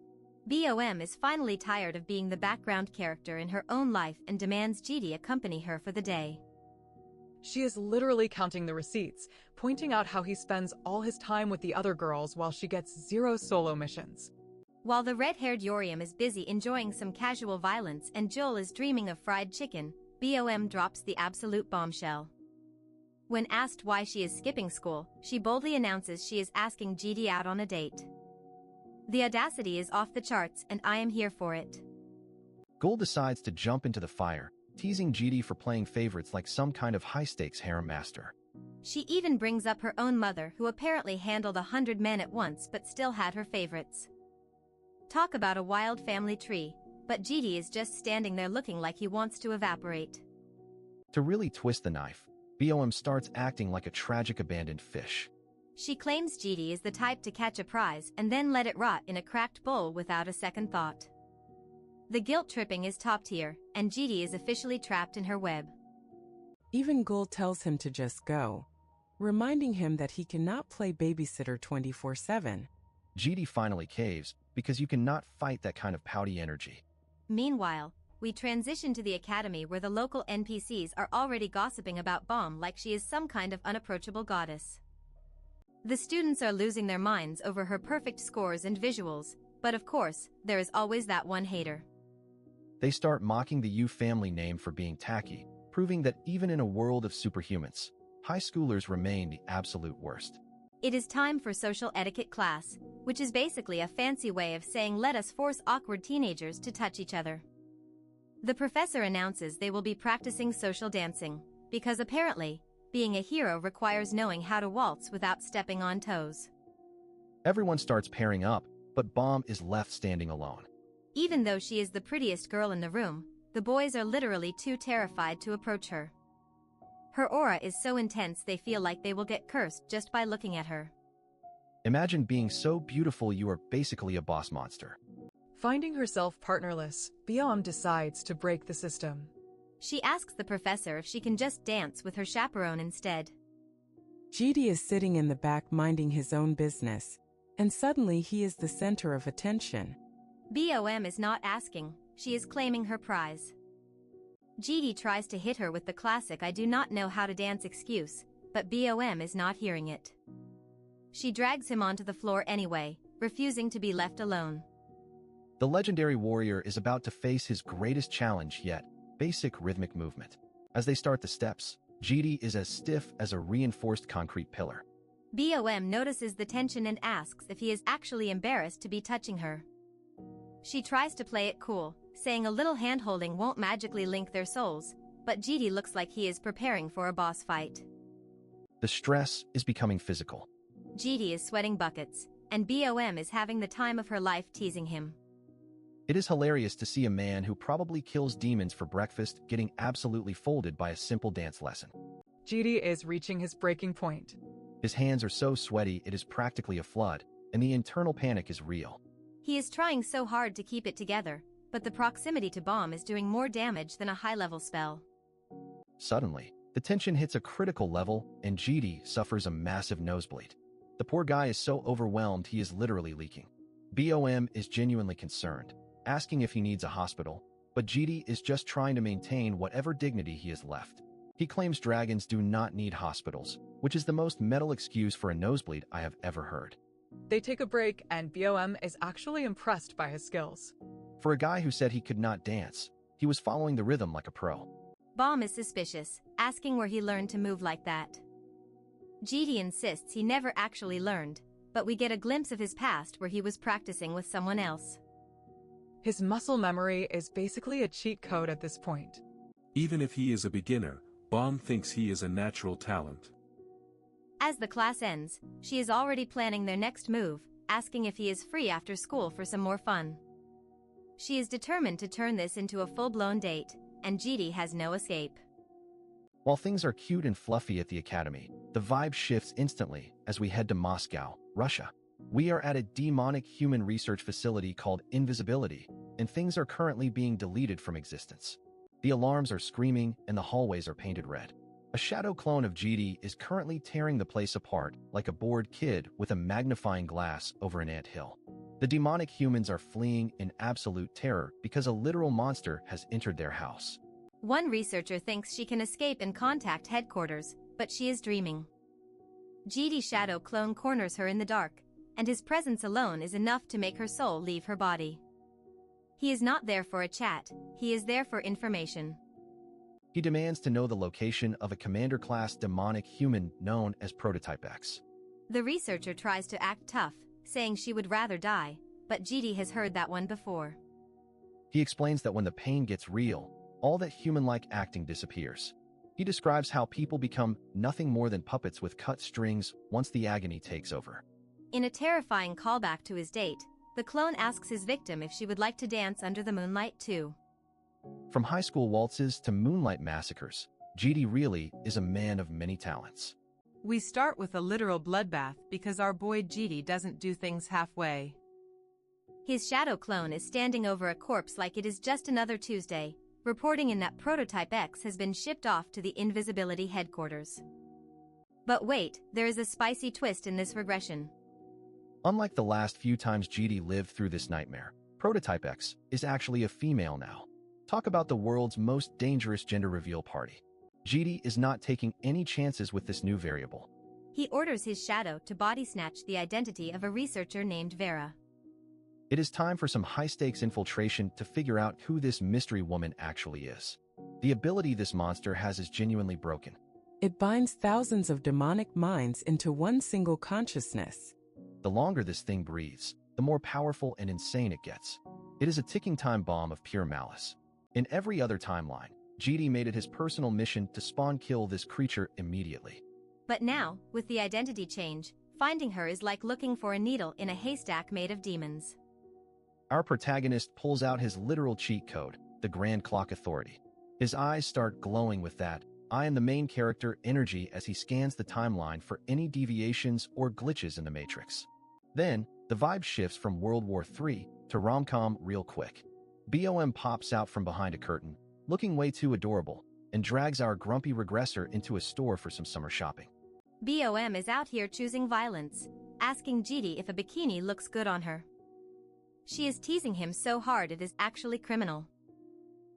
BOM is finally tired of being the background character in her own life and demands GD accompany her for the day. She is literally counting the receipts, pointing out how he spends all his time with the other girls while she gets 0 solo missions. While the red-haired Yoriam is busy enjoying some casual violence and Joel is dreaming of fried chicken, BOM drops the absolute bombshell. When asked why she is skipping school, she boldly announces she is asking GD out on a date. The audacity is off the charts and I am here for it. Gold decides to jump into the fire, teasing GD for playing favorites like some kind of high-stakes harem master. She even brings up her own mother who apparently handled 100 men at once but still had her favorites. Talk about a wild family tree, but GD is just standing there looking like he wants to evaporate. To really twist the knife, BOM starts acting like a tragic abandoned fish. She claims GD is the type to catch a prize and then let it rot in a cracked bowl without a second thought. The guilt-tripping is top tier, and GD is officially trapped in her web. Even Gold tells him to just go, reminding him that he cannot play babysitter 24/7. GD finally caves, because you cannot fight that kind of pouty energy. Meanwhile, we transition to the academy where the local NPCs are already gossiping about Bomb like she is some kind of unapproachable goddess. The students are losing their minds over her perfect scores and visuals, but of course, there is always that one hater. They start mocking the U family name for being tacky, proving that even in a world of superhumans, high schoolers remain the absolute worst. It is time for social etiquette class, which is basically a fancy way of saying let us force awkward teenagers to touch each other. The professor announces they will be practicing social dancing, because apparently, being a hero requires knowing how to waltz without stepping on toes. Everyone starts pairing up, but Bomb is left standing alone. Even though she is the prettiest girl in the room, the boys are literally too terrified to approach her. Her aura is so intense they feel like they will get cursed just by looking at her. Imagine being so beautiful you are basically a boss monster. Finding herself partnerless, BOM decides to break the system. She asks the professor if she can just dance with her chaperone instead. GD is sitting in the back minding his own business, and suddenly he is the center of attention. BOM is not asking, she is claiming her prize. GD tries to hit her with the classic "I do not know how to dance" excuse, but BOM is not hearing it. She drags him onto the floor anyway, refusing to be left alone. The legendary warrior is about to face his greatest challenge yet, basic rhythmic movement. As they start the steps, GD is as stiff as a reinforced concrete pillar. BOM notices the tension and asks if he is actually embarrassed to be touching her. She tries to play it cool, saying a little hand-holding won't magically link their souls, but GD looks like he is preparing for a boss fight. The stress is becoming physical. GD is sweating buckets, and BOM is having the time of her life teasing him. It is hilarious to see a man who probably kills demons for breakfast getting absolutely folded by a simple dance lesson. GD is reaching his breaking point. His hands are so sweaty it is practically a flood, and the internal panic is real. He is trying so hard to keep it together, but the proximity to bomb is doing more damage than a high-level spell. Suddenly, the tension hits a critical level, and GD suffers a massive nosebleed. The poor guy is so overwhelmed he is literally leaking. BOM is genuinely concerned, asking if he needs a hospital, but GD is just trying to maintain whatever dignity he has left. He claims dragons do not need hospitals, which is the most metal excuse for a nosebleed I have ever heard. They take a break, and BOM is actually impressed by his skills. For a guy who said he could not dance, he was following the rhythm like a pro. Bomb is suspicious, asking where he learned to move like that. GD insists he never actually learned, but we get a glimpse of his past where he was practicing with someone else. His muscle memory is basically a cheat code at this point. Even if he is a beginner, Bomb thinks he is a natural talent. As the class ends, she is already planning their next move, asking if he is free after school for some more fun. She is determined to turn this into a full-blown date, and GD has no escape. While things are cute and fluffy at the academy, the vibe shifts instantly as we head to Moscow, Russia. We are at a demonic human research facility called Invisibility, and things are currently being deleted from existence. The alarms are screaming and the hallways are painted red. A shadow clone of GD is currently tearing the place apart like a bored kid with a magnifying glass over an anthill. The demonic humans are fleeing in absolute terror because a literal monster has entered their house. One researcher thinks she can escape and contact headquarters, but she is dreaming. GD shadow clone corners her in the dark, and his presence alone is enough to make her soul leave her body. He is not there for a chat, he is there for information. He demands to know the location of a commander-class demonic human known as Prototype X. The researcher tries to act tough, saying she would rather die, but GD has heard that one before. He explains that when the pain gets real, all that human-like acting disappears. He describes how people become nothing more than puppets with cut strings once the agony takes over. In a terrifying callback to his date, the clone asks his victim if she would like to dance under the moonlight too. From high school waltzes to moonlight massacres, GD really is a man of many talents. We start with a literal bloodbath because our boy GD doesn't do things halfway. His shadow clone is standing over a corpse like it is just another Tuesday, reporting in that Prototype X has been shipped off to the Invisibility headquarters. But wait, there is a spicy twist in this regression. Unlike the last few times GD lived through this nightmare, Prototype X is actually a female now. Talk about the world's most dangerous gender reveal party. GD is not taking any chances with this new variable. He orders his shadow to body snatch the identity of a researcher named Vera. It is time for some high-stakes infiltration to figure out who this mystery woman actually is. The ability this monster has is genuinely broken. It binds thousands of demonic minds into one single consciousness. The longer this thing breathes, the more powerful and insane it gets. It is a ticking time bomb of pure malice. In every other timeline, GD made it his personal mission to spawn-kill this creature immediately. But now, with the identity change, finding her is like looking for a needle in a haystack made of demons. Our protagonist pulls out his literal cheat code, the Grand Clock Authority. His eyes start glowing with that I am the main character energy as he scans the timeline for any deviations or glitches in the Matrix. Then, the vibe shifts from World War III to rom-com real quick. BOM pops out from behind a curtain, looking way too adorable, and drags our grumpy regressor into a store for some summer shopping. BOM is out here choosing violence, asking GD if a bikini looks good on her. She is teasing him so hard it is actually criminal.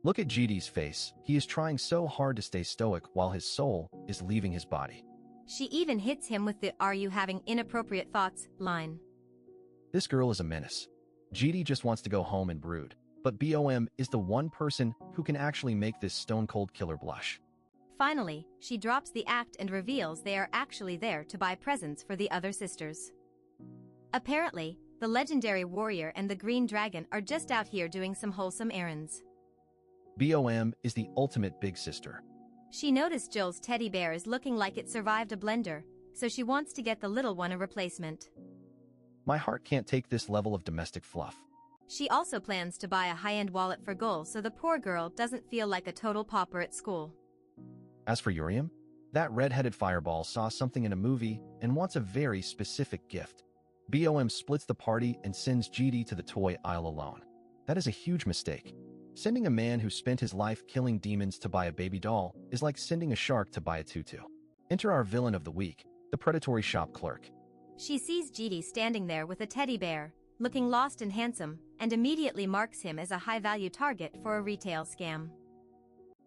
Look at GD's face. He is trying so hard to stay stoic while his soul is leaving his body. She even hits him with the "Are you having inappropriate thoughts?" line. This girl is a menace. GD just wants to go home and brood, but BOM is the one person who can actually make this stone-cold killer blush. Finally, she drops the act and reveals they are actually there to buy presents for the other sisters. Apparently, the legendary warrior and the green dragon are just out here doing some wholesome errands. BOM is the ultimate big sister. She noticed Jill's teddy bear is looking like it survived a blender, so she wants to get the little one a replacement. My heart can't take this level of domestic fluff. She also plans to buy a high-end wallet for Gul so the poor girl doesn't feel like a total pauper at school. As for Urium, that red-headed fireball saw something in a movie and wants a very specific gift. BOM splits the party and sends GD to the toy aisle alone. That is a huge mistake. Sending a man who spent his life killing demons to buy a baby doll is like sending a shark to buy a tutu. Enter our villain of the week, the predatory shop clerk. She sees GD standing there with a teddy bear, looking lost and handsome, and immediately marks him as a high-value target for a retail scam.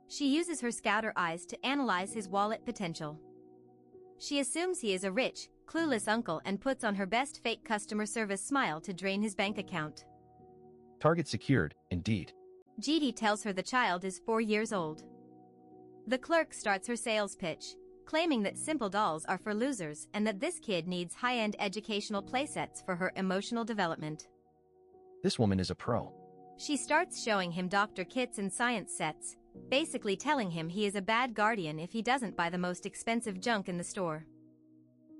She uses her scouter eyes to analyze his wallet potential. She assumes he is a rich, clueless uncle and puts on her best fake customer service smile to drain his bank account. Target secured, indeed. GD tells her the child is 4 years old. The clerk starts her sales pitch, claiming that simple dolls are for losers and that this kid needs high-end educational playsets for her emotional development. This woman is a pro. She starts showing him Dr. Kits and science sets, basically telling him he is a bad guardian if he doesn't buy the most expensive junk in the store.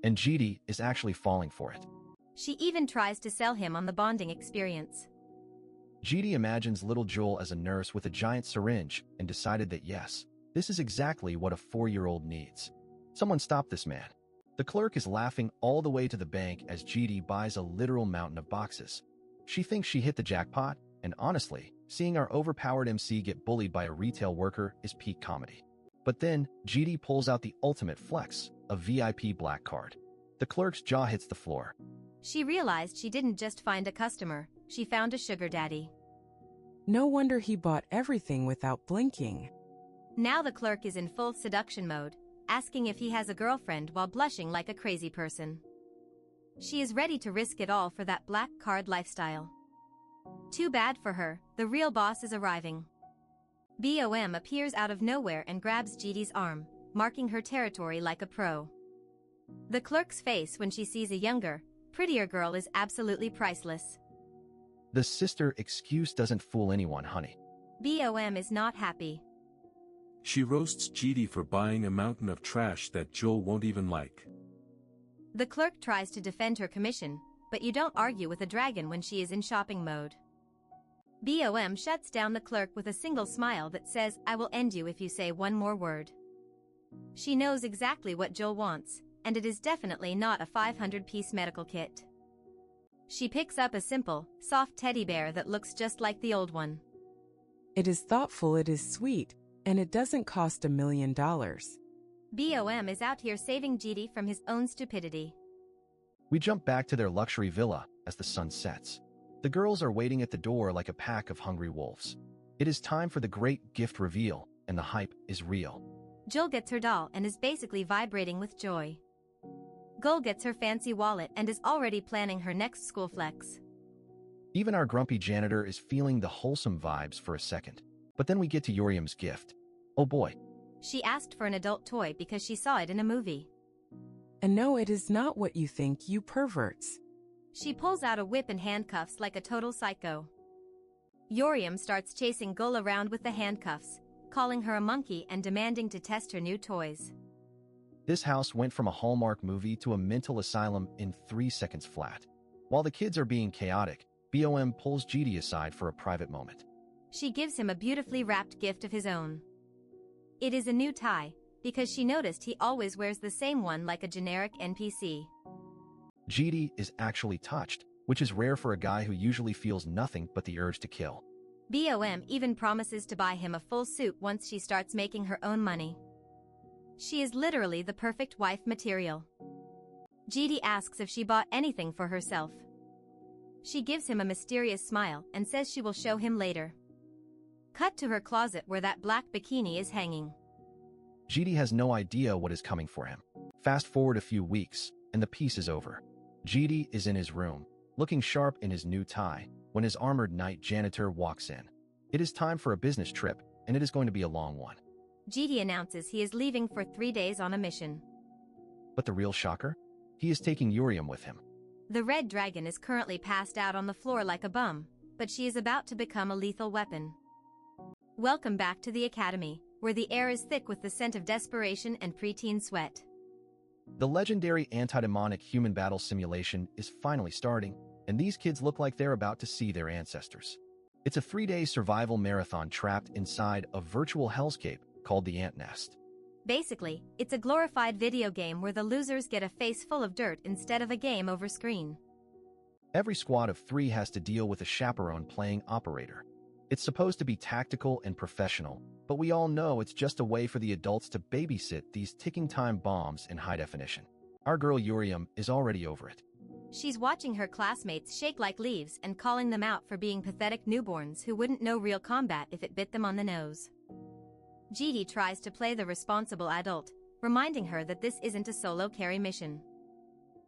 And GD is actually falling for it. She even tries to sell him on the bonding experience. GD imagines little Joel as a nurse with a giant syringe and decided that yes, this is exactly what a 4-year-old needs. Someone stop this man. The clerk is laughing all the way to the bank as GD buys a literal mountain of boxes. She thinks she hit the jackpot, and honestly, seeing our overpowered MC get bullied by a retail worker is peak comedy. But then, GD pulls out the ultimate flex, a VIP black card. The clerk's jaw hits the floor. She realized she didn't just find a customer, she found a sugar daddy. No wonder he bought everything without blinking. Now the clerk is in full seduction mode, asking if he has a girlfriend while blushing like a crazy person. She is ready to risk it all for that black card lifestyle. Too bad for her, the real boss is arriving. BOM appears out of nowhere and grabs GD's arm, marking her territory like a pro. The clerk's face when she sees a younger, prettier girl is absolutely priceless. The sister excuse doesn't fool anyone, honey. BOM is not happy. She roasts GD for buying a mountain of trash that Joel won't even like. The clerk tries to defend her commission, but you don't argue with a dragon when she is in shopping mode. BOM shuts down the clerk with a single smile that says, "I will end you if you say one more word." She knows exactly what Joel wants, and it is definitely not a 500-piece medical kit. She picks up a simple, soft teddy bear that looks just like the old one. It is thoughtful, it is sweet, and it doesn't cost $1 million. BOM is out here saving GD from his own stupidity. We jump back to their luxury villa as the sun sets. The girls are waiting at the door like a pack of hungry wolves. It is time for the great gift reveal, and the hype is real. Jill gets her doll and is basically vibrating with joy. Gul gets her fancy wallet and is already planning her next school flex. Even our grumpy janitor is feeling the wholesome vibes for a second. But then we get to Urium's gift. Oh boy. She asked for an adult toy because she saw it in a movie. And no, it is not what you think, you perverts. She pulls out a whip and handcuffs like a total psycho. Urium starts chasing Gul around with the handcuffs, calling her a monkey and demanding to test her new toys. This house went from a Hallmark movie to a mental asylum in 3 seconds flat. While the kids are being chaotic, BOM pulls GD aside for a private moment. She gives him a beautifully wrapped gift of his own. It is a new tie, because she noticed he always wears the same one like a generic NPC. GD is actually touched, which is rare for a guy who usually feels nothing but the urge to kill. BOM even promises to buy him a full suit once she starts making her own money. She is literally the perfect wife material. GD asks if she bought anything for herself. She gives him a mysterious smile and says she will show him later. Cut to her closet where that black bikini is hanging. GD has no idea what is coming for him. Fast forward a few weeks, and the piece is over. GD is in his room, looking sharp in his new tie, when his armored knight janitor walks in. It is time for a business trip, and it is going to be a long one. GD announces he is leaving for 3 days on a mission. But the real shocker? He is taking Urium with him. The red dragon is currently passed out on the floor like a bum, but she is about to become a lethal weapon. Welcome back to the academy, where the air is thick with the scent of desperation and preteen sweat. The legendary anti-demonic human battle simulation is finally starting, and these kids look like they're about to see their ancestors. It's a 3-day survival marathon trapped inside a virtual hellscape called the Ant Nest. Basically, it's a glorified video game where the losers get a face full of dirt instead of a game over screen. Every squad of 3 has to deal with a chaperone playing operator. It's supposed to be tactical and professional, but we all know it's just a way for the adults to babysit these ticking time bombs in high definition. Our girl Urium is already over it. She's watching her classmates shake like leaves and calling them out for being pathetic newborns who wouldn't know real combat if it bit them on the nose. GD tries to play the responsible adult, reminding her that this isn't a solo carry mission.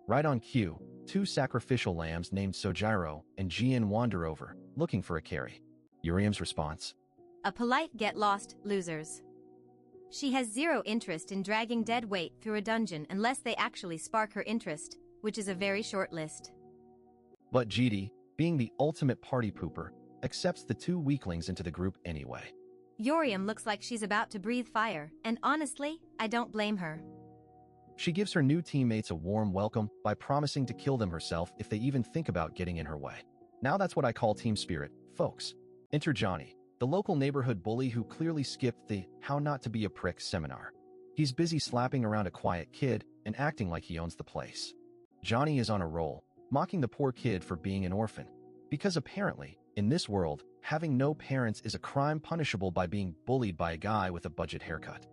Right on cue, 2 sacrificial lambs named Sojiro and Jian wander over, looking for a carry. Urium's response: A polite get lost, losers. She has zero interest in dragging dead weight through a dungeon unless they actually spark her interest, which is a very short list. But GD, being the ultimate party pooper, accepts the 2 weaklings into the group anyway. Urium looks like she's about to breathe fire, and honestly, I don't blame her. She gives her new teammates a warm welcome by promising to kill them herself if they even think about getting in her way. Now that's what I call team spirit, folks. Enter Johnny, the local neighborhood bully who clearly skipped the How Not to Be a Prick seminar. He's busy slapping around a quiet kid and acting like he owns the place. Johnny is on a roll, mocking the poor kid for being an orphan. Because apparently, in this world, having no parents is a crime punishable by being bullied by a guy with a budget haircut.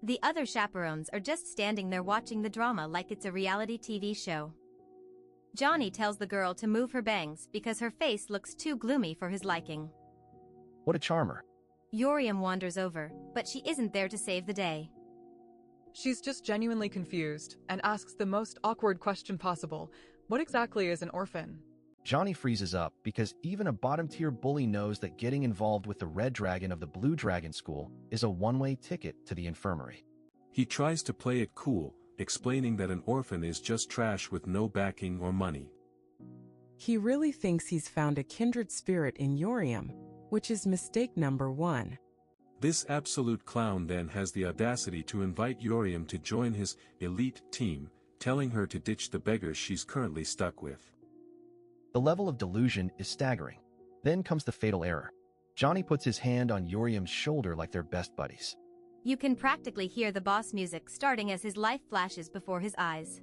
The other chaperones are just standing there watching the drama like it's a reality TV show. Johnny tells the girl to move her bangs because her face looks too gloomy for his liking. What a charmer. Urium wanders over, but she isn't there to save the day. She's just genuinely confused and asks the most awkward question possible. What exactly is an orphan? Johnny freezes up because even a bottom-tier bully knows that getting involved with the Red Dragon of the Blue Dragon School is a one-way ticket to the infirmary. He tries to play it cool, explaining that an orphan is just trash with no backing or money. He really thinks he's found a kindred spirit in Urium, which is mistake number 1. This absolute clown then has the audacity to invite Urium to join his elite team, telling her to ditch the beggars she's currently stuck with. The level of delusion is staggering. Then comes the fatal error. Johnny puts his hand on Urium's shoulder like they're best buddies. You can practically hear the boss music starting as his life flashes before his eyes.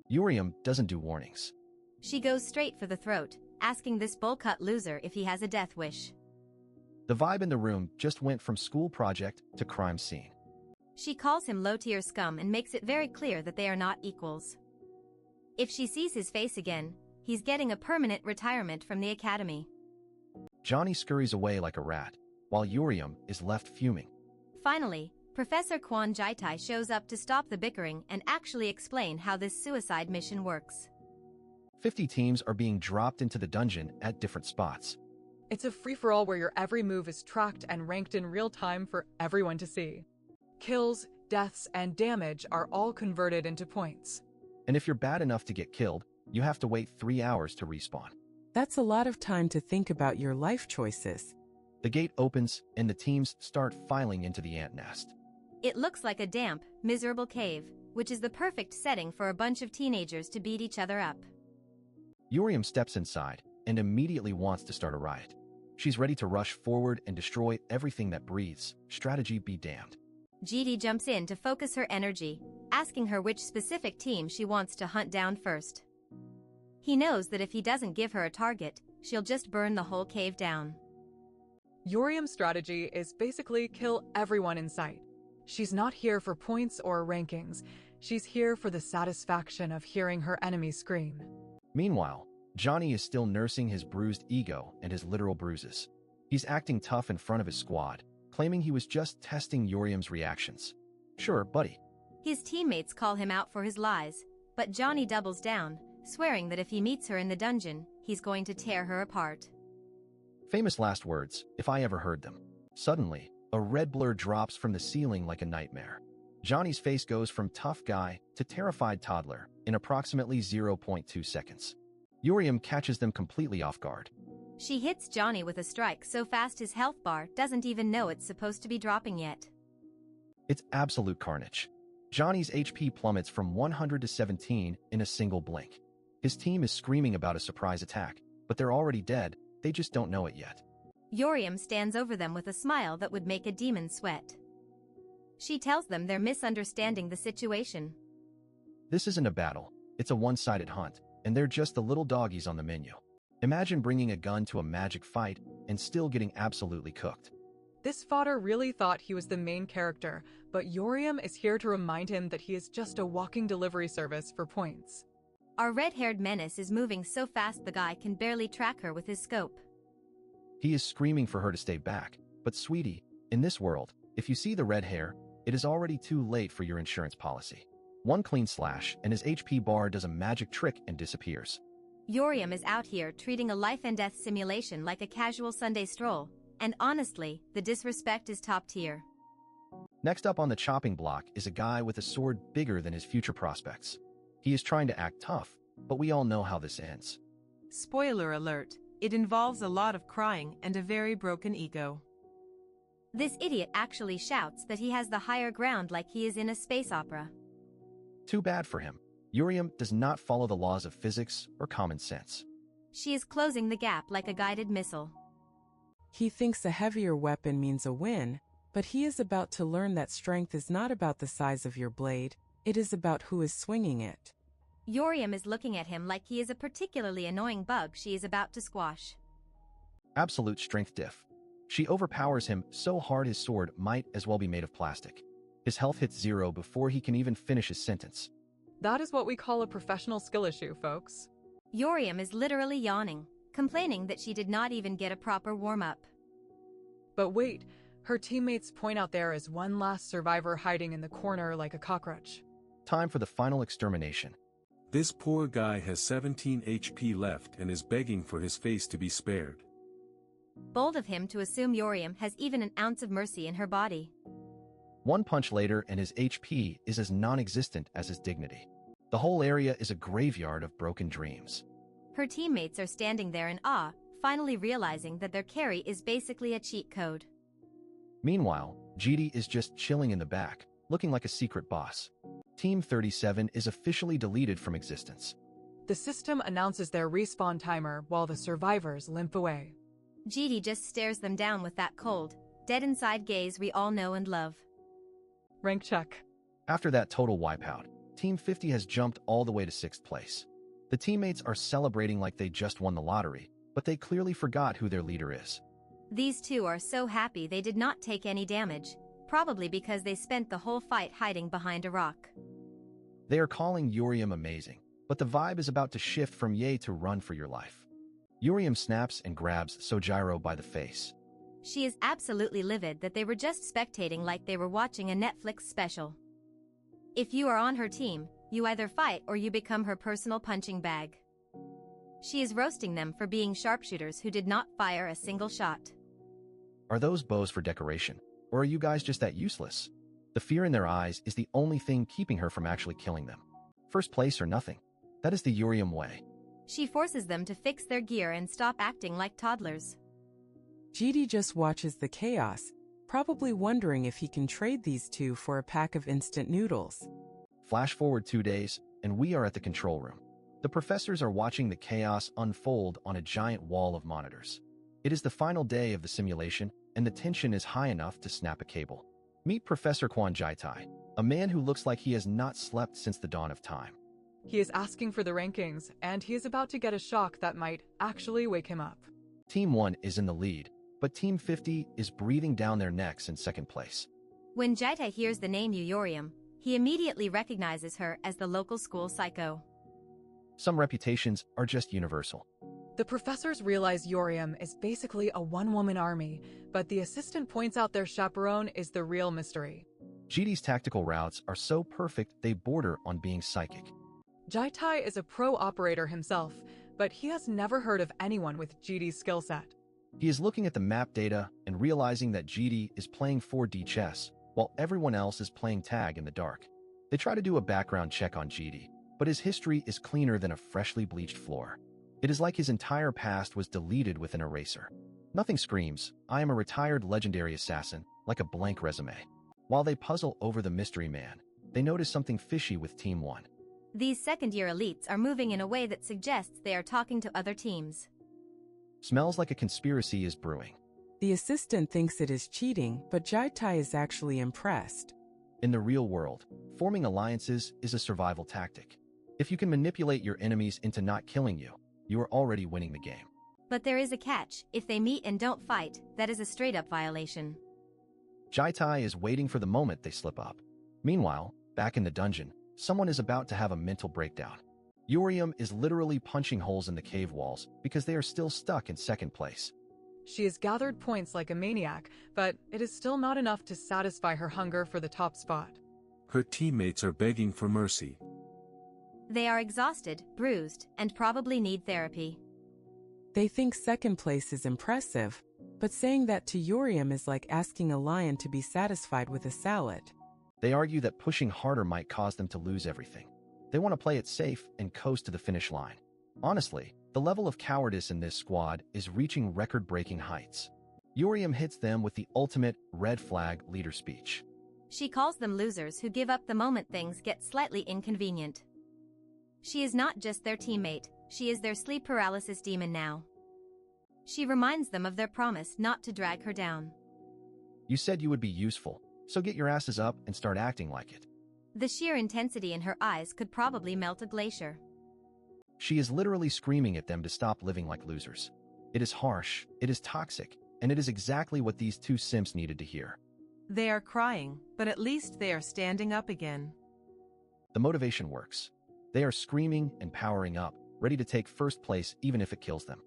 Urium doesn't do warnings. She goes straight for the throat, asking this bowl-cut loser if he has a death wish. The vibe in the room just went from school project to crime scene. She calls him low-tier scum and makes it very clear that they are not equals. If she sees his face again, he's getting a permanent retirement from the academy. Johnny scurries away like a rat, while Urium is left fuming. Finally, Professor Kwon Jaitai shows up to stop the bickering and actually explain how this suicide mission works. 50 teams are being dropped into the dungeon at different spots. It's a free-for-all where your every move is tracked and ranked in real time for everyone to see. Kills, deaths, and damage are all converted into points. And if you're bad enough to get killed, you have to wait 3 hours to respawn. That's a lot of time to think about your life choices. The gate opens, and the teams start filing into the ant nest. It looks like a damp, miserable cave, which is the perfect setting for a bunch of teenagers to beat each other up. Urium steps inside and immediately wants to start a riot. She's ready to rush forward and destroy everything that breathes. Strategy be damned. GD jumps in to focus her energy, asking her which specific team she wants to hunt down first. He knows that if he doesn't give her a target, she'll just burn the whole cave down. Urium's strategy is basically kill everyone in sight. She's not here for points or rankings. She's here for the satisfaction of hearing her enemy scream. Meanwhile, Johnny is still nursing his bruised ego and his literal bruises. He's acting tough in front of his squad, claiming he was just testing Yoriam's reactions. Sure, buddy. His teammates call him out for his lies, but Johnny doubles down, swearing that if he meets her in the dungeon, he's going to tear her apart. Famous last words, if I ever heard them. Suddenly, a red blur drops from the ceiling like a nightmare. Johnny's face goes from tough guy to terrified toddler in approximately 0.2 seconds. Yoriam catches them completely off guard. She hits Johnny with a strike so fast his health bar doesn't even know it's supposed to be dropping yet. It's absolute carnage. Johnny's HP plummets from 100 to 17 in a single blink. His team is screaming about a surprise attack, but they're already dead, they just don't know it yet. Yoriam stands over them with a smile that would make a demon sweat. She tells them they're misunderstanding the situation. This isn't a battle, it's a one-sided hunt, and they're just the little doggies on the menu. Imagine bringing a gun to a magic fight and still getting absolutely cooked. This fodder really thought he was the main character, but Yoriam is here to remind him that he is just a walking delivery service for points. Our red-haired menace is moving so fast the guy can barely track her with his scope. He is screaming for her to stay back, but sweetie, in this world, if you see the red hair, it is already too late for your insurance policy. One clean slash and his HP bar does a magic trick and disappears. Yoriam is out here treating a life-and-death simulation like a casual Sunday stroll, and honestly, the disrespect is top tier. Next up on the chopping block is a guy with a sword bigger than his future prospects. He is trying to act tough, but we all know how this ends. Spoiler alert, it involves a lot of crying and a very broken ego. This idiot actually shouts that he has the higher ground like he is in a space opera. Too bad for him. Yoriam does not follow the laws of physics or common sense. She is closing the gap like a guided missile. He thinks a heavier weapon means a win, but he is about to learn that strength is not about the size of your blade, it is about who is swinging it. Yoriam is looking at him like he is a particularly annoying bug she is about to squash. Absolute strength diff. She overpowers him so hard his sword might as well be made of plastic. His health hits 0 before he can even finish his sentence. That is what we call a professional skill issue, folks. Yoriam is literally yawning, complaining that she did not even get a proper warm-up. But wait, her teammates point out there is one last survivor hiding in the corner like a cockroach. Time for the final extermination. This poor guy has 17 HP left and is begging for his face to be spared. Bold of him to assume Yoriam has even an ounce of mercy in her body. One punch later and his HP is as non-existent as his dignity. The whole area is a graveyard of broken dreams. Her teammates are standing there in awe, finally realizing that their carry is basically a cheat code. Meanwhile, GD is just chilling in the back, looking like a secret boss. Team 37 is officially deleted from existence. The system announces their respawn timer while the survivors limp away. GD just stares them down with that cold, dead-inside gaze we all know and love. Rank check. After that total wipeout, Team 50 has jumped all the way to 6th place. The teammates are celebrating like they just won the lottery, but they clearly forgot who their leader is. These two are so happy they did not take any damage, probably because they spent the whole fight hiding behind a rock. They are calling Yoriam amazing, but the vibe is about to shift from yay to run for your life. Yoriam snaps and grabs Sojiro by the face. She is absolutely livid that they were just spectating like they were watching a Netflix special. If you are on her team, you either fight or you become her personal punching bag. She is roasting them for being sharpshooters who did not fire a single shot. Are those bows for decoration, or are you guys just that useless? The fear in their eyes is the only thing keeping her from actually killing them. First place or nothing. That is the Yoriam way. She forces them to fix their gear and stop acting like toddlers. GD just watches the chaos, probably wondering if he can trade these two for a pack of instant noodles. Flash forward 2 days, and we are at the control room. The professors are watching the chaos unfold on a giant wall of monitors. It is the final day of the simulation, and the tension is high enough to snap a cable. Meet Professor Quan Jaitai, a man who looks like he has not slept since the dawn of time. He is asking for the rankings, and he is about to get a shock that might actually wake him up. Team 1 is in the lead, but Team 50 is breathing down their necks in 2nd place. When Jaitai hears the name Yoriam, he immediately recognizes her as the local school psycho. Some reputations are just universal. The professors realize Yoriam is basically a one-woman army, but the assistant points out their chaperone is the real mystery. GD's tactical routes are so perfect they border on being psychic. Jaitai is a pro operator himself, but he has never heard of anyone with GD's skill set. He is looking at the map data and realizing that GD is playing 4D chess, while everyone else is playing tag in the dark. They try to do a background check on GD, but his history is cleaner than a freshly bleached floor. It is like his entire past was deleted with an eraser. Nothing screams, "I am a retired legendary assassin," like a blank resume. While they puzzle over the mystery man, they notice something fishy with Team 1. These second-year elites are moving in a way that suggests they are talking to other teams. Smells like a conspiracy is brewing. The assistant thinks it is cheating, but Jaitai is actually impressed. In the real world, forming alliances is a survival tactic. If you can manipulate your enemies into not killing you, you are already winning the game. But there is a catch: if they meet and don't fight, that is a straight-up violation. Jaitai is waiting for the moment they slip up. Meanwhile, back in the dungeon, someone is about to have a mental breakdown. Yoriam is literally punching holes in the cave walls because they are still stuck in second place. She has gathered points like a maniac, but it is still not enough to satisfy her hunger for the top spot. Her teammates are begging for mercy. They are exhausted, bruised, and probably need therapy. They think second place is impressive, but saying that to Yoriam is like asking a lion to be satisfied with a salad. They argue that pushing harder might cause them to lose everything. They want to play it safe and coast to the finish line. Honestly, the level of cowardice in this squad is reaching record-breaking heights. Yoriam hits them with the ultimate red flag leader speech. She calls them losers who give up the moment things get slightly inconvenient. She is not just their teammate, she is their sleep paralysis demon now. She reminds them of their promise not to drag her down. You said you would be useful, so get your asses up and start acting like it. The sheer intensity in her eyes could probably melt a glacier. She is literally screaming at them to stop living like losers. It is harsh, it is toxic, and it is exactly what these two simps needed to hear. They are crying, but at least they are standing up again. The motivation works. They are screaming and powering up, ready to take first place even if it kills them.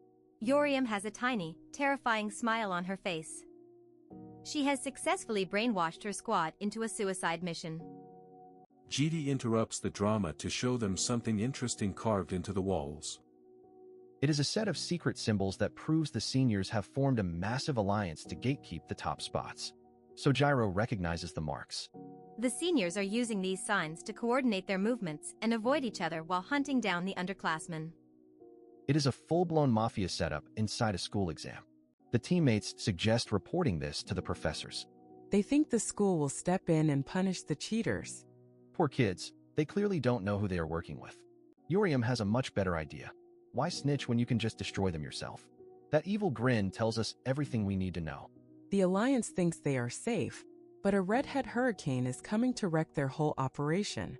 Yoriam has a tiny, terrifying smile on her face. She has successfully brainwashed her squad into a suicide mission. GD interrupts the drama to show them something interesting carved into the walls. It is a set of secret symbols that proves the seniors have formed a massive alliance to gatekeep the top spots. Sojiro recognizes the marks. The seniors are using these signs to coordinate their movements and avoid each other while hunting down the underclassmen. It is a full-blown mafia setup inside a school exam. The teammates suggest reporting this to the professors. They think the school will step in and punish the cheaters. Poor kids, they clearly don't know who they are working with. Yoriam has a much better idea. Why snitch when you can just destroy them yourself? That evil grin tells us everything we need to know. The Alliance thinks they are safe, but a redhead hurricane is coming to wreck their whole operation.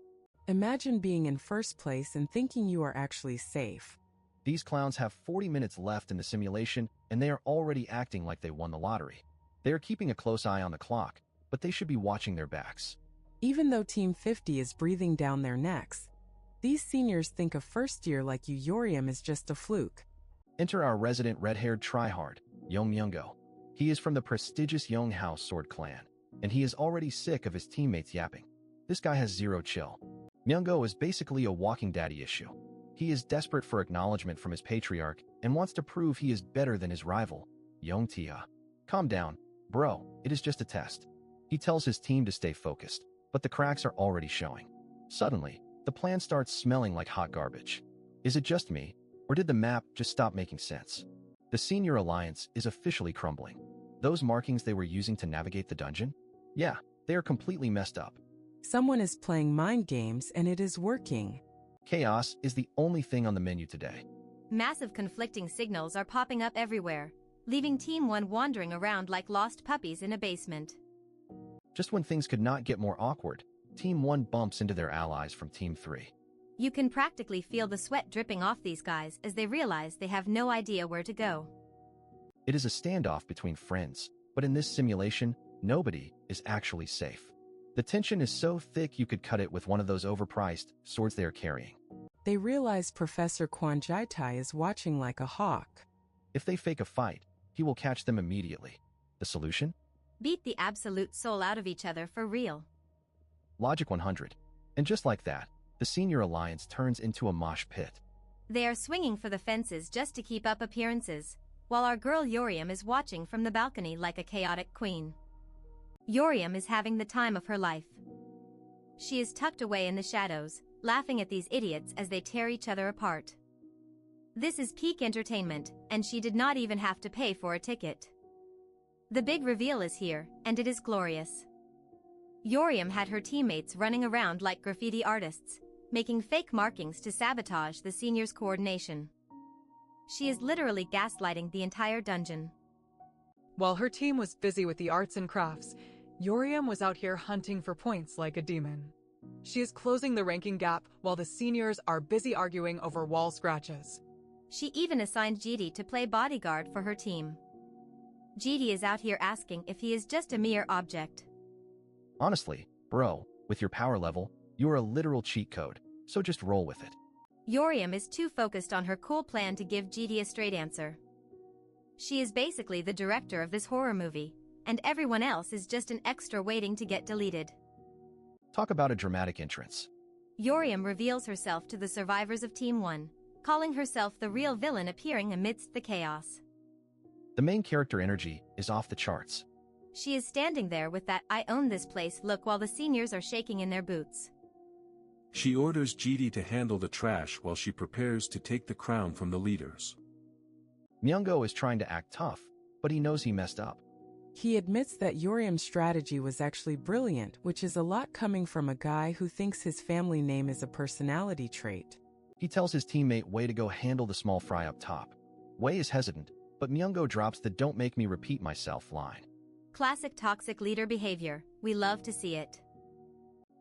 Imagine being in first place and thinking you are actually safe. These clowns have 40 minutes left in the simulation, and they are already acting like they won the lottery. They are keeping a close eye on the clock, but they should be watching their backs. Even though Team 50 is breathing down their necks, these seniors think a first year like you Yoriam is just a fluke. Enter our resident red-haired tryhard, Young Myungo. He is from the prestigious Young House Sword Clan, and he is already sick of his teammates yapping. This guy has zero chill. Myungo is basically a walking daddy issue. He is desperate for acknowledgement from his patriarch and wants to prove he is better than his rival, Young Tia. Calm down, bro, it is just a test. He tells his team to stay focused, but the cracks are already showing. Suddenly, the plan starts smelling like hot garbage. Is it just me, or did the map just stop making sense? The Senior Alliance is officially crumbling. Those markings they were using to navigate the dungeon? Yeah, they are completely messed up. Someone is playing mind games and it is working. Chaos is the only thing on the menu today. Massive conflicting signals are popping up everywhere, leaving Team 1 wandering around like lost puppies in a basement. Just when things could not get more awkward, Team 1 bumps into their allies from Team 3. You can practically feel the sweat dripping off these guys as they realize they have no idea where to go. It is a standoff between friends, but in this simulation, nobody is actually safe. The tension is so thick you could cut it with one of those overpriced swords they are carrying. They realize Professor Kwanjaitai is watching like a hawk. If they fake a fight, he will catch them immediately. The solution? Beat the absolute soul out of each other for real. Logic 100. And just like that, the senior alliance turns into a mosh pit. They are swinging for the fences just to keep up appearances, while our girl Yoriam is watching from the balcony like a chaotic queen. Yoriam is having the time of her life. She is tucked away in the shadows, laughing at these idiots as they tear each other apart. This is peak entertainment, and she did not even have to pay for a ticket. The big reveal is here, and it is glorious. Yoriam had her teammates running around like graffiti artists, making fake markings to sabotage the seniors' coordination. She is literally gaslighting the entire dungeon. While her team was busy with the arts and crafts, Yoriam was out here hunting for points like a demon. She is closing the ranking gap while the seniors are busy arguing over wall scratches. She even assigned Jiri to play bodyguard for her team. Jiri is out here asking if he is just a mere object. Honestly, bro, with your power level, you are a literal cheat code, so just roll with it. Yoriam is too focused on her cool plan to give Jiri a straight answer. She is basically the director of this horror movie, and everyone else is just an extra waiting to get deleted. Talk about a dramatic entrance. Yoriam reveals herself to the survivors of Team 1, calling herself the real villain appearing amidst the chaos. The main character energy is off the charts. She is standing there with that "I own this place" look while the seniors are shaking in their boots. She orders Jiri to handle the trash while she prepares to take the crown from the leaders. Myungo is trying to act tough, but he knows he messed up. He admits that Yoriam's strategy was actually brilliant, which is a lot coming from a guy who thinks his family name is a personality trait. He tells his teammate Wei to go handle the small fry up top. Wei is hesitant, but Myungo drops the "don't make me repeat myself" line. Classic toxic leader behavior, we love to see it.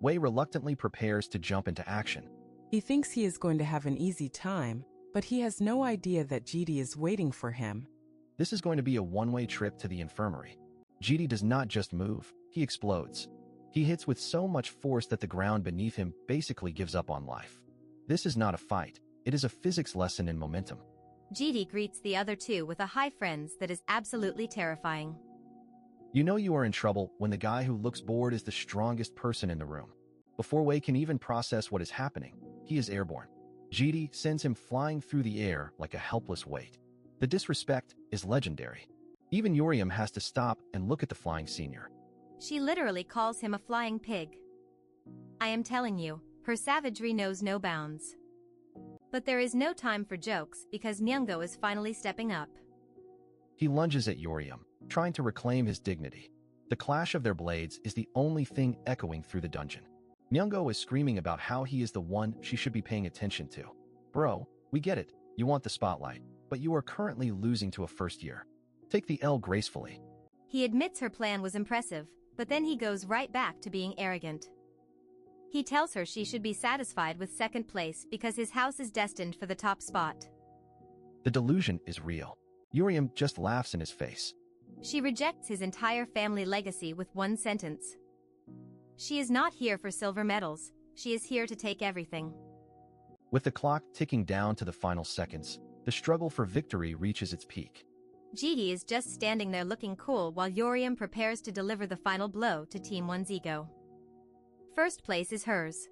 Wei reluctantly prepares to jump into action. He thinks he is going to have an easy time, but he has no idea that Jiri is waiting for him. This is going to be a one-way trip to the infirmary. Jiri does not just move, he explodes. He hits with so much force that the ground beneath him basically gives up on life. This is not a fight, it is a physics lesson in momentum. Jiri greets the other two with a "hi friends" that is absolutely terrifying. You know you are in trouble when the guy who looks bored is the strongest person in the room. Before Wei can even process what is happening, he is airborne. Jiri sends him flying through the air like a helpless weight. The disrespect is legendary. Even Yoriam has to stop and look at the flying senior. She literally calls him a flying pig. I am telling you, her savagery knows no bounds. But there is no time for jokes because Myungo is finally stepping up. He lunges at Yoriam, trying to reclaim his dignity. The clash of their blades is the only thing echoing through the dungeon. Myungo is screaming about how he is the one she should be paying attention to. Bro, we get it, you want the spotlight, but you are currently losing to a first year. Take the L gracefully. He admits her plan was impressive, but then he goes right back to being arrogant. He tells her she should be satisfied with second place because his house is destined for the top spot. The delusion is real. Yoriam just laughs in his face. She rejects his entire family legacy with one sentence. She is not here for silver medals, she is here to take everything. With the clock ticking down to the final seconds, the struggle for victory reaches its peak. Jiri is just standing there looking cool while Yoriam prepares to deliver the final blow to Team 1's ego. First place is hers.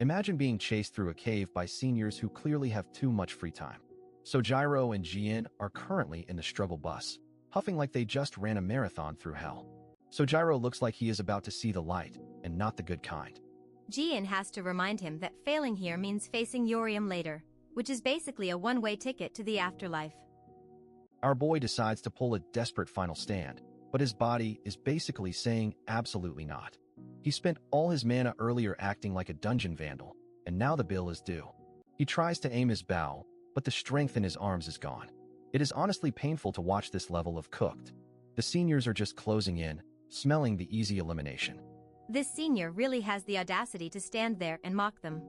Imagine being chased through a cave by seniors who clearly have too much free time. Sojiro and Jin are currently in the struggle bus, huffing like they just ran a marathon through hell. Sojiro looks like he is about to see the light, and not the good kind. Jin has to remind him that failing here means facing Yoriam later, which is basically a one-way ticket to the afterlife. Our boy decides to pull a desperate final stand, but his body is basically saying absolutely not. He spent all his mana earlier acting like a dungeon vandal, and now the bill is due. He tries to aim his bow, but the strength in his arms is gone. It is honestly painful to watch this level of cooked. The seniors are just closing in, smelling the easy elimination. This senior really has the audacity to stand there and mock them.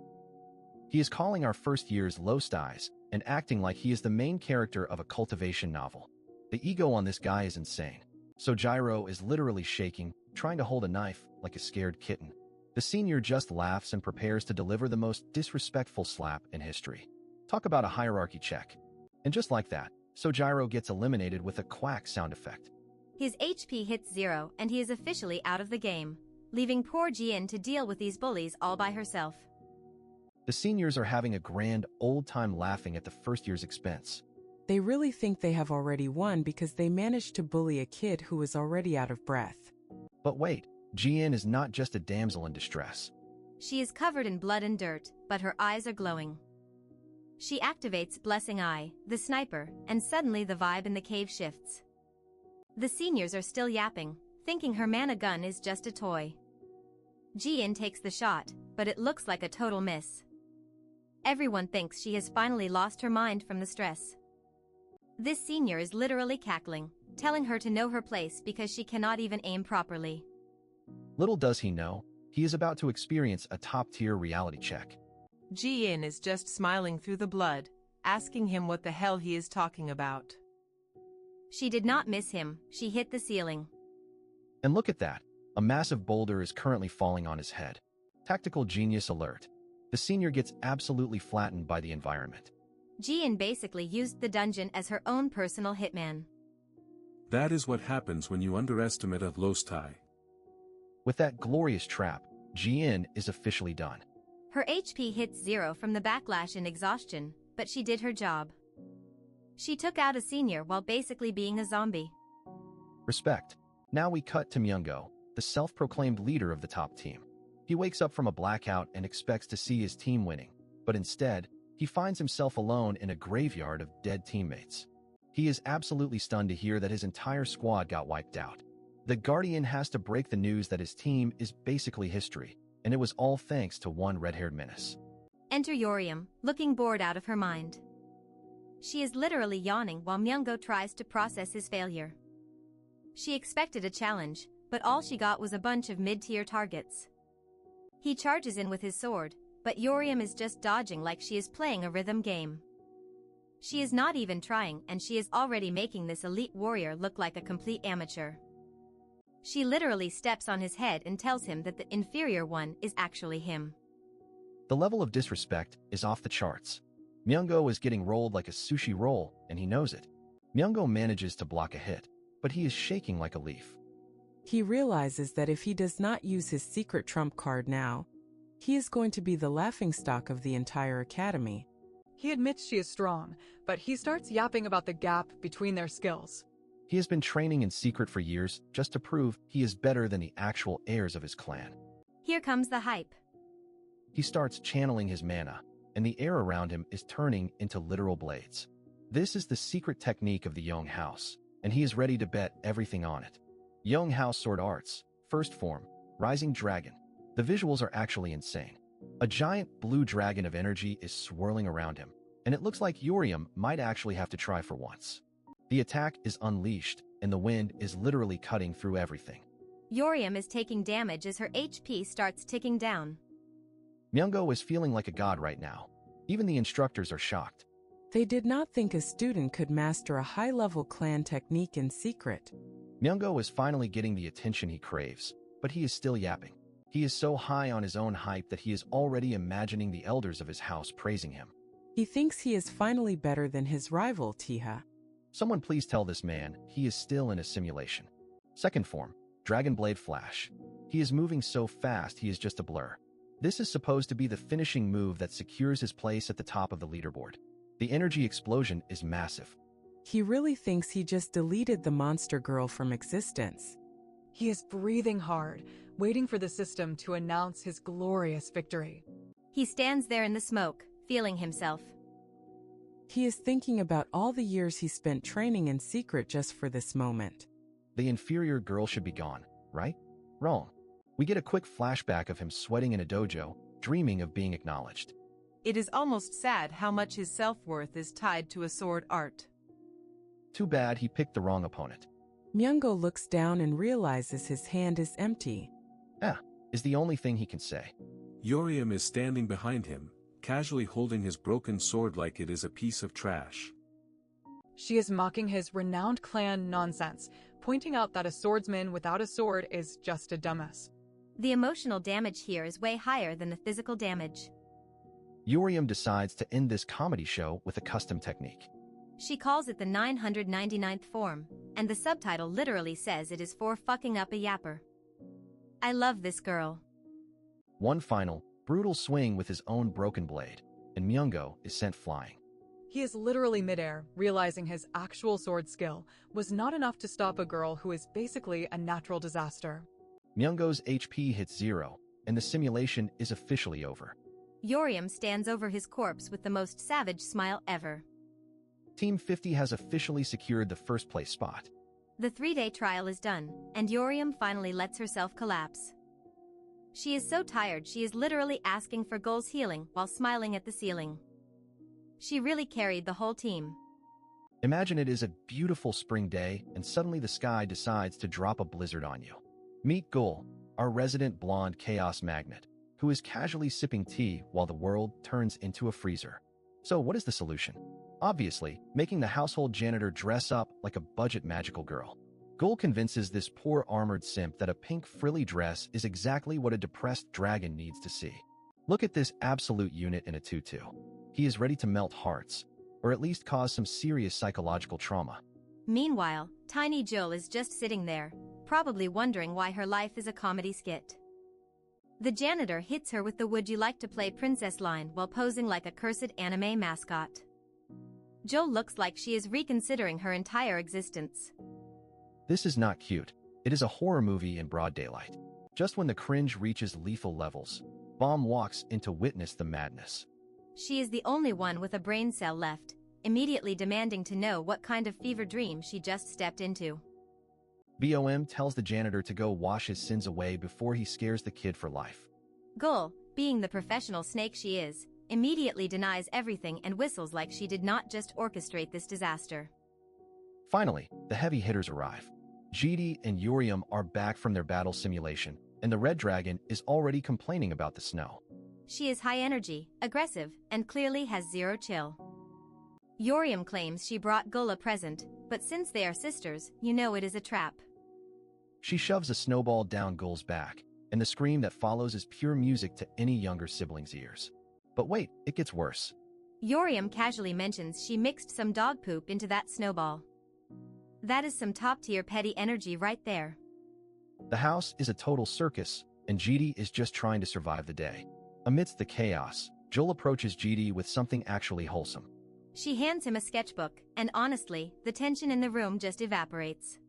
He is calling our first years low styes and acting like he is the main character of a cultivation novel. The ego on this guy is insane. Sojiro is literally shaking, trying to hold a knife like a scared kitten. The senior just laughs and prepares to deliver the most disrespectful slap in history. Talk about a hierarchy check. And just like that, Sojiro gets eliminated with a quack sound effect. His HP hits 0 and he is officially out of the game, leaving poor Jian to deal with these bullies all by herself. The seniors are having a grand old time laughing at the first year's expense. They really think they have already won because they managed to bully a kid who was already out of breath. But wait, Jian is not just a damsel in distress. She is covered in blood and dirt, but her eyes are glowing. She activates Blessing Eye, the sniper, and suddenly the vibe in the cave shifts. The seniors are still yapping, thinking her mana gun is just a toy. Jian takes the shot, but it looks like a total miss. Everyone thinks she has finally lost her mind from the stress. This senior is literally cackling, telling her to know her place because she cannot even aim properly. Little does he know, he is about to experience a top-tier reality check. Jian is just smiling through the blood, asking him what the hell he is talking about. She did not miss him, she hit the ceiling. And look at that, a massive boulder is currently falling on his head. Tactical genius alert. The senior gets absolutely flattened by the environment. Jian basically used the dungeon as her own personal hitman. That is what happens when you underestimate a Lostai. With that glorious trap, Jian is officially done. Her HP hits 0 from the backlash and exhaustion, but she did her job. She took out a senior while basically being a zombie. Respect. Now we cut to Myungo, the self-proclaimed leader of the top team. He wakes up from a blackout and expects to see his team winning, but instead, he finds himself alone in a graveyard of dead teammates. He is absolutely stunned to hear that his entire squad got wiped out. The Guardian has to break the news that his team is basically history, and it was all thanks to one red-haired menace. Enter Yoriam, looking bored out of her mind. She is literally yawning while Myungo tries to process his failure. She expected a challenge, but all she got was a bunch of mid-tier targets. He charges in with his sword, but Yoriam is just dodging like she is playing a rhythm game. She is not even trying and she is already making this elite warrior look like a complete amateur. She literally steps on his head and tells him that the inferior one is actually him. The level of disrespect is off the charts. Myungo is getting rolled like a sushi roll, and he knows it. Myungo manages to block a hit, but he is shaking like a leaf. He realizes that if he does not use his secret trump card now, he is going to be the laughingstock of the entire academy. He admits she is strong, but he starts yapping about the gap between their skills. He has been training in secret for years just to prove he is better than the actual heirs of his clan. Here comes the hype. He starts channeling his mana, and the air around him is turning into literal blades. This is the secret technique of the Yong House, and he is ready to bet everything on it. Yong House Sword Arts, First Form, Rising Dragon. The visuals are actually insane. A giant blue dragon of energy is swirling around him, and it looks like Yoriam might actually have to try for once. The attack is unleashed, and the wind is literally cutting through everything. Yoriam is taking damage as her HP starts ticking down. Myungo is feeling like a god right now. Even the instructors are shocked. They did not think a student could master a high-level clan technique in secret. Myungo is finally getting the attention he craves, but he is still yapping. He is so high on his own hype that he is already imagining the elders of his house praising him. He thinks he is finally better than his rival, Tiha. Someone please tell this man he is still in a simulation. Second form, Dragon Blade Flash. He is moving so fast he is just a blur. This is supposed to be the finishing move that secures his place at the top of the leaderboard. The energy explosion is massive. He really thinks he just deleted the monster girl from existence. He is breathing hard, waiting for the system to announce his glorious victory. He stands there in the smoke, feeling himself. He is thinking about all the years he spent training in secret just for this moment. The inferior girl should be gone, right? Wrong. We get a quick flashback of him sweating in a dojo, dreaming of being acknowledged. It is almost sad how much his self-worth is tied to a sword art. Too bad he picked the wrong opponent. Myungo looks down and realizes his hand is empty. Is the only thing he can say. Yoriam is standing behind him, casually holding his broken sword like it is a piece of trash. She is mocking his renowned clan nonsense, pointing out that a swordsman without a sword is just a dumbass. The emotional damage here is way higher than the physical damage. Urium decides to end this comedy show with a custom technique. She calls it the 999th form, and the subtitle literally says it is for fucking up a yapper. I love this girl. One final, brutal swing with his own broken blade, and Myungo is sent flying. He is literally midair, realizing his actual sword skill was not enough to stop a girl who is basically a natural disaster. Myungo's HP hits 0, and the simulation is officially over. Urium stands over his corpse with the most savage smile ever. Team 50 has officially secured the first place spot. The 3-day trial is done, and Urium finally lets herself collapse. She is so tired she is literally asking for Gull's healing while smiling at the ceiling. She really carried the whole team. Imagine it is a beautiful spring day and suddenly the sky decides to drop a blizzard on you. Meet Gull, our resident blonde chaos magnet, who is casually sipping tea while the world turns into a freezer. So what is the solution? Obviously, making the household janitor dress up like a budget magical girl. Gull convinces this poor armored simp that a pink frilly dress is exactly what a depressed dragon needs to see. Look at this absolute unit in a tutu. He is ready to melt hearts, or at least cause some serious psychological trauma. Meanwhile, Tiny Jill is just sitting there, probably wondering why her life is a comedy skit. The janitor hits her with the "would you like to play princess" line while posing like a cursed anime mascot. Jill looks like she is reconsidering her entire existence. This is not cute. It is a horror movie in broad daylight. Just when the cringe reaches lethal levels, Bomb walks in to witness the madness. She is the only one with a brain cell left, immediately demanding to know what kind of fever dream she just stepped into. BOM tells the janitor to go wash his sins away before he scares the kid for life. Gull, being the professional snake she is, immediately denies everything and whistles like she did not just orchestrate this disaster. Finally, the heavy hitters arrive. GD and Urium are back from their battle simulation, and the red dragon is already complaining about the snow. She is high energy, aggressive, and clearly has zero chill. Urium claims she brought Gull a present, but since they are sisters, you know it is a trap. She shoves a snowball down Gull's back, and the scream that follows is pure music to any younger sibling's ears. But wait, it gets worse. Urium casually mentions she mixed some dog poop into that snowball. That is some top-tier petty energy right there. The house is a total circus, and GD is just trying to survive the day. Amidst the chaos, Joel approaches GD with something actually wholesome. She hands him a sketchbook, and honestly, the tension in the room just evaporates.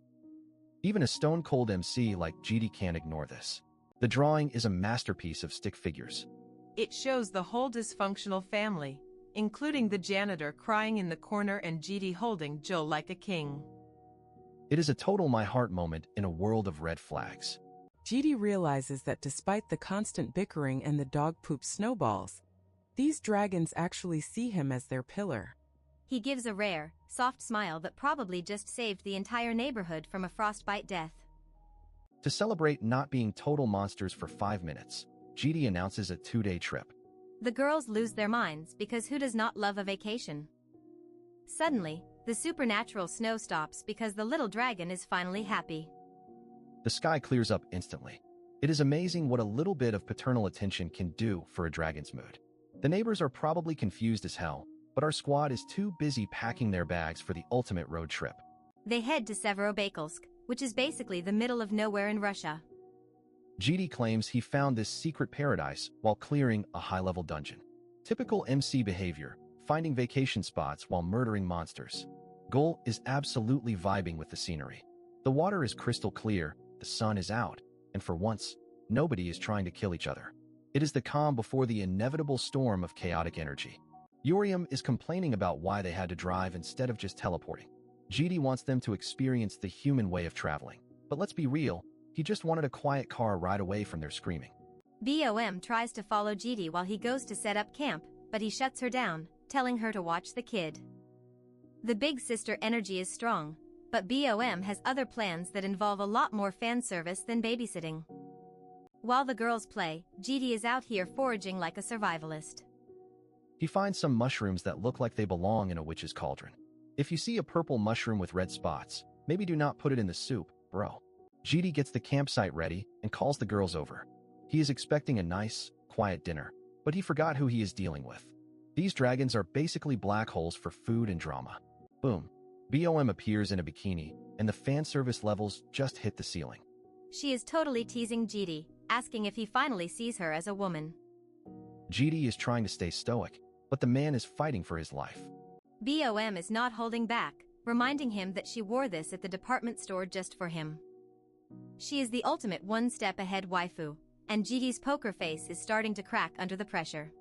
Even a stone-cold MC like GD can't ignore this. The drawing is a masterpiece of stick figures. It shows the whole dysfunctional family, including the janitor crying in the corner and GD holding Joe like a king. It is a total my heart moment in a world of red flags. GD realizes that despite the constant bickering and the dog poop snowballs, these dragons actually see him as their pillar. He gives a rare, soft smile that probably just saved the entire neighborhood from a frostbite death. To celebrate not being total monsters for 5 minutes, GD announces a 2-day trip. The girls lose their minds because who does not love a vacation? Suddenly, the supernatural snow stops because the little dragon is finally happy. The sky clears up instantly. It is amazing what a little bit of paternal attention can do for a dragon's mood. The neighbors are probably confused as hell, but our squad is too busy packing their bags for the ultimate road trip. They head to Severodvinsk, which is basically the middle of nowhere in Russia. GD claims he found this secret paradise while clearing a high-level dungeon. Typical MC behavior, finding vacation spots while murdering monsters. Gull is absolutely vibing with the scenery. The water is crystal clear, the sun is out, and for once, nobody is trying to kill each other. It is the calm before the inevitable storm of chaotic energy. Urium is complaining about why they had to drive instead of just teleporting. GD wants them to experience the human way of traveling. But let's be real, he just wanted a quiet car ride away from their screaming. BOM tries to follow GD while he goes to set up camp, but he shuts her down, telling her to watch the kid. The big sister energy is strong, but BOM has other plans that involve a lot more fan service than babysitting. While the girls play, GD is out here foraging like a survivalist. He finds some mushrooms that look like they belong in a witch's cauldron. If you see a purple mushroom with red spots, maybe do not put it in the soup, bro. GD gets the campsite ready and calls the girls over. He is expecting a nice, quiet dinner, but he forgot who he is dealing with. These dragons are basically black holes for food and drama. Boom. BOM appears in a bikini, and the fan service levels just hit the ceiling. She is totally teasing GD, asking if he finally sees her as a woman. GD is trying to stay stoic, but the man is fighting for his life. BOM is not holding back, reminding him that she wore this at the department store just for him. She is the ultimate one-step ahead waifu, and GD's poker face is starting to crack under the pressure.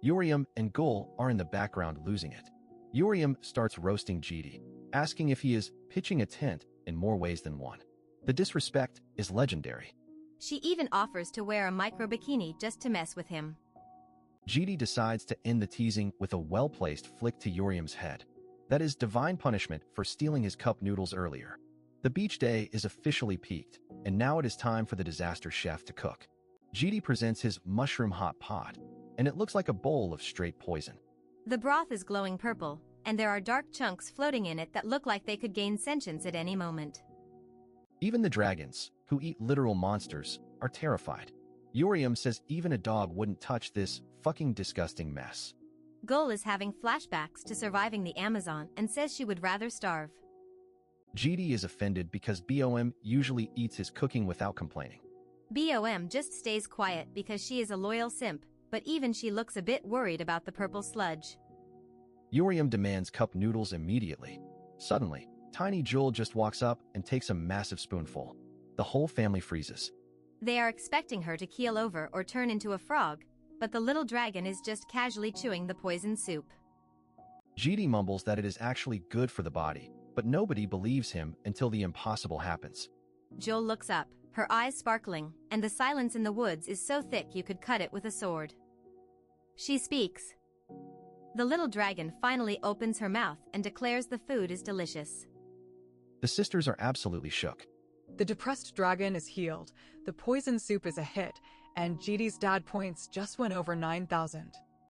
Urium and Gul are in the background losing it. Urium starts roasting GD, asking if he is pitching a tent in more ways than one. The disrespect is legendary. She even offers to wear a micro-bikini just to mess with him. GD decides to end the teasing with a well-placed flick to Urium's head. That is divine punishment for stealing his cup noodles earlier. The beach day is officially peaked, and now it is time for the disaster chef to cook. GD presents his mushroom hot pot, and it looks like a bowl of straight poison. The broth is glowing purple, and there are dark chunks floating in it that look like they could gain sentience at any moment. Even the dragons, who eat literal monsters, are terrified. Urium says even a dog wouldn't touch this fucking disgusting mess. Gul is having flashbacks to surviving the Amazon and says she would rather starve. GD is offended because BOM usually eats his cooking without complaining. BOM just stays quiet because she is a loyal simp, but even she looks a bit worried about the purple sludge. Urium demands cup noodles immediately. Suddenly, Tiny Jewel just walks up and takes a massive spoonful. The whole family freezes. They are expecting her to keel over or turn into a frog, but the little dragon is just casually chewing the poison soup. GD mumbles that it is actually good for the body, but nobody believes him until the impossible happens. Joel looks up, her eyes sparkling, and the silence in the woods is so thick you could cut it with a sword. She speaks. The little dragon finally opens her mouth and declares the food is delicious. The sisters are absolutely shook. The depressed dragon is healed, the poison soup is a hit, and GD's dad points just went over 9,000.